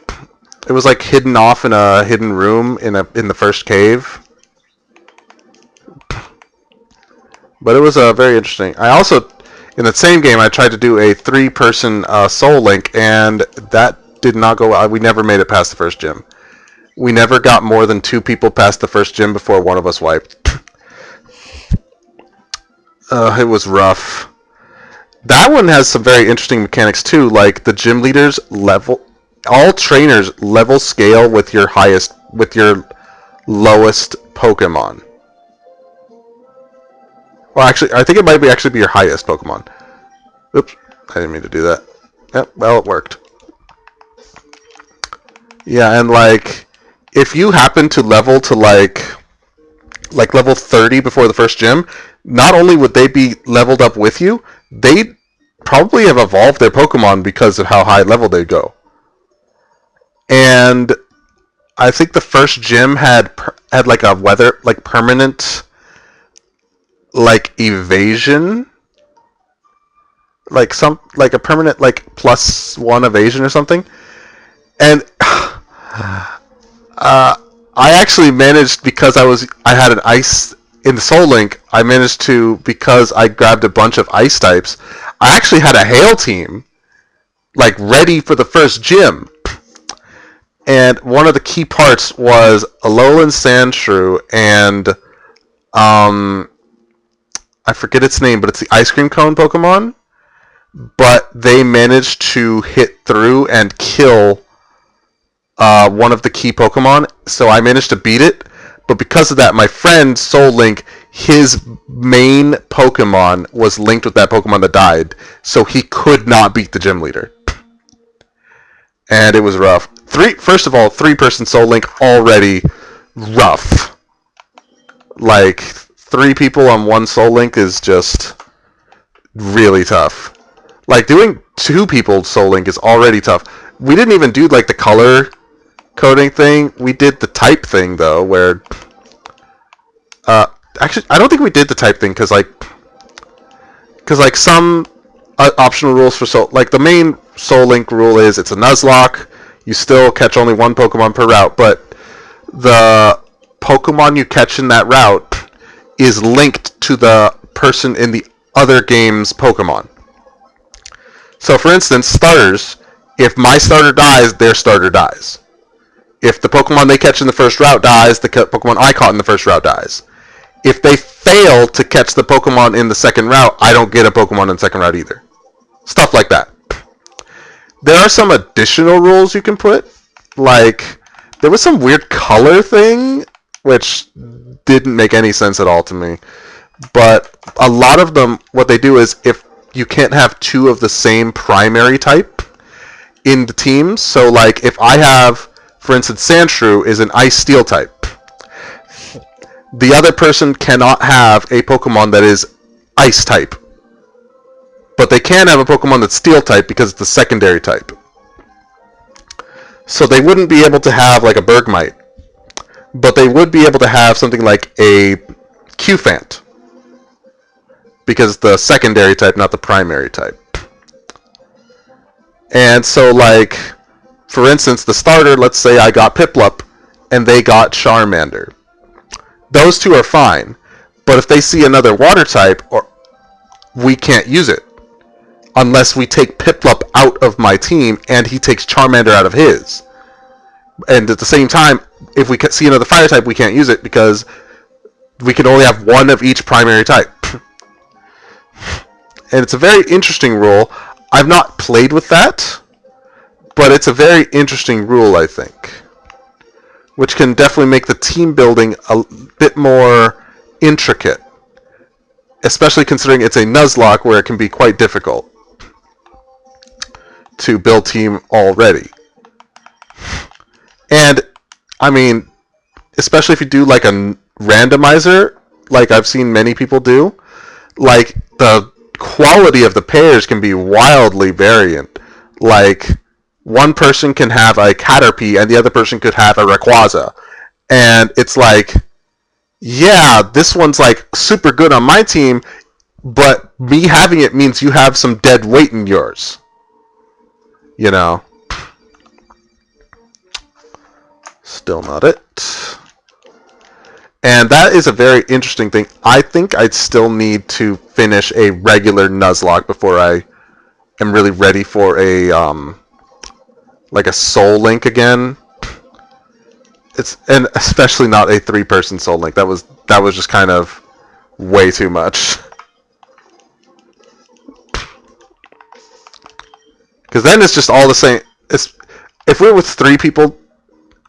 it was like hidden off in a hidden room in the first cave. But it was very interesting. I also, in the same game, I tried to do a 3-person Soul Link, and that did not go well. We never made it past the first gym. We never got more than 2 people past the first gym before one of us wiped. It was rough. That one has some very interesting mechanics too, like the gym leaders level. All trainers level scale with your lowest Pokemon. Well, actually, I think it might be your highest Pokemon. Oops, I didn't mean to do that. Yep, well, it worked. Yeah, and like, if you happen to level to like level 30 before the first gym, not only would they be leveled up with you, they'd probably have evolved their Pokemon because of how high level they go. And I think the first gym had like a permanent like evasion, like a permanent like +1 evasion or something. And I actually managed, because I had an ice in the Soul Link. I managed to, because I grabbed a bunch of ice types, I actually had a Hail team like ready for the first gym. And one of the key parts was Alolan Sandshrew and I forget its name, but it's the Ice Cream Cone Pokemon. But they managed to hit through and kill one of the key Pokemon, so I managed to beat it. But because of that, my friend Soul Link, his main Pokemon was linked with that Pokemon that died, so he could not beat the gym leader. And it was rough. First of all, 3-person Soul Link already rough. Like, 3 people on 1 Soul Link is just really tough. Like, doing 2 people Soul Link is already tough. We didn't even do like the color coding thing. We did the type thing though, where actually I don't think we did the type thing because some optional rules for Soul, like the main Soul Link rule is it's a Nuzlocke. You still catch only 1 Pokemon per route, but the Pokemon you catch in that route is linked to the person in the other game's Pokemon. So, for instance, starters, if my starter dies, their starter dies. If the Pokemon they catch in the first route dies, the Pokemon I caught in the first route dies. If they fail to catch the Pokemon in the second route, I don't get a Pokemon in the second route either. Stuff like that. There are some additional rules you can put. Like, there was some weird color thing, which didn't make any sense at all to me. But a lot of them, what they do is if you can't have two of the same primary type in the teams. So, like, if I have, for instance, Sandshrew is an Ice-Steel type. The other person cannot have a Pokemon that is Ice type. But they can have a Pokemon that's Steel type because it's the secondary type. So they wouldn't be able to have, like, a Bergmite. But they would be able to have something like a Qfant. Because the secondary type, not the primary type. And so, like, for instance, the starter, let's say I got Piplup, and they got Charmander. Those two are fine. But if they see another water type, we can't use it. Unless we take Piplup out of my team, and he takes Charmander out of his. And at the same time, if we see another fire type, we can't use it, because we can only have one of each primary type. And it's a very interesting rule. I've not played with that, but it's a very interesting rule, I think. Which can definitely make the team building a bit more intricate. Especially considering it's a Nuzlocke where it can be quite difficult to build team already. And, I mean, especially if you do like a randomizer, like I've seen many people do, like the quality of the pairs can be wildly variant. Like, one person can have a Caterpie and the other person could have a Rayquaza. And it's like, yeah, this one's like super good on my team, but me having it means you have some dead weight in yours. You know. Still not it. And that is a very interesting thing. I think I'd still need to finish a regular Nuzlocke before I am really ready for a like a Soul Link again. And especially not a 3-person Soul Link. That was just kind of way too much. Because then it's just all the same. If we're with 3 people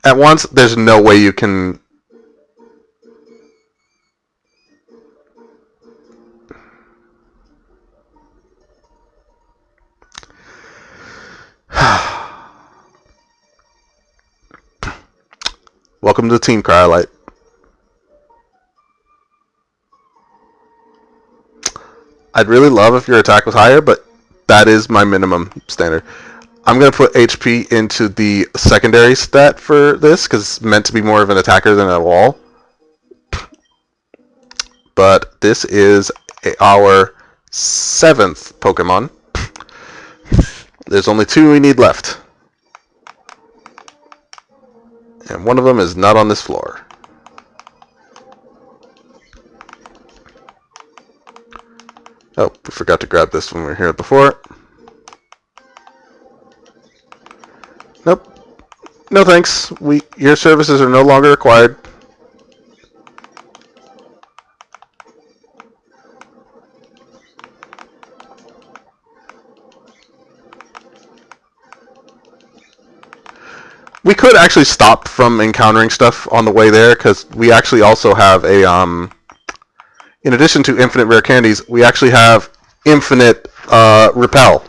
at once, there's no way you can. Welcome to Team Cryolite. I'd really love if your attack was higher, but that is my minimum standard. I'm going to put HP into the secondary stat for this, because it's meant to be more of an attacker than a wall. But this is our 7th Pokemon. There's only 2 we need left. And one of them is not on this floor. Oh, we forgot to grab this when we were here before. Nope. No thanks. Your services are no longer required. We could actually stop from encountering stuff on the way there, because we actually also have a, in addition to infinite rare candies, we actually have infinite repel.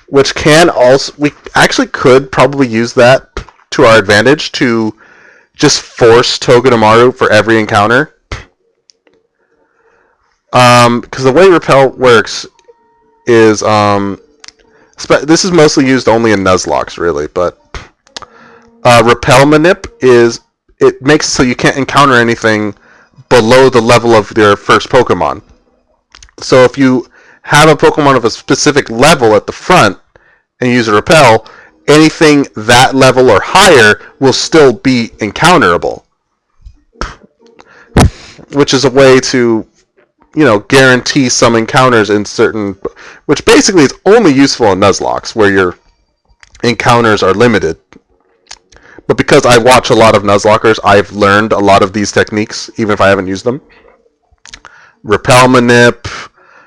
Which can also, we actually could probably use that to our advantage to just force Togedemaru for every encounter. Because the way repel works is, this is mostly used only in Nuzlocks, really, but Repel Manip it makes it so you can't encounter anything below the level of your first Pokemon. So if you have a Pokemon of a specific level at the front and use a Repel, anything that level or higher will still be encounterable, which is a way to, guarantee some encounters in certain, which basically is only useful in Nuzlockes, where your encounters are limited. But because I watch a lot of Nuzlockers, I've learned a lot of these techniques, even if I haven't used them. Repel manip,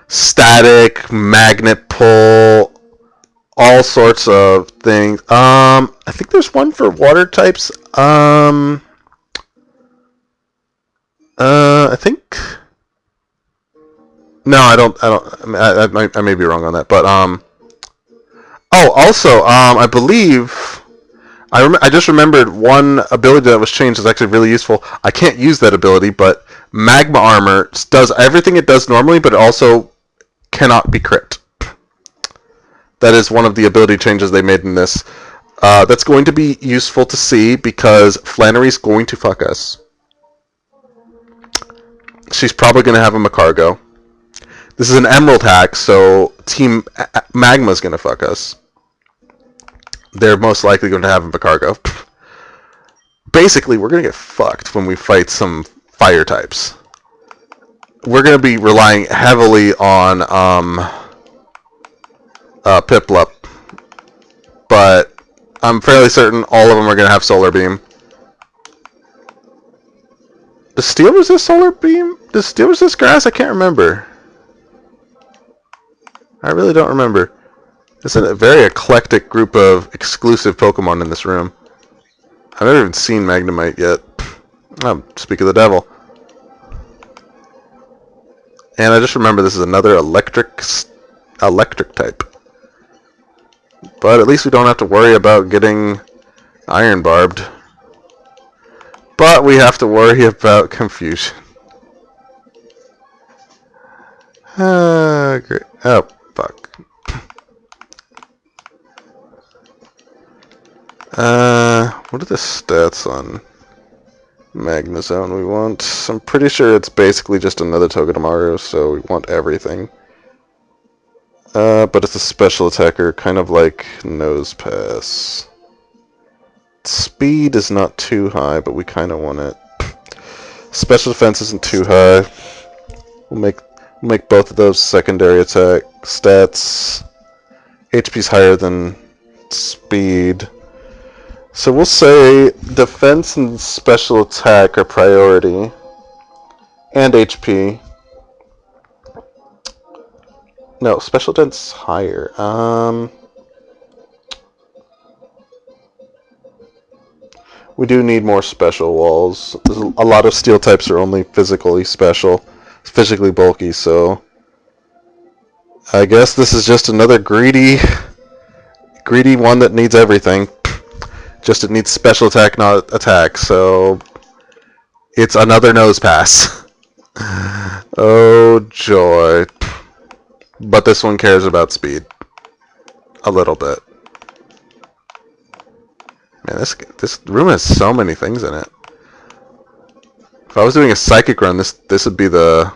static, magnet pull, all sorts of things. I think there's one for water types. I think. No, I don't. I may be wrong on that, but Oh, also, I believe I just remembered one ability that was changed is actually really useful. I can't use that ability, but Magma Armor does everything it does normally, but it also cannot be crit. That is one of the ability changes they made in this. That's going to be useful to see because Flannery's going to fuck us. She's probably going to have a Macargo. This is an Emerald hack, so Team Magma's going to fuck us. They're most likely going to have a Macargo. Basically, we're going to get fucked when we fight some fire types. We're going to be relying heavily on Piplup, but I'm fairly certain all of them are going to have Solar Beam. Does Steel resist Solar Beam? Does Steel resist Grass? I can't remember. I really don't remember. It's a very eclectic group of exclusive Pokemon in this room. I've never even seen Magnemite yet. Oh, speak of the devil. And I just remember this is another electric type. But at least we don't have to worry about getting Iron Barbed. But we have to worry about Confusion. Great. Oh, fuck. What are the stats on Magnezone we want? I'm pretty sure it's basically just another Togedemaru, so we want everything. But it's a special attacker, kind of like Nose Pass. Speed is not too high, but we kind of want it. Special defense isn't too high. We'll make both of those secondary attack stats. HP's higher than speed. So we'll say defense and special attack are priority. And HP. No, special defense higher. We do need more special walls. A lot of steel types are only physically bulky, so I guess this is just another greedy one that needs everything. Just it needs special attack, not attack, so it's another Nose Pass. Oh joy. But this one cares about speed. A little bit. Man, this room has so many things in it. If I was doing a psychic run, this would be where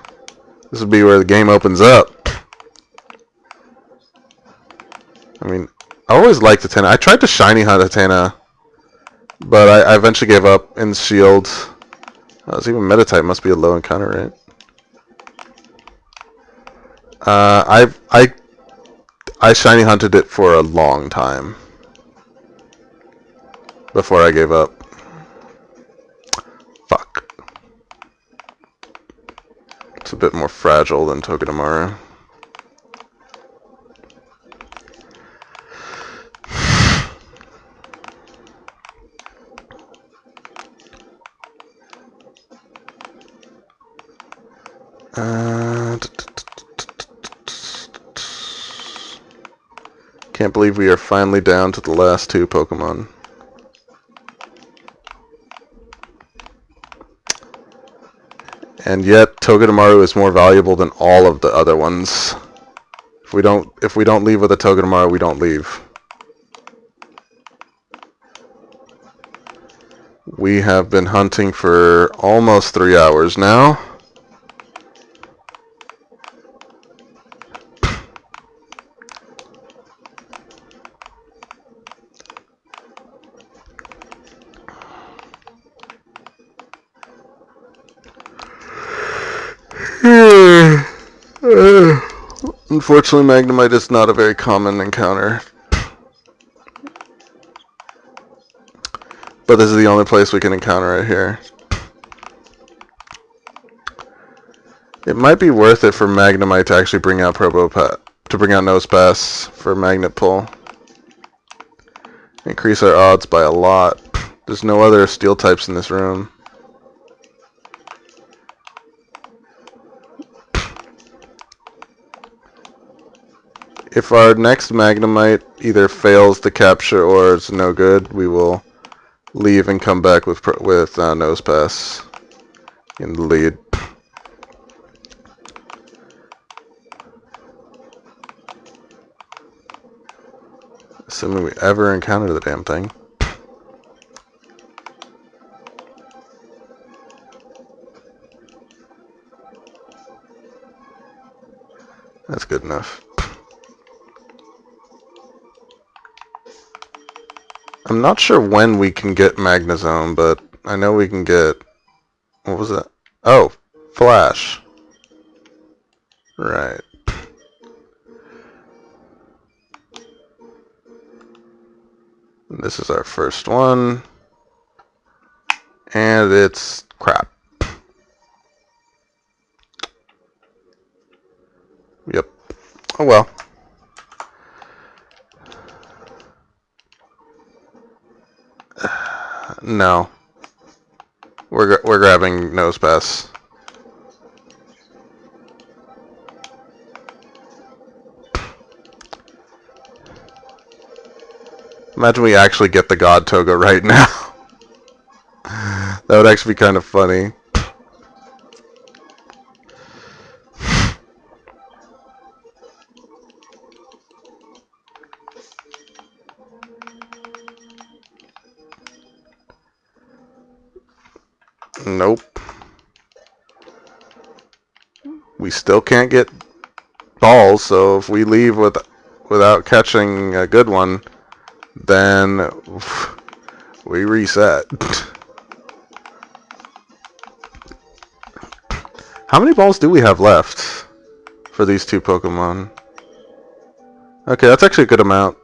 the game opens up. I mean, I always liked Atena. I tried to shiny hunt Atena, but I eventually gave up in Shield. Even Metatype must be a low encounter, right? I shiny hunted it for a long time before I gave up. Fuck. It's a bit more fragile than Togedemaru. Can't believe we are finally down to the last two Pokemon. And yet Togedemaru is more valuable than all of the other ones. If we don't leave with a Togedemaru, we don't leave. We have been hunting for almost 3 hours now. Unfortunately, Magnemite is not a very common encounter. But this is the only place we can encounter it here. It might be worth it for Magnemite to actually bring out to bring out Nosepass for Magnet Pull. Increase our odds by a lot. There's no other steel types in this room. If our next Magnemite either fails to capture or is no good, we will leave and come back with Nosepass in the lead. Assuming we ever encounter the damn thing. That's good enough. I'm not sure when we can get Magnezone, but I know we can get... What was that? Oh, Flash. Right. This is our first one. And it's crap. Yep. Oh well. No. We're grabbing Nosepass. Imagine we actually get the God Toga right now. That would actually be kind of funny. Nope. We still can't get balls, so if we leave without catching a good one, then we reset. How many balls do we have left for these two Pokemon? Okay, that's actually a good amount.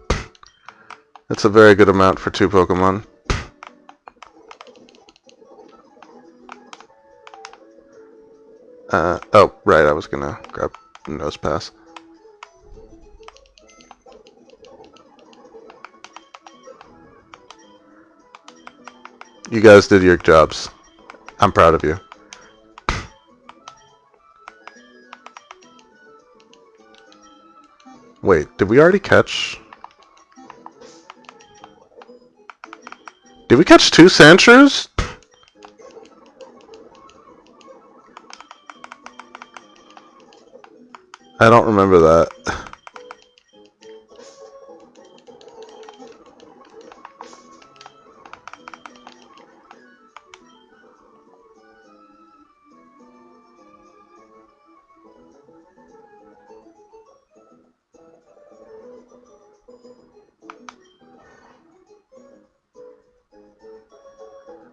That's a very good amount for two Pokemon. Oh, right, I was gonna grab Nosepass. You guys did your jobs. I'm proud of you. Wait, did we already catch... Did we catch two Sandshrews? I don't remember that.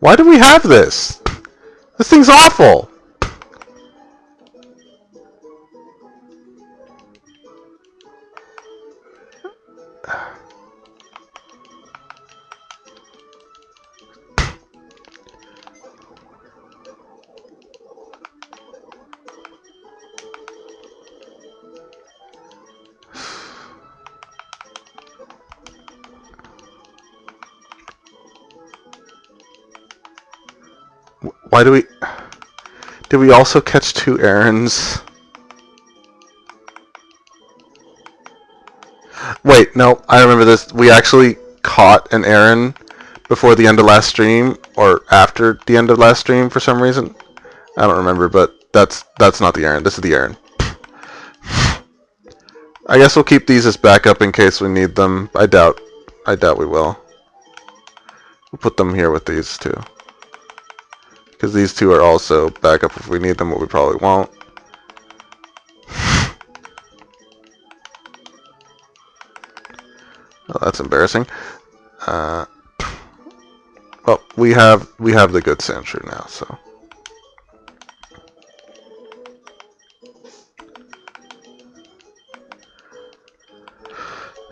Why do we have this? This thing's awful! Why do we... Did we also catch two errands? Wait, no, I remember this. We actually caught an errand before the end of last stream, or after the end of last stream for some reason. I don't remember, but that's not the errand. This is the errand. I guess we'll keep these as backup in case we need them. I doubt we will. We'll put them here with these two. Because these two are also backup if we need them, but we probably won't. Oh, that's embarrassing. Well, we have the good Sandshrew now, so.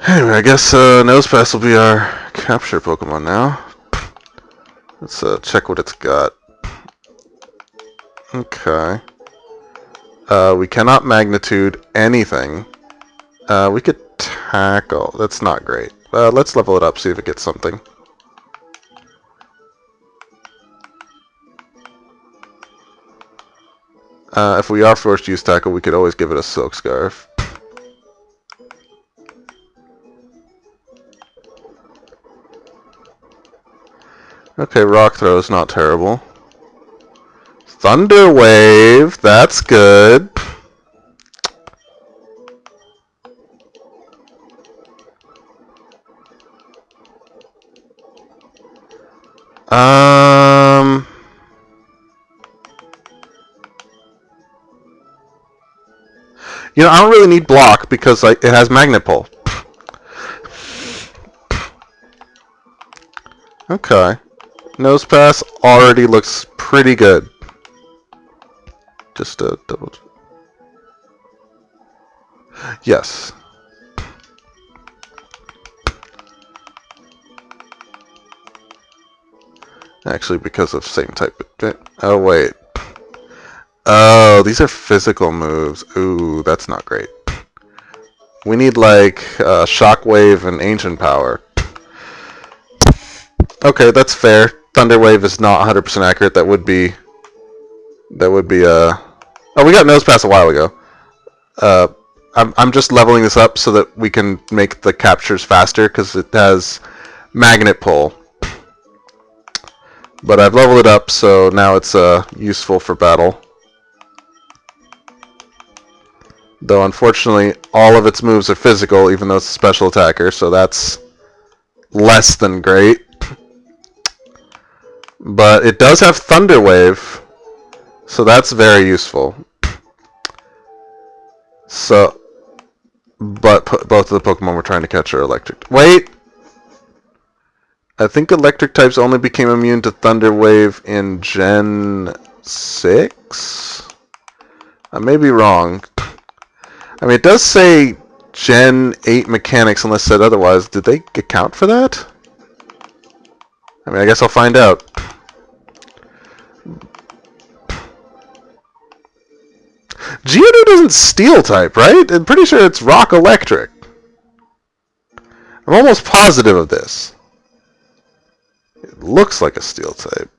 Anyway, I guess Nosepass will be our capture Pokemon now. Let's check what it's got. Okay. We cannot magnitude anything. We could tackle. That's not great. Let's level it up, see if it gets something. If we are forced to use tackle, we could always give it a Silk Scarf. Okay, Rock Throw is not terrible. Thunder Wave, that's good. You know, I don't really need Block because it has Magnet Pull. Okay. Nosepass already looks pretty good. Just a double. Yes. Actually, because of same type. Oh, wait. Oh, these are physical moves. Ooh, that's not great. We need, like, Shockwave and Ancient Power. Okay, that's fair. Thunder Wave is not 100% accurate. That would be... Oh, we got Nosepass a while ago. I'm just leveling this up so that we can make the captures faster, because it has Magnet Pull. But I've leveled it up, so now it's useful for battle. Though, unfortunately, all of its moves are physical, even though it's a special attacker, so that's less than great. But it does have Thunder Wave, so that's very useful. So, but both of the Pokemon we're trying to catch are electric. Wait! I think electric types only became immune to Thunder Wave in Gen 6? I may be wrong. I mean, it does say Gen 8 mechanics unless said otherwise. Did they account for that? I mean, I guess I'll find out. Geodude doesn't Steel type, right? I'm pretty sure it's Rock Electric. I'm almost positive of this. It looks like a Steel type.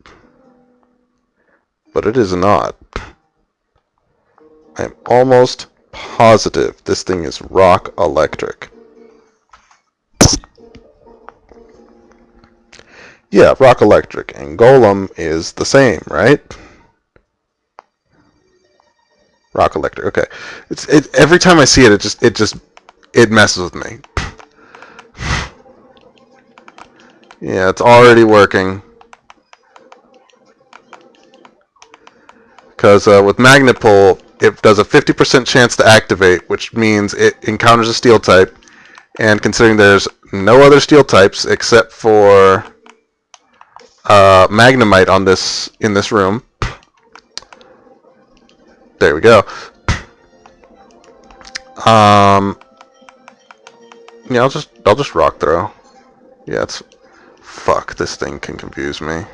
But it is not. I'm almost positive this thing is Rock Electric. Yeah, Rock Electric. And Golem is the same, right? Rock Electric. Okay. Every time I see it, it messes with me. Yeah, it's already working. Because with Magnet Pull, it does a 50% chance to activate, which means it encounters a Steel type. And considering there's no other Steel types except for Magnemite in this room. There we go. Yeah, I'll just Rock Throw. Yeah, fuck. This thing can confuse me.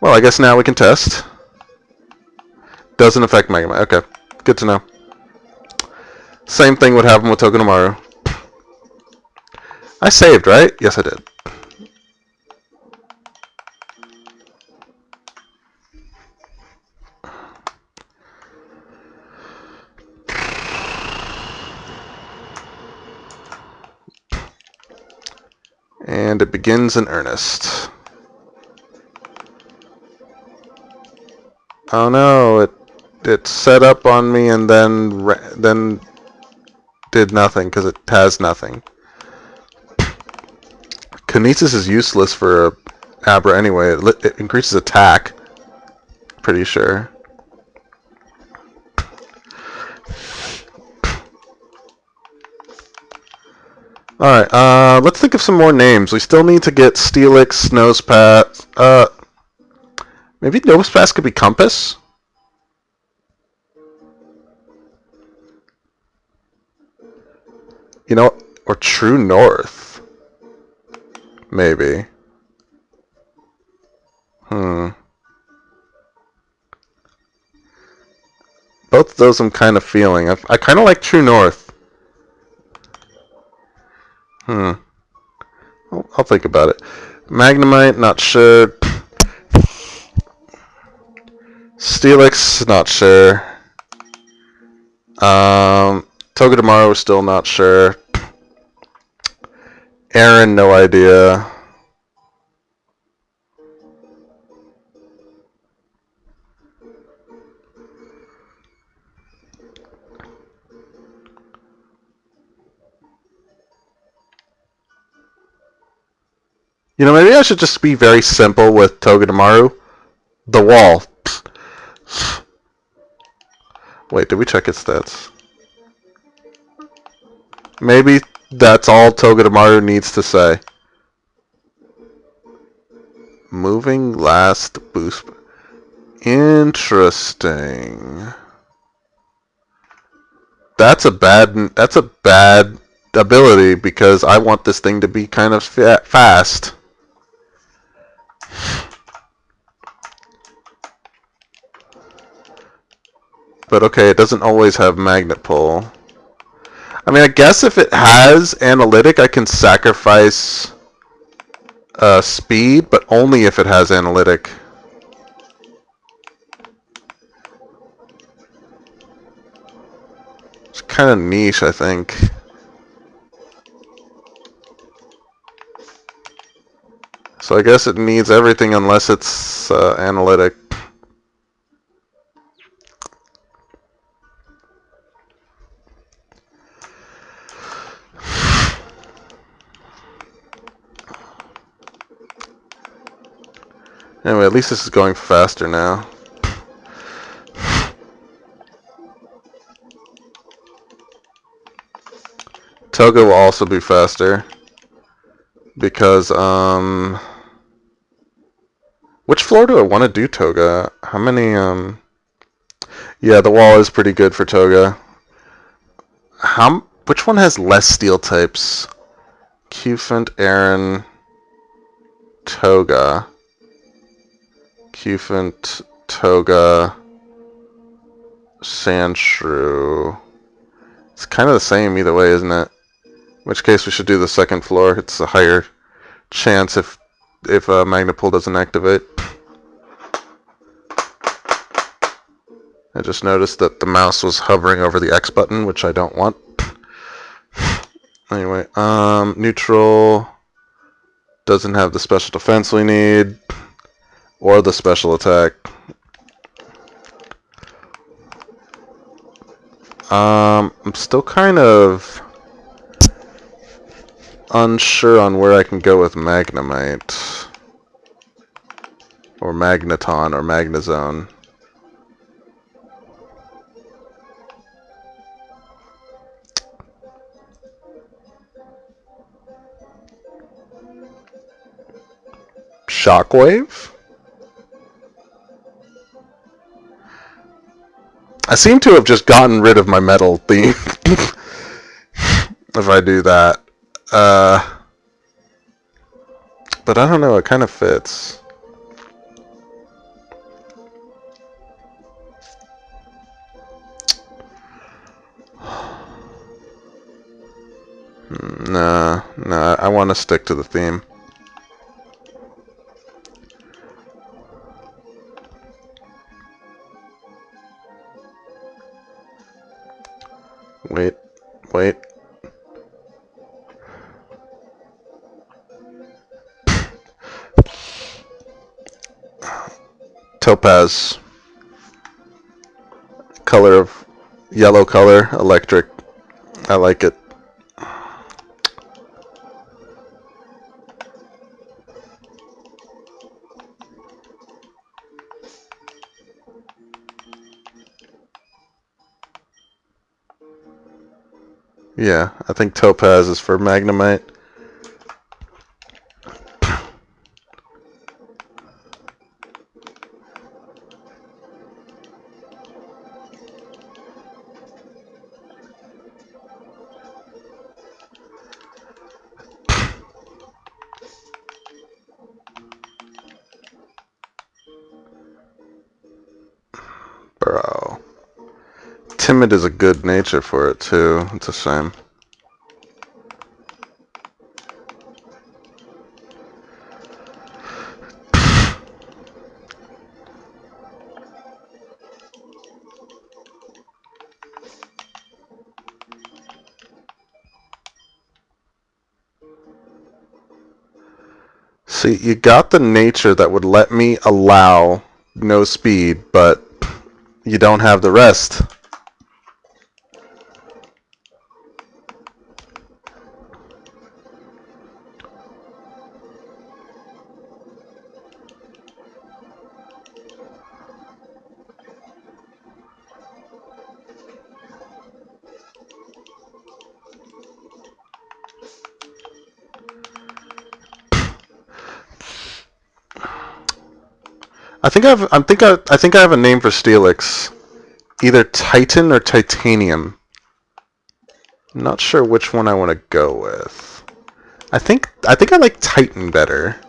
Well, I guess now we can test. Doesn't affect Magnemite. Okay, good to know. Same thing would happen with Togedemaru. I saved, right? Yes, I did. And it begins in earnest. Oh no, it set up on me and then did nothing because it has nothing. Kinesis is useless for Abra anyway. It increases attack. Pretty sure. Alright, let's think of some more names. We still need to get Steelix, Nosepass. Maybe Nosepass could be Compass? You know, Or true north. Maybe. Both of those I'm kind of feeling. I kind of like true north. I'll think about it. Magnemite, not sure. Steelix, not sure. Togedemaru, still not sure. Aaron, no idea. You know, maybe I should just be very simple with Togedemaru. The wall. Wait, did we check its stats? Maybe that's all Togedemaru needs to say. Moving last boost. Interesting. That's a bad ability because I want this thing to be kind of fast. But okay, it doesn't always have magnet pull. I mean, I guess if it has analytic, I can sacrifice speed, but only if it has analytic. It's kind of niche, I think. So I guess it needs everything unless it's analytic. Anyway, at least this is going faster now. Toga will also be faster. Because, which floor do I want to do Toga? How many, yeah, the wall is pretty good for Toga. Which one has less steel types? Qfint, Aaron, Toga. Qfint, Toga, Sandshrew. It's kind of the same either way, isn't it? In which case we should do the second floor. It's a higher chance if Magnet Pull doesn't activate. I just noticed that the mouse was hovering over the X button, which I don't want. Anyway, neutral doesn't have the special defense we need, or the special attack. I'm still kind of unsure on where I can go with Magnemite, or Magneton, or Magnezone. Shockwave? I seem to have just gotten rid of my metal theme. If I do that. But I don't know, it kind of fits. Nah, I want to stick to the theme. Wait. Topaz. Color of yellow color, electric. I like it. Yeah, I think Topaz is for Magnemite. Bro. Timid is a good nature for it, too. It's a shame. See, you got the nature that would let me allow no speed, but you don't have the rest. I think I have a name for Steelix. Either Titan or Titanium. I'm not sure which one I want to go with. I think I like Titan better.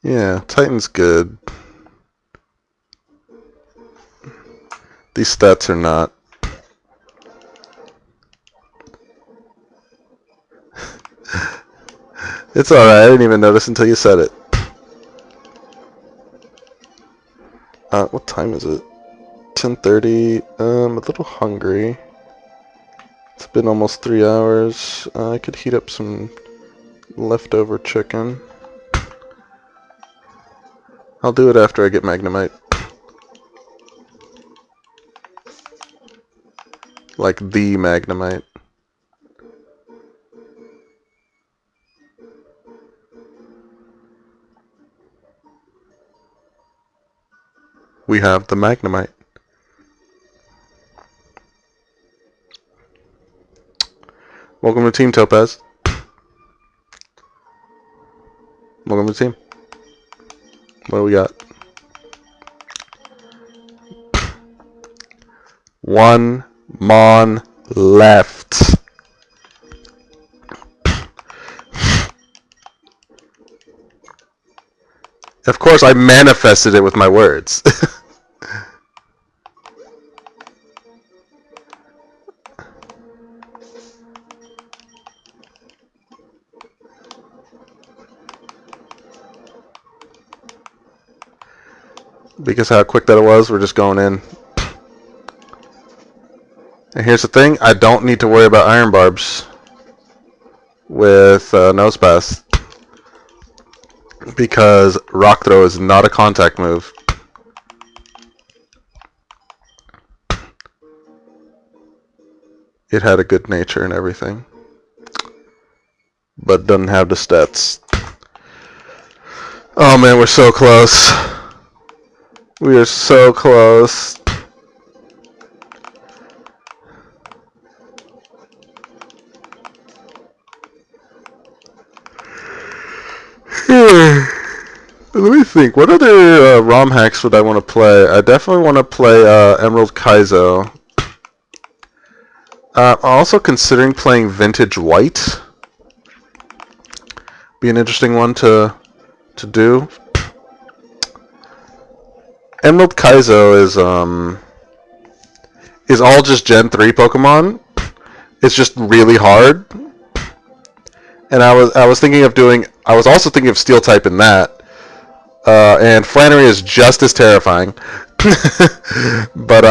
Yeah, Titan's good. These stats are not. It's alright, I didn't even notice until you said it. What time is it? 10:30. I'm a little hungry. It's been almost 3 hours. I could heat up some leftover chicken. I'll do it after I get Magnemite. Like the Magnemite. We have the Magnemite. Welcome to Team Topaz. Welcome to the team. What do we got? One Mon left. Of course, I manifested it with my words. Because how quick that it was, we're just going in. And here's the thing, I don't need to worry about Iron Barbs with Nose Pass. Because Rock Throw is not a contact move. It had a good nature and everything. But doesn't have the stats. Oh man, we're so close. We are so close. Let me think. What other ROM hacks would I want to play? I definitely want to play Emerald Kaizo. I'm also considering playing Vintage White. Be an interesting one to do. Emerald Kaizo is all just Gen 3 Pokemon. It's just really hard. And I was thinking of doing. I was also thinking of Steel type in that. And Flannery is just as terrifying. But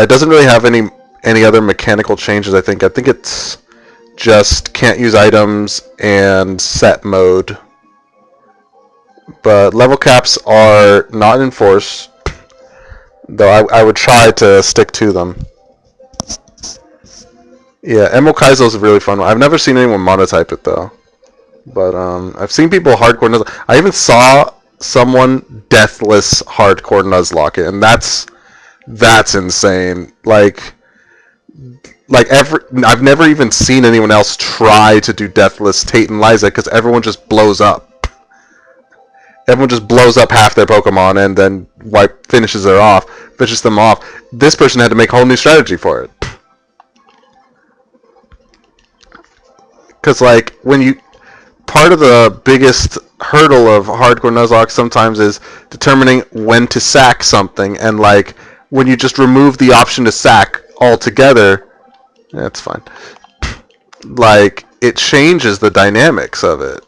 it doesn't really have any other mechanical changes. I think it's just can't use items and set mode. But level caps are not in force, though I would try to stick to them. Yeah, Emerald Kaizo is a really fun one. I've never seen anyone monotype it though, but I've seen people hardcore Nuzlocke. I even saw someone deathless hardcore Nuzlocke it, and that's insane. Like I've never even seen anyone else try to do deathless Tate and Liza because everyone just blows up. everyone just blows up half their Pokemon and then finishes them off. This person had to make a whole new strategy for it. Because, like, part of the biggest hurdle of Hardcore Nuzlocke sometimes is determining when to sack something, and, like, when you just remove the option to sack altogether, that's fine. Like, it changes the dynamics of it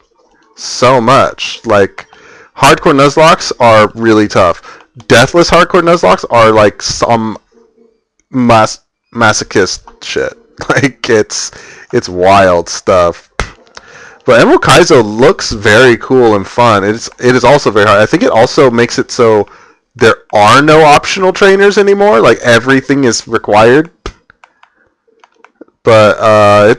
so much. Like, Hardcore Nuzlocks are really tough. Deathless Hardcore Nuzlocke are, like, some masochist shit. Like, it's wild stuff. But Emerald Kaizo looks very cool and fun. It is also very hard. I think it also makes it so there are no optional trainers anymore. Like, everything is required. But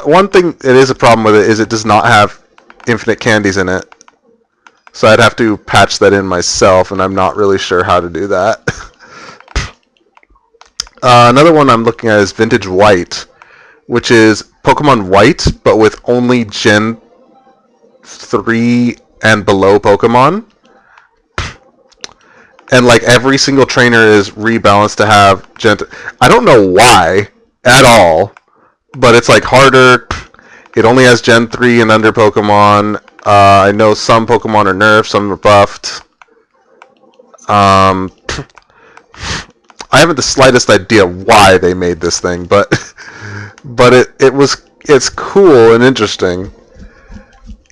one thing that is a problem with it is it does not have infinite candies in it. So I'd have to patch that in myself, and I'm not really sure how to do that. Another one I'm looking at is Vintage White, which is Pokemon White, but with only Gen 3 and below Pokemon. And, like, every single trainer is rebalanced to have Gen... I don't know why at all, but it's, like, harder. It only has Gen 3 and under Pokemon. I know some Pokemon are nerfed, some are buffed. I haven't the slightest idea why they made this thing, but it's cool and interesting.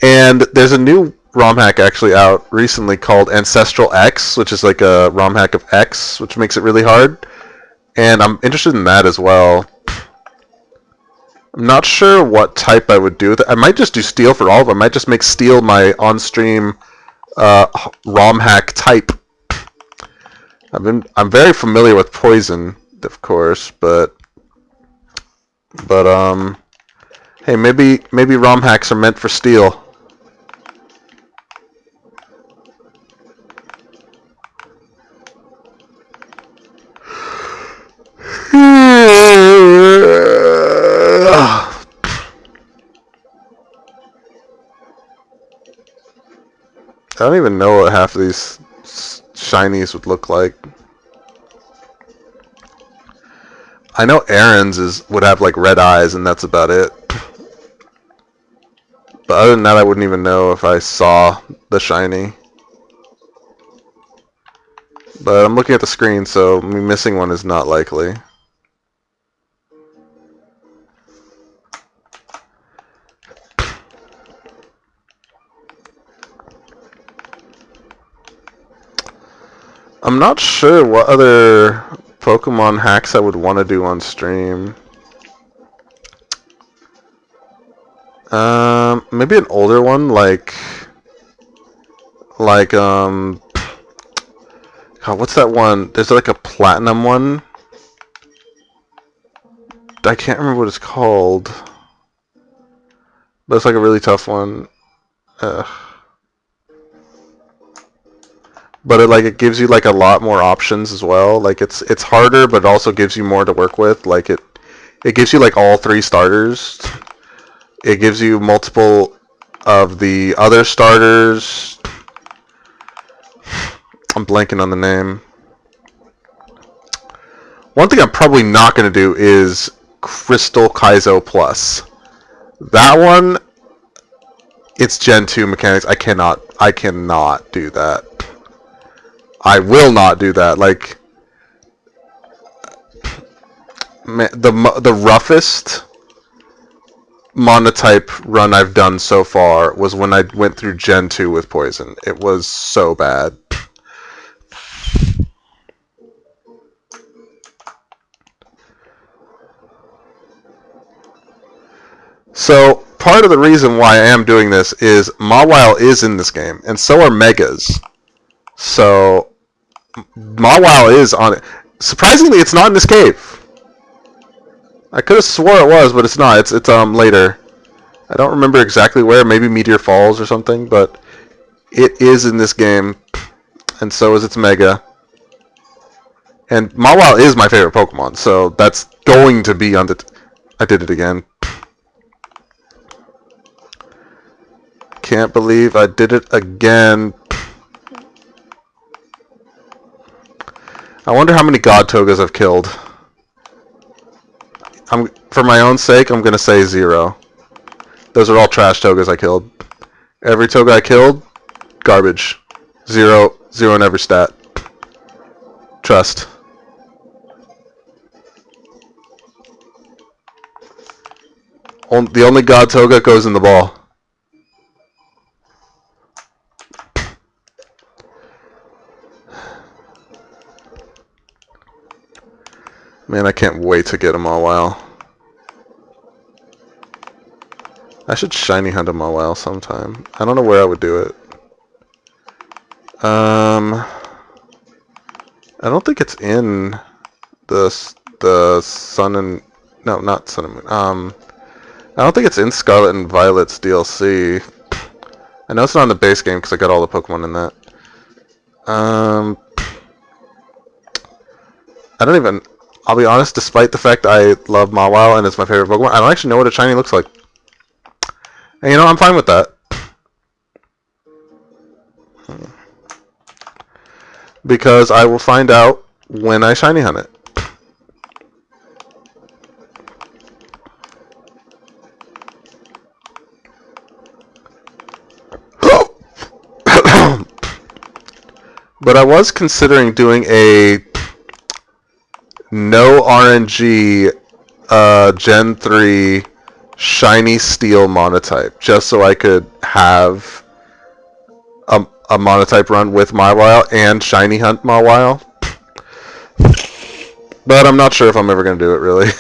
And there's a new ROM hack actually out recently called Ancestral X, which is like a ROM hack of X, which makes it really hard. And I'm interested in that as well. I'm not sure what type I would do with it. I might just do Steel for all of them. I might just make Steel my on-stream ROM hack type. I'm very familiar with Poison, of course, but hey, maybe ROM hacks are meant for Steel. I don't even know what half of these shinies would look like. I know Aaron's would have like red eyes, and that's about it. But other than that, I wouldn't even know if I saw the shiny. But I'm looking at the screen, so me missing one is not likely. I'm not sure what other Pokemon hacks I would want to do on stream. Maybe an older one, like God, what's that one? There's like a platinum one. I can't remember what it's called, but it's like a really tough one. But it gives you like a lot more options as well. Like it's harder, but it also gives you more to work with. Like it gives you like all 3 starters. It gives you multiple of the other starters. I'm blanking on the name. One thing I'm probably not going to do is Crystal Kaizo Plus. That one, it's Gen 2 mechanics. I cannot do that. I will not do that. Like, the roughest Monotype run I've done so far was when I went through Gen 2 with Poison. It was so bad. So, part of the reason why I am doing this is Mawile is in this game, and so are Megas. So, Mawile is on it. Surprisingly, it's not in this cave. I could have swore it was, but it's not. It's later. I don't remember exactly where. Maybe Meteor Falls or something, but it is in this game, and so is its Mega. And Mawile is my favorite Pokemon, so that's going to be on the... I did it again. can't believe I did it again. I wonder how many God Togas I've killed. For my own sake, I'm going to say 0. Those are all trash Togas I killed. Every Toga I killed, garbage. 0 in every stat. Trust. The only God Toga goes in the ball. Man, I can't wait to get them all while. I should shiny hunt them all while sometime. I don't know where I would do it. I don't think it's in the Sun and... No, not Sun and Moon. I don't think it's in Scarlet and Violet's DLC. I know it's not in the base game because I got all the Pokemon in that. I don't even... I'll be honest, despite the fact I love Mawile and it's my favorite Pokemon, I don't actually know what a shiny looks like. And you know, I'm fine with that. Because I will find out when I shiny hunt it. But I was considering doing a no RNG Gen 3 shiny steel Monotype, just so I could have a Monotype run with Mawile and shiny hunt Mawile. But I'm not sure if I'm ever going to do it, really.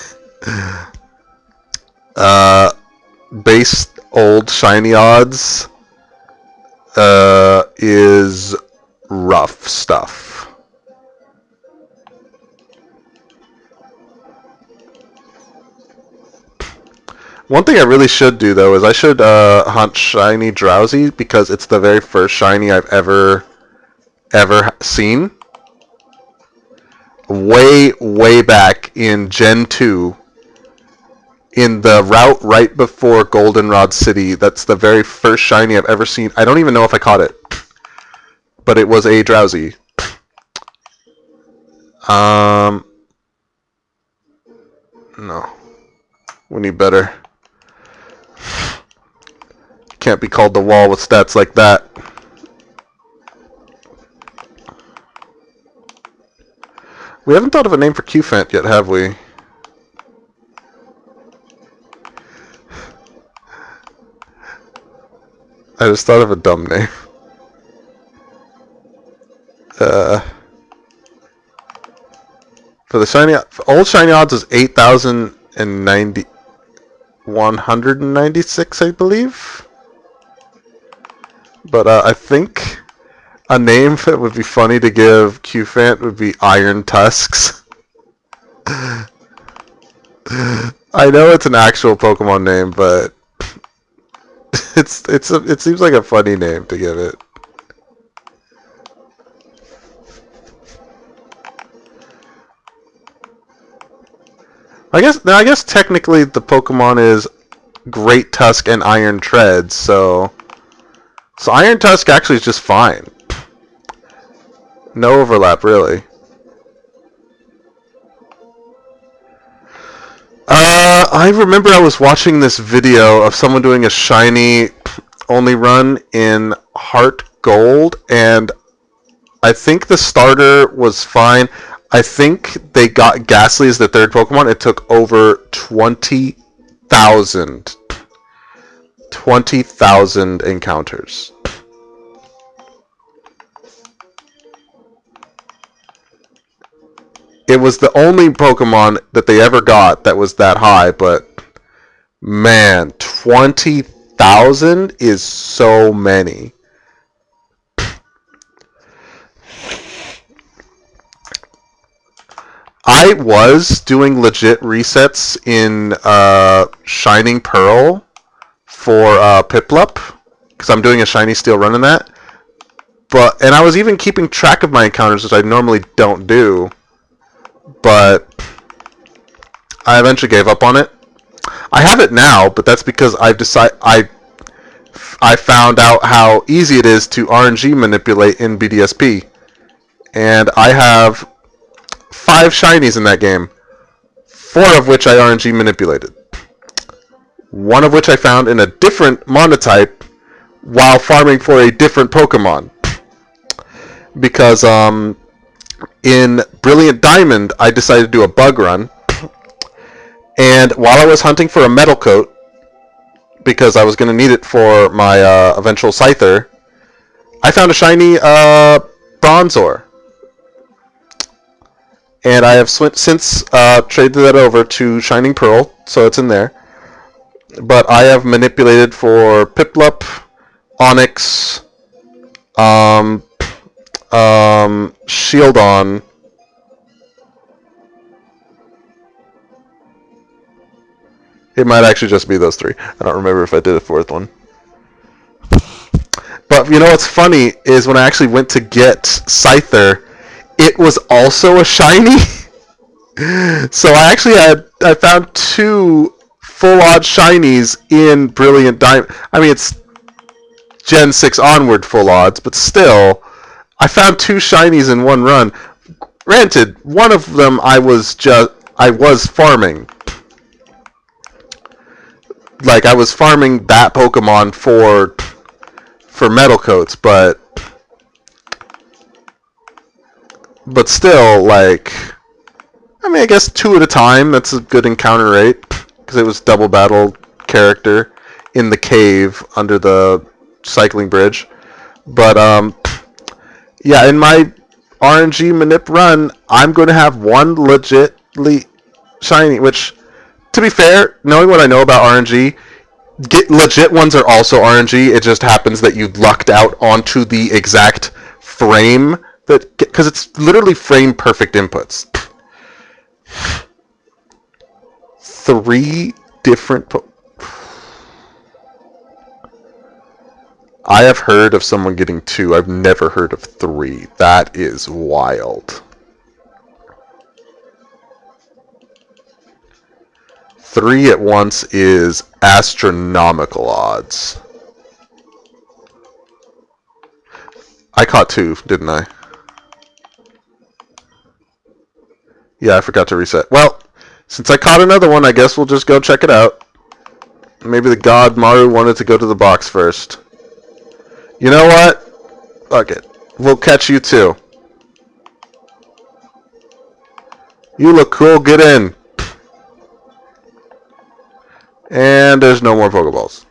Base old shiny odds is rough stuff. One thing I really should do, though, is I should hunt shiny Drowsy, because it's the very first shiny I've ever seen. Way back in Gen 2, in the route right before Goldenrod City, that's the very first shiny I've ever seen. I don't even know if I caught it, but it was a Drowsy. No. We need better. Can't be called the wall with stats like that. We haven't thought of a name for Qfant yet, have we? I just thought of a dumb name. For the shiny, old shiny odds is 8,090, 196, I believe. But I think a name that would be funny to give Qfant would be Iron Tusks. I know it's an actual Pokemon name, but it seems like a funny name to give it. I guess technically the Pokemon is Great Tusk and Iron Tread, so Iron Tusk actually is just fine. No overlap, really. I remember I was watching this video of someone doing a shiny only run in Heart Gold, and I think the starter was fine. I think they got Ghastly as the third Pokemon. It took over 20,000 encounters. It was the only Pokemon that they ever got that was that high, but man, 20,000 is so many. I was doing legit resets in Shining Pearl for Piplup, because I'm doing a shiny steel run in that. And I was even keeping track of my encounters, which I normally don't do. But I eventually gave up on it. I have it now, but that's because I've decided I found out how easy it is to RNG manipulate in BDSP. And I have 5 shinies in that game, 4 of which I RNG manipulated. One of which I found in a different Monotype while farming for a different Pokemon. Because in Brilliant Diamond, I decided to do a bug run. And while I was hunting for a Metal Coat, because I was going to need it for my eventual Scyther, I found a shiny Bronzor. And I have since traded that over to Shining Pearl, so it's in there. But I have manipulated for Piplup, Onyx, Shieldon. It might actually just be those 3. I don't remember if I did a 4th one. But you know what's funny is when I actually went to get Scyther, it was also a shiny. So I found 2 full odd shinies in Brilliant Diamond. I mean, it's Gen 6 onward full odds, but still, I found 2 shinies in one run. Granted, one of them I was farming. Like, I was farming that Pokemon for Metal Coats, but still, like, I mean, I guess 2 at a time, that's a good encounter rate, because it was double battle character in the cave under the cycling bridge. But, yeah, in my RNG manip run, I'm going to have 1 legitly shiny, which, to be fair, knowing what I know about RNG, legit ones are also RNG. It just happens that you lucked out onto the exact frame because it's literally frame perfect inputs. 3 different. I have heard of someone getting 2. I've never heard of 3. That is wild. 3 at once is astronomical odds. I caught 2, didn't I? Yeah, I forgot to reset. Well, since I caught another one, I guess we'll just go check it out. Maybe the god Maru wanted to go to the box first. You know what? Fuck it. We'll catch you too. You look cool, get in. And there's no more Pokeballs.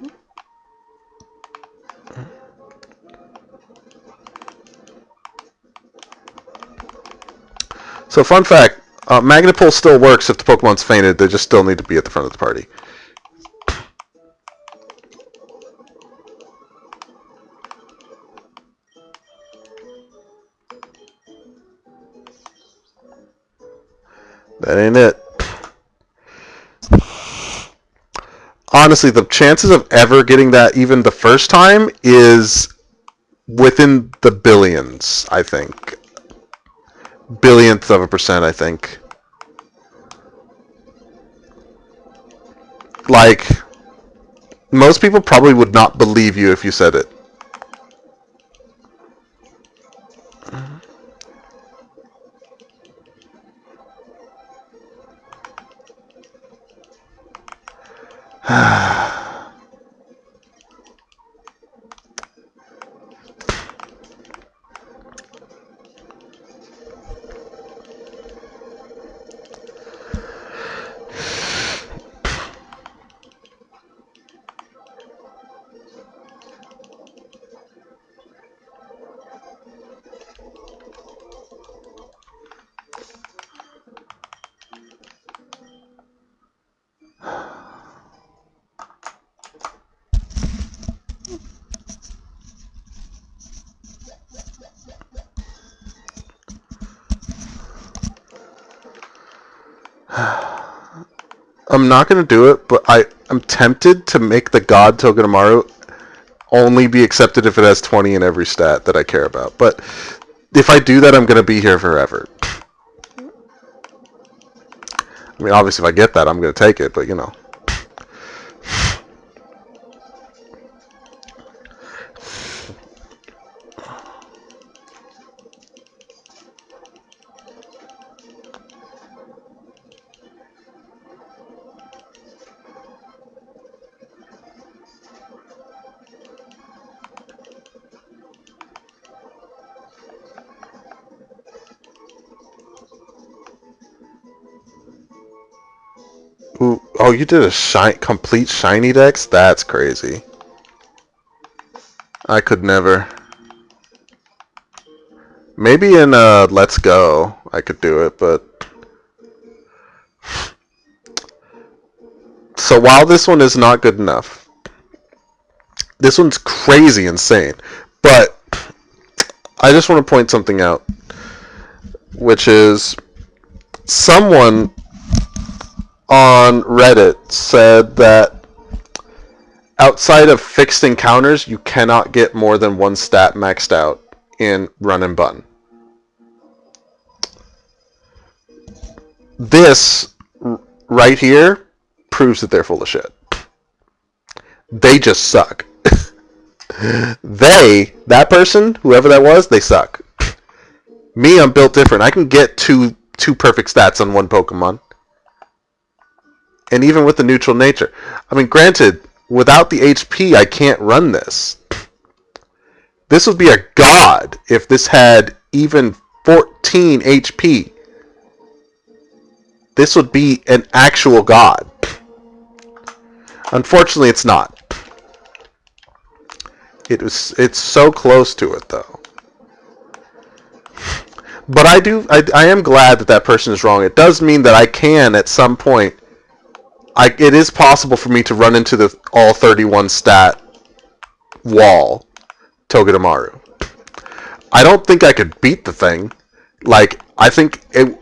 So fun fact, Magnet Pull still works if the Pokemon's fainted, they just still need to be at the front of the party. That ain't it. Honestly, the chances of ever getting that even the first time is within the billions, I think. Billionth of a percent, I think. Like, most people probably would not believe you if you said it. I'm not going to do it, but I'm tempted to make the God Togedemaru only be accepted if it has 20 in every stat that I care about. But if I do that, I'm going to be here forever. I mean, obviously, if I get that, I'm going to take it, but you know. Oh, you did a complete shiny dex? That's crazy. I could never. Maybe in Let's Go I could do it, but... So while this one is not good enough, this one's crazy insane. But I just want to point something out, which is someone on Reddit said that outside of fixed encounters, you cannot get more than one stat maxed out in Run and Bun. This right here proves that they're full of shit. They just suck. That person, whoever that was, they suck. Me, I'm built different. I can get two perfect stats on one Pokemon. And even with the neutral nature. I mean, granted, without the HP, I can't run this. This would be a god if this had even 14 HP. This would be an actual god. Unfortunately, it's not. It's so close to it, though. But I am glad that person is wrong. It does mean that I can, at some point, it is possible for me to run into the all 31 stat wall, Togedemaru. I don't think I could beat the thing. Like, I think it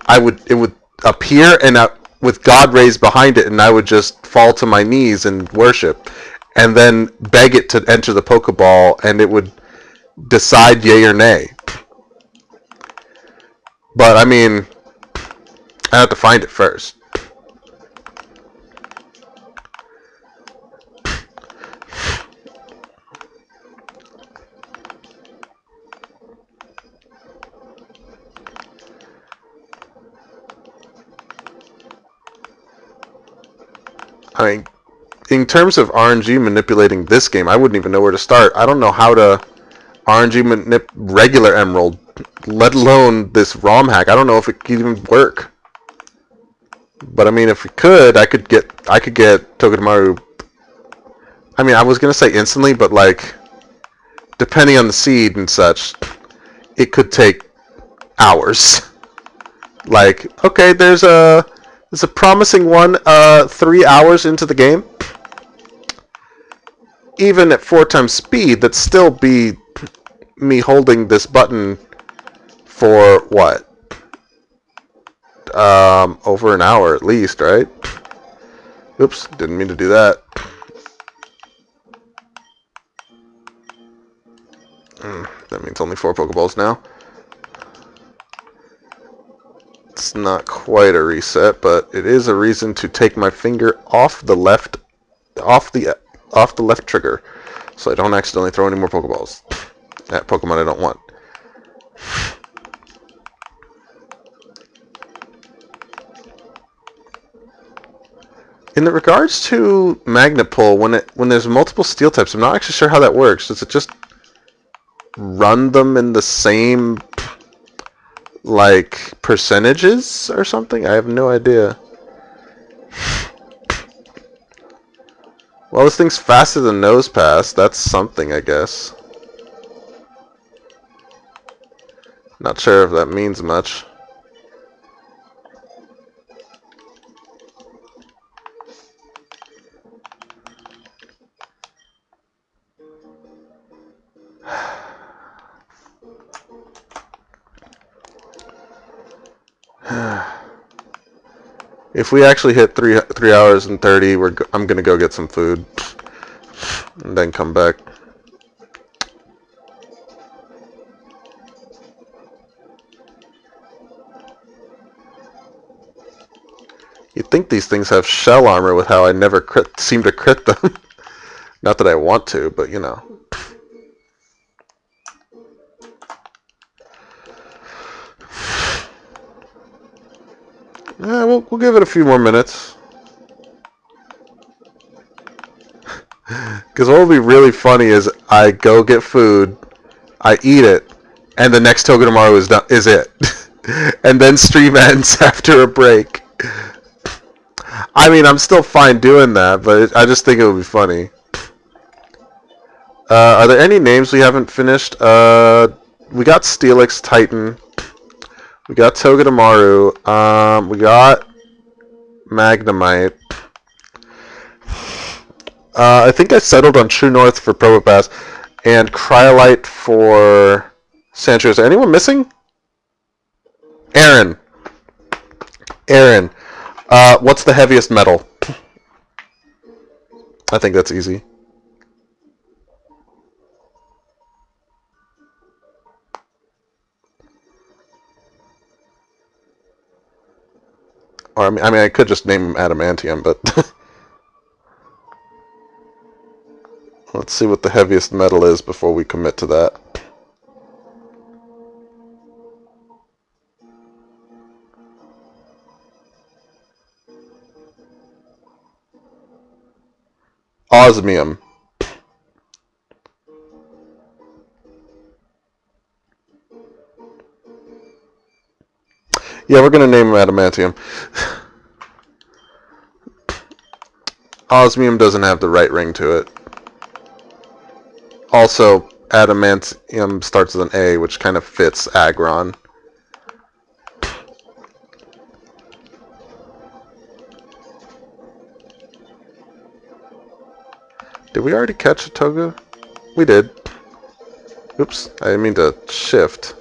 would appear and with God raised behind it, and I would just fall to my knees and worship, and then beg it to enter the Pokeball, and it would decide yay or nay. But I mean, I have to find it first. I mean, in terms of RNG manipulating this game, I wouldn't even know where to start. I don't know how to RNG manip regular Emerald, let alone this ROM hack. I don't know if it could even work. But I mean, if we could, I could get Togedemaru. I mean, I was gonna say instantly, but like, depending on the seed and such, it could take hours. Like, okay, there's a promising one 3 hours into the game. Even at 4 times speed, that'd still be me holding this button for what? Over an hour at least, right? Oops, didn't mean to do that. That means only 4 Pokeballs now. It's not quite a reset, but it is a reason to take my finger off the left trigger, so I don't accidentally throw any more Pokeballs at Pokemon I don't want. In regards to Magnet Pull, when there's multiple steel types, I'm not actually sure how that works. Does it just run them in the same like percentages or something? I have no idea. Well, this thing's faster than Nose Pass. That's something, I guess. Not sure if that means much. If we actually hit 3 hours and 30, I'm gonna go get some food and then come back. You'd think these things have shell armor with how I never seem to crit them. Not that I want to, but you know. Yeah, we'll give it a few more minutes. Because what will be really funny is I go get food, I eat it, and the next Togedemaru is it. And then stream ends after a break. I mean, I'm still fine doing that, but I just think it would be funny. Are there any names we haven't finished? We got Steelix Titan. We got Togedemaru. We got Magnemite. I think I settled on True North for Probopass and Cryolite for Sandshrew. Is there anyone missing? Aaron. Aaron. What's the heaviest metal? I think that's easy. Or I mean, I could just name him Adamantium, but let's see what the heaviest metal is before we commit to that. Osmium. Yeah, we're gonna name him Adamantium. Osmium doesn't have the right ring to it. Also, Adamantium starts with an A, which kind of fits Aggron. Did we already catch a Toga? We did. Oops, I didn't mean to shift.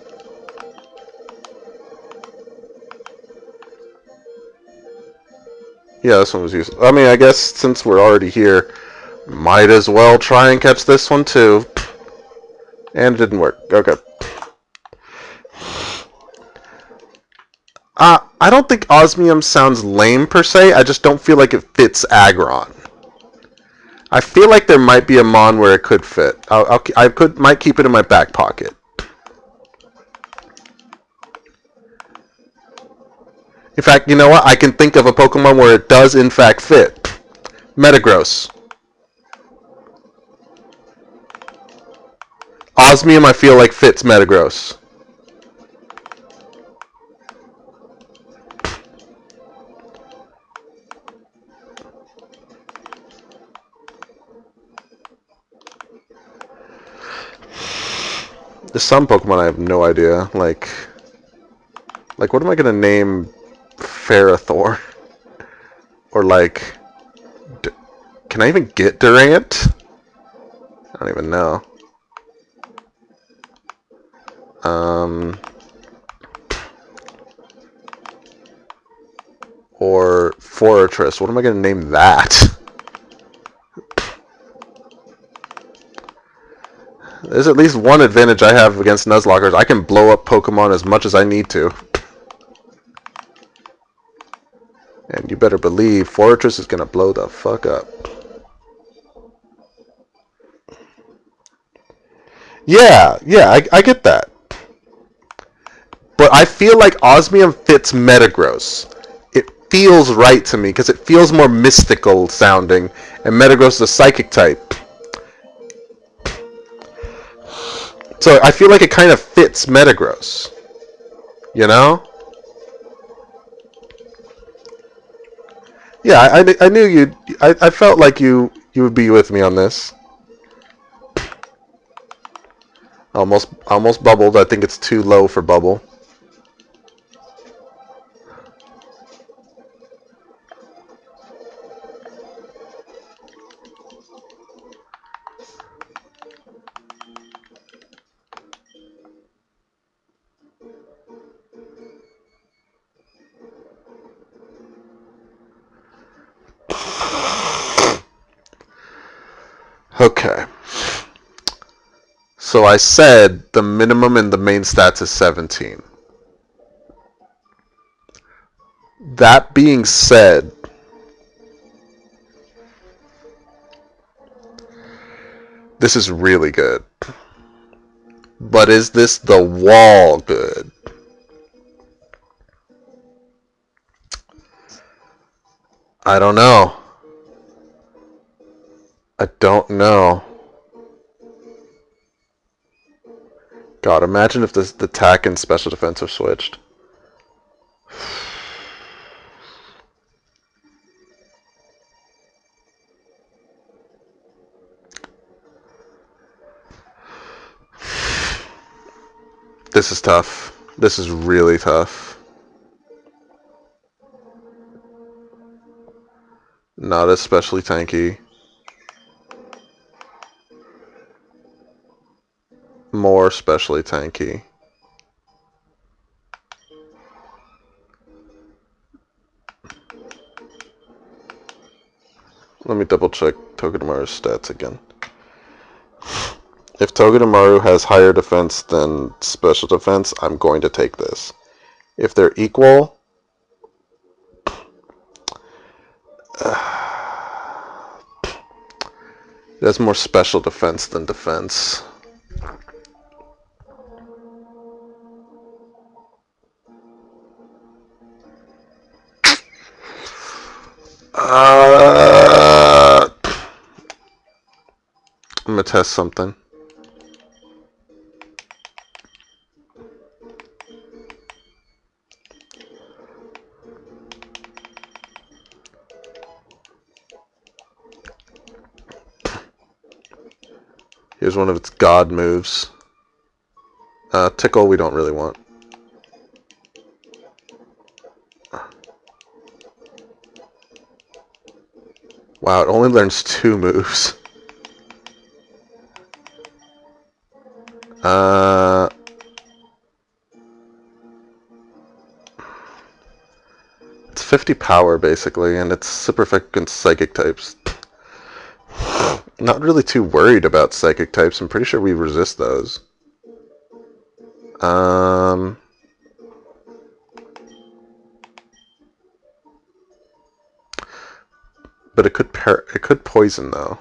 Yeah, this one was useful. I mean, I guess since we're already here, might as well try and catch this one too. And it didn't work. Okay. I don't think Osmium sounds lame per se. I just don't feel like it fits Aggron. I feel like there might be a Mon where it could fit. Might keep it in my back pocket. In fact, you know what? I can think of a Pokemon where it does in fact fit. Metagross. Osmium, I feel like fits Metagross. There's some Pokemon I have no idea. Like what am I gonna name Ferrothor? Or like, can I even get Durant? I don't even know. Or Fortress. What am I gonna name that? There's at least one advantage I have against Nuzlockers. I can blow up Pokemon as much as I need to. And you better believe Fortress is gonna blow the fuck up. Yeah, I get that. But I feel like Osmium fits Metagross. It feels right to me because it feels more mystical sounding, and Metagross is a psychic type. So I feel like it kind of fits Metagross. You know? Yeah, I knew you'd... I felt like you would be with me on this. Almost bubbled. I think it's too low for bubble. Okay. So I said the minimum in the main stats is 17. That being said, this is really good. But is this the wall good? I don't know. I don't know. God, imagine if the attack and special defense are switched. This is tough. This is really tough. Not especially tanky. More especially tanky. Let me double check Togedemaru's stats again. If Togedemaru has higher defense than special defense, I'm going to take this. If they're equal, it has more special defense than defense. I'm gonna test something. Here's one of its god moves. Tickle we don't really want. Wow, it only learns 2 moves. It's 50 power basically, and it's super effective against psychic types. Not really too worried about psychic types. I'm pretty sure we resist those. But it could poison though.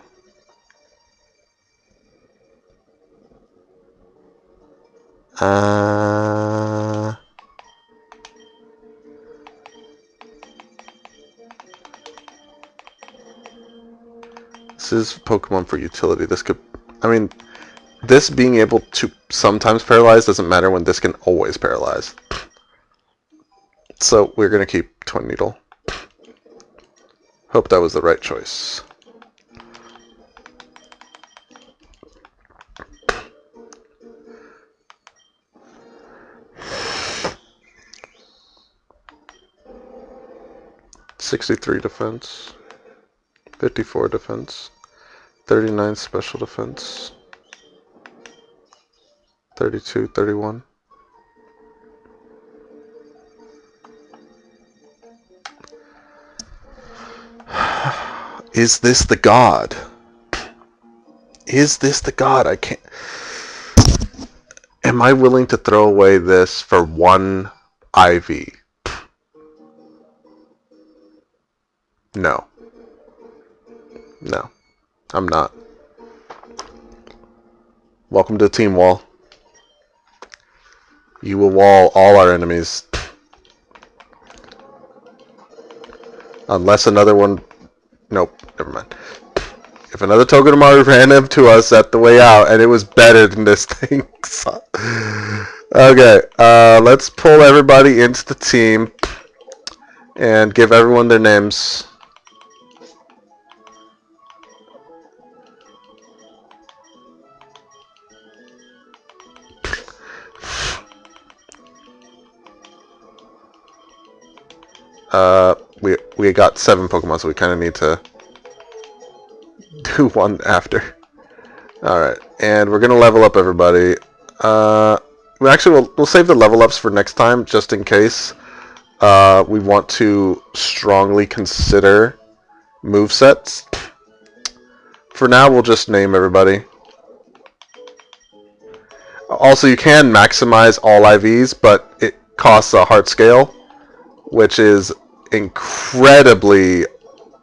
This is Pokemon for utility. This could, I mean, this being able to sometimes paralyze doesn't matter when this can always paralyze. So we're gonna keep Twin Needle. Hope that was the right choice. $63 defense, 54 defense, 39 special defense, 32, 31. Is this the god? Is this the god? I can't... Am I willing to throw away this for 1 IV? No. No. I'm not. Welcome to Team Wall. You will wall all our enemies. Unless another one... Nope, never mind. If another Togedemaru ran up to us at the way out, and it was better than this thing. Okay, let's pull everybody into the team and give everyone their names. We got 7 Pokemon, so we kind of need to do one after. Alright, and we're gonna level up everybody. We'll save the level ups for next time, just in case we want to strongly consider movesets. For now, we'll just name everybody. Also, you can maximize all IVs, but it costs a heart scale, which is incredibly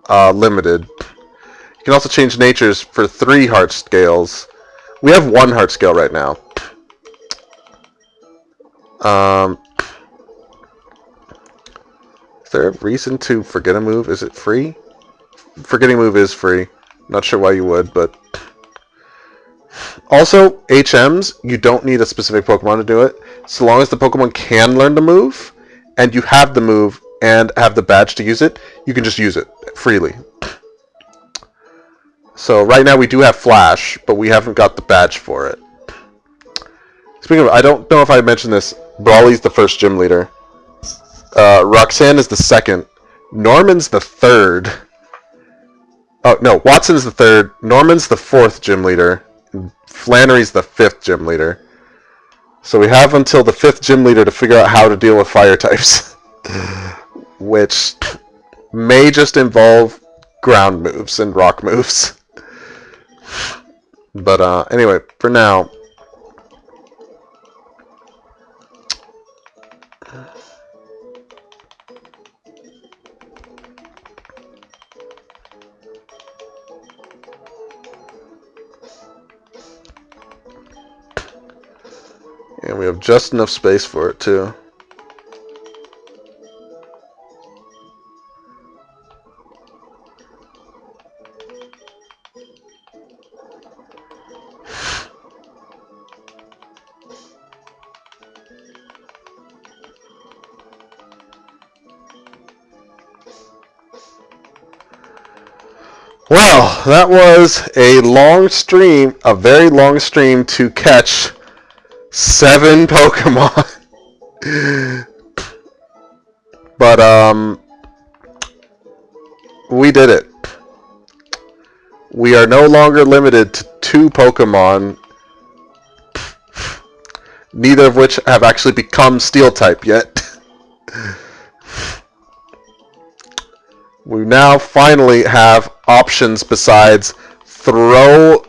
limited. You can also change natures for 3 heart scales. We have 1 heart scale right now. Is there a reason to forget a move? Is it free? Forgetting move is free. Not sure why you would, but... Also, HMs, you don't need a specific Pokemon to do it. So long as the Pokemon can learn the move, and you have the move, and have the badge to use it, you can just use it freely. So right now we do have Flash, but we haven't got the badge for it. Speaking of, I don't know if I mentioned this. Brawly's the first gym leader. Roxanne is the second. Norman's the third. Oh, no, Watson is the third. Norman's the fourth gym leader. Flannery's the fifth gym leader. So we have until the fifth gym leader to figure out how to deal with fire types. Which may just involve ground moves and rock moves. But anyway, for now... And we have just enough space for it, too. Well, that was a long stream, a very long stream to catch 7 Pokemon. But we did it. We are no longer limited to 2 Pokemon, neither of which have actually become Steel type yet. We now finally have options besides throw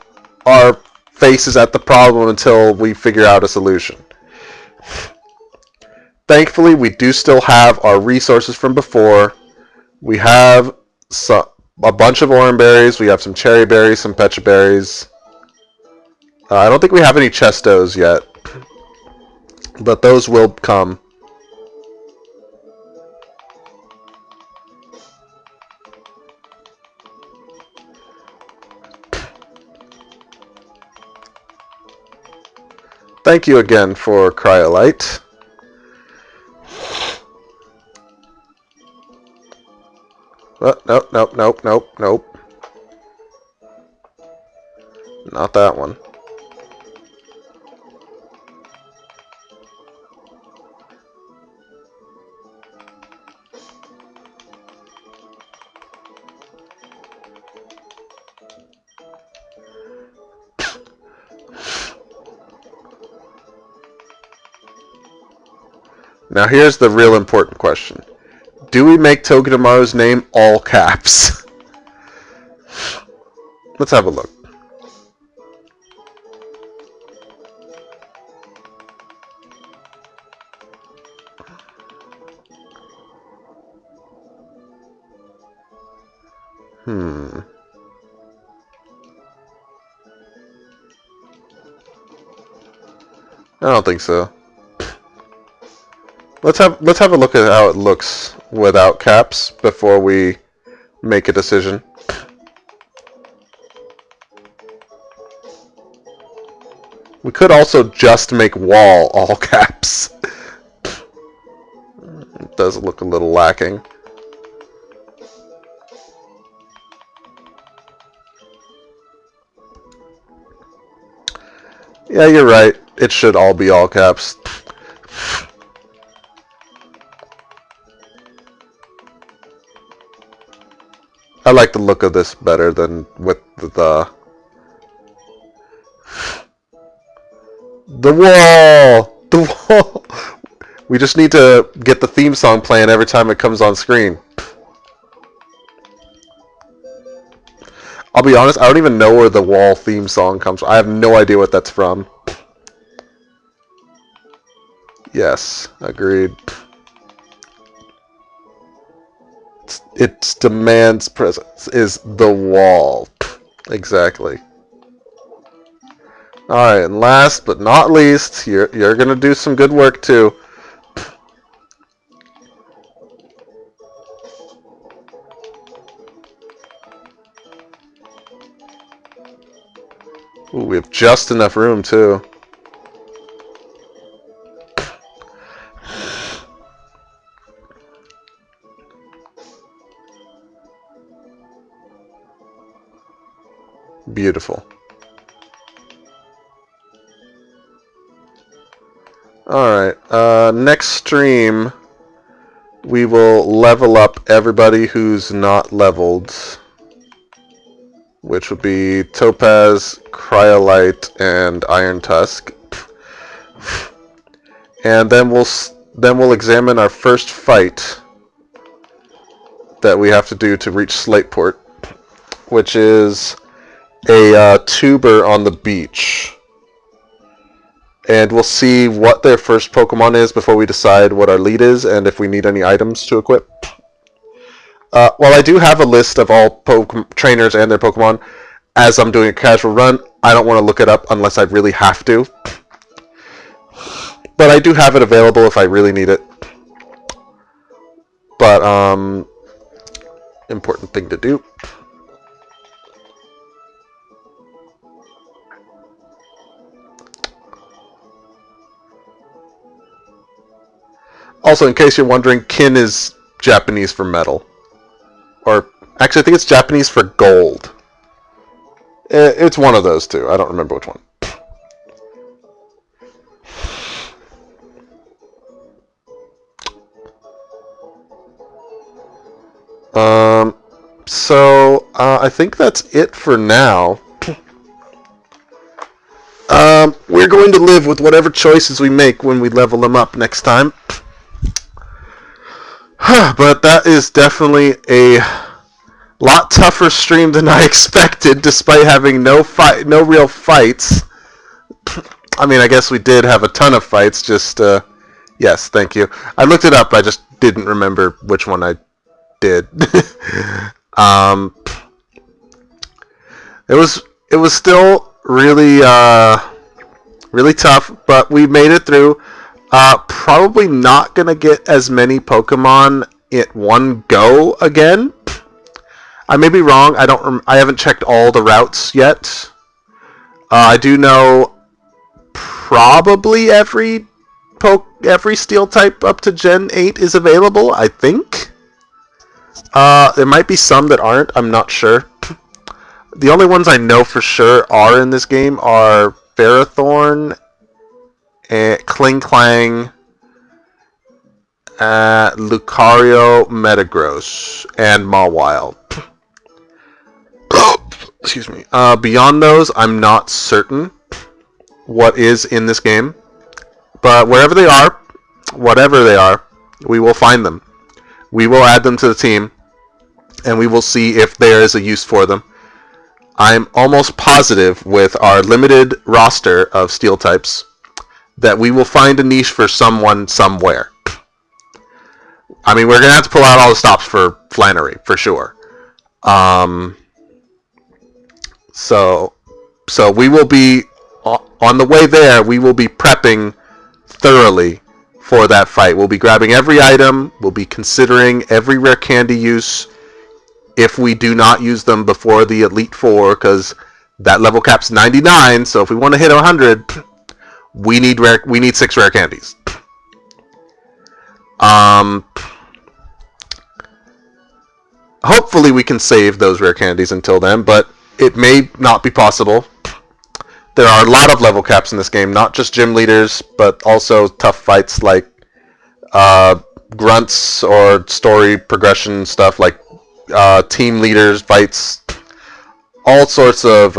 our faces at the problem until we figure out a solution. Thankfully, we do still have our resources from before. We have a bunch of orange berries. We have some cherry berries, some pecha berries. I don't think we have any chestos yet, but those will come. Thank you again for Cryolite. Nope. Not that one. Now here's the real important question. Do we make Togedemaru's name all caps? Let's have a look. I don't think so. Let's have a look at how it looks without caps before we make a decision. We could also just make wall all caps. It does look a little lacking. Yeah, you're right. It should all be all caps. I like the look of this better than with the wall! The wall! We just need to get the theme song playing every time it comes on screen. I'll be honest, I don't even know where the wall theme song comes from. I have no idea what that's from. Yes, agreed. Its demands presence is the wall. Exactly. Alright, and last but not least, you're going to do some good work too. Ooh, we have just enough room too. Beautiful. Alright, next stream, we will level up everybody who's not leveled, which would be Topaz, Cryolite, and Iron Tusk. And then we'll examine our first fight that we have to do to reach Slateport, which is a tuber on the beach. And we'll see what their first Pokemon is before we decide what our lead is and if we need any items to equip. While I do have a list of all trainers and their Pokemon, as I'm doing a casual run, I don't want to look it up unless I really have to. But I do have it available if I really need it. But, important thing to do. Also, in case you're wondering, kin is Japanese for metal. Or, actually, I think it's Japanese for gold. It's one of those two. I don't remember which one. I think that's it for now. We're going to live with whatever choices we make when we level them up next time. But that is definitely a lot tougher stream than I expected, despite having no real fights. I mean, I guess we did have a ton of fights, just, yes, thank you. I looked it up, I just didn't remember which one I did. It was still really, really tough, but we made it through. Probably not gonna get as many Pokemon at one go again. I may be wrong. I haven't checked all the routes yet. I do know probably every Steel type up to Gen 8 is available. I think. There might be some that aren't. I'm not sure. The only ones I know for sure are in this game are Ferrothorn, Klinklang, Lucario, Metagross, and Mawile. Excuse me. Beyond those, I'm not certain what is in this game. But wherever they are, whatever they are, we will find them. We will add them to the team, and we will see if there is a use for them. I'm almost positive with our limited roster of Steel types that we will find a niche for someone somewhere. I mean, we're going to have to pull out all the stops for Flannery, for sure. So we will be, on the way there, we will be prepping thoroughly for that fight. We'll be grabbing every item. We'll be considering every rare candy use if we do not use them before the Elite Four, because that level cap's 99, so if we want to hit 100, we need 6 rare candies. Hopefully we can save those rare candies until then, but it may not be possible. There are a lot of level caps in this game, not just gym leaders, but also tough fights like grunts or story progression stuff like team leaders fights, all sorts of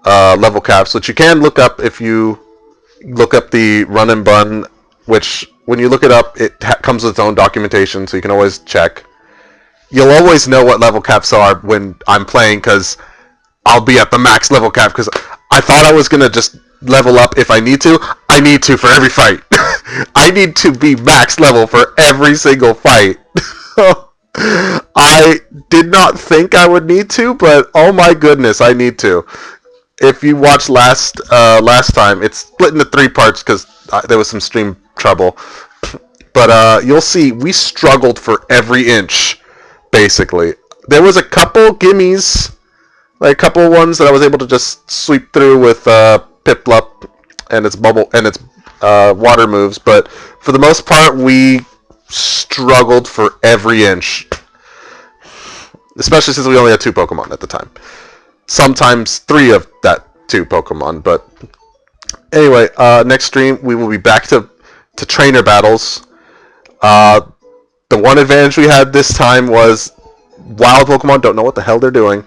level caps, which you can look up if you look up the run and bun, which when you look it up, it comes with its own documentation, so you can always check. You'll always know what level caps are when I'm playing, because I'll be at the max level cap, because I thought I was going to just level up if I need to. I need to for every fight. I need to be max level for every single fight. I did not think I would need to, but oh my goodness, I need to. If you watched last time, it's split into 3 parts because there was some stream trouble. But you'll see, we struggled for every inch, basically. There was a couple gimmies, like a couple ones that I was able to just sweep through with Piplup and its bubble and its water moves, but for the most part, we struggled for every inch. Especially since we only had 2 Pokemon at the time. Sometimes 3 of that 2 Pokemon, but Anyway, next stream we will be back to trainer battles. The one advantage we had this time was wild Pokemon don't know what the hell they're doing.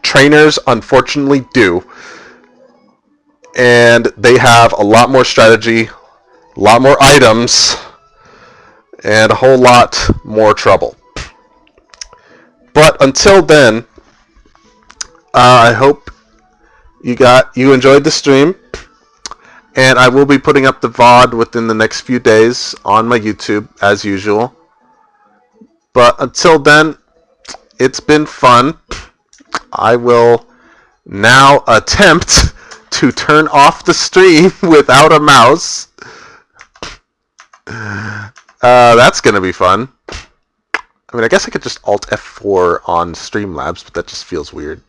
Trainers, unfortunately, do. And they have a lot more strategy, a lot more items, and a whole lot more trouble. But until then, I hope you enjoyed the stream, and I will be putting up the VOD within the next few days on my YouTube as usual. But until then, it's been fun. I will now attempt to turn off the stream without a mouse. That's gonna be fun. I mean, I guess I could just Alt F4 on Streamlabs, but that just feels weird.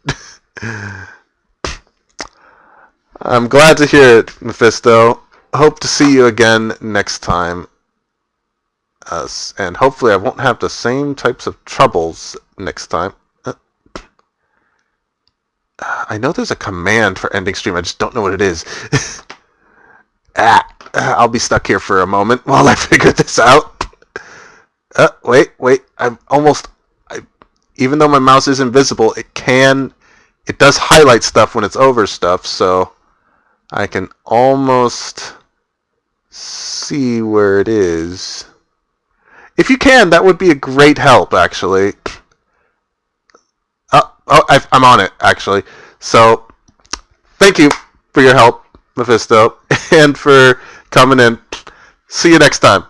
I'm glad to hear it, Mephisto. Hope to see you again next time. And hopefully I won't have the same types of troubles next time. I know there's a command for ending stream, I just don't know what it is. I'll be stuck here for a moment while I figure this out. Wait. Even though my mouse is invisible, it does highlight stuff when it's over stuff, so I can almost see where it is. If you can, that would be a great help, actually. I'm on it, actually. So, thank you for your help, Mephisto, and for coming in. See you next time.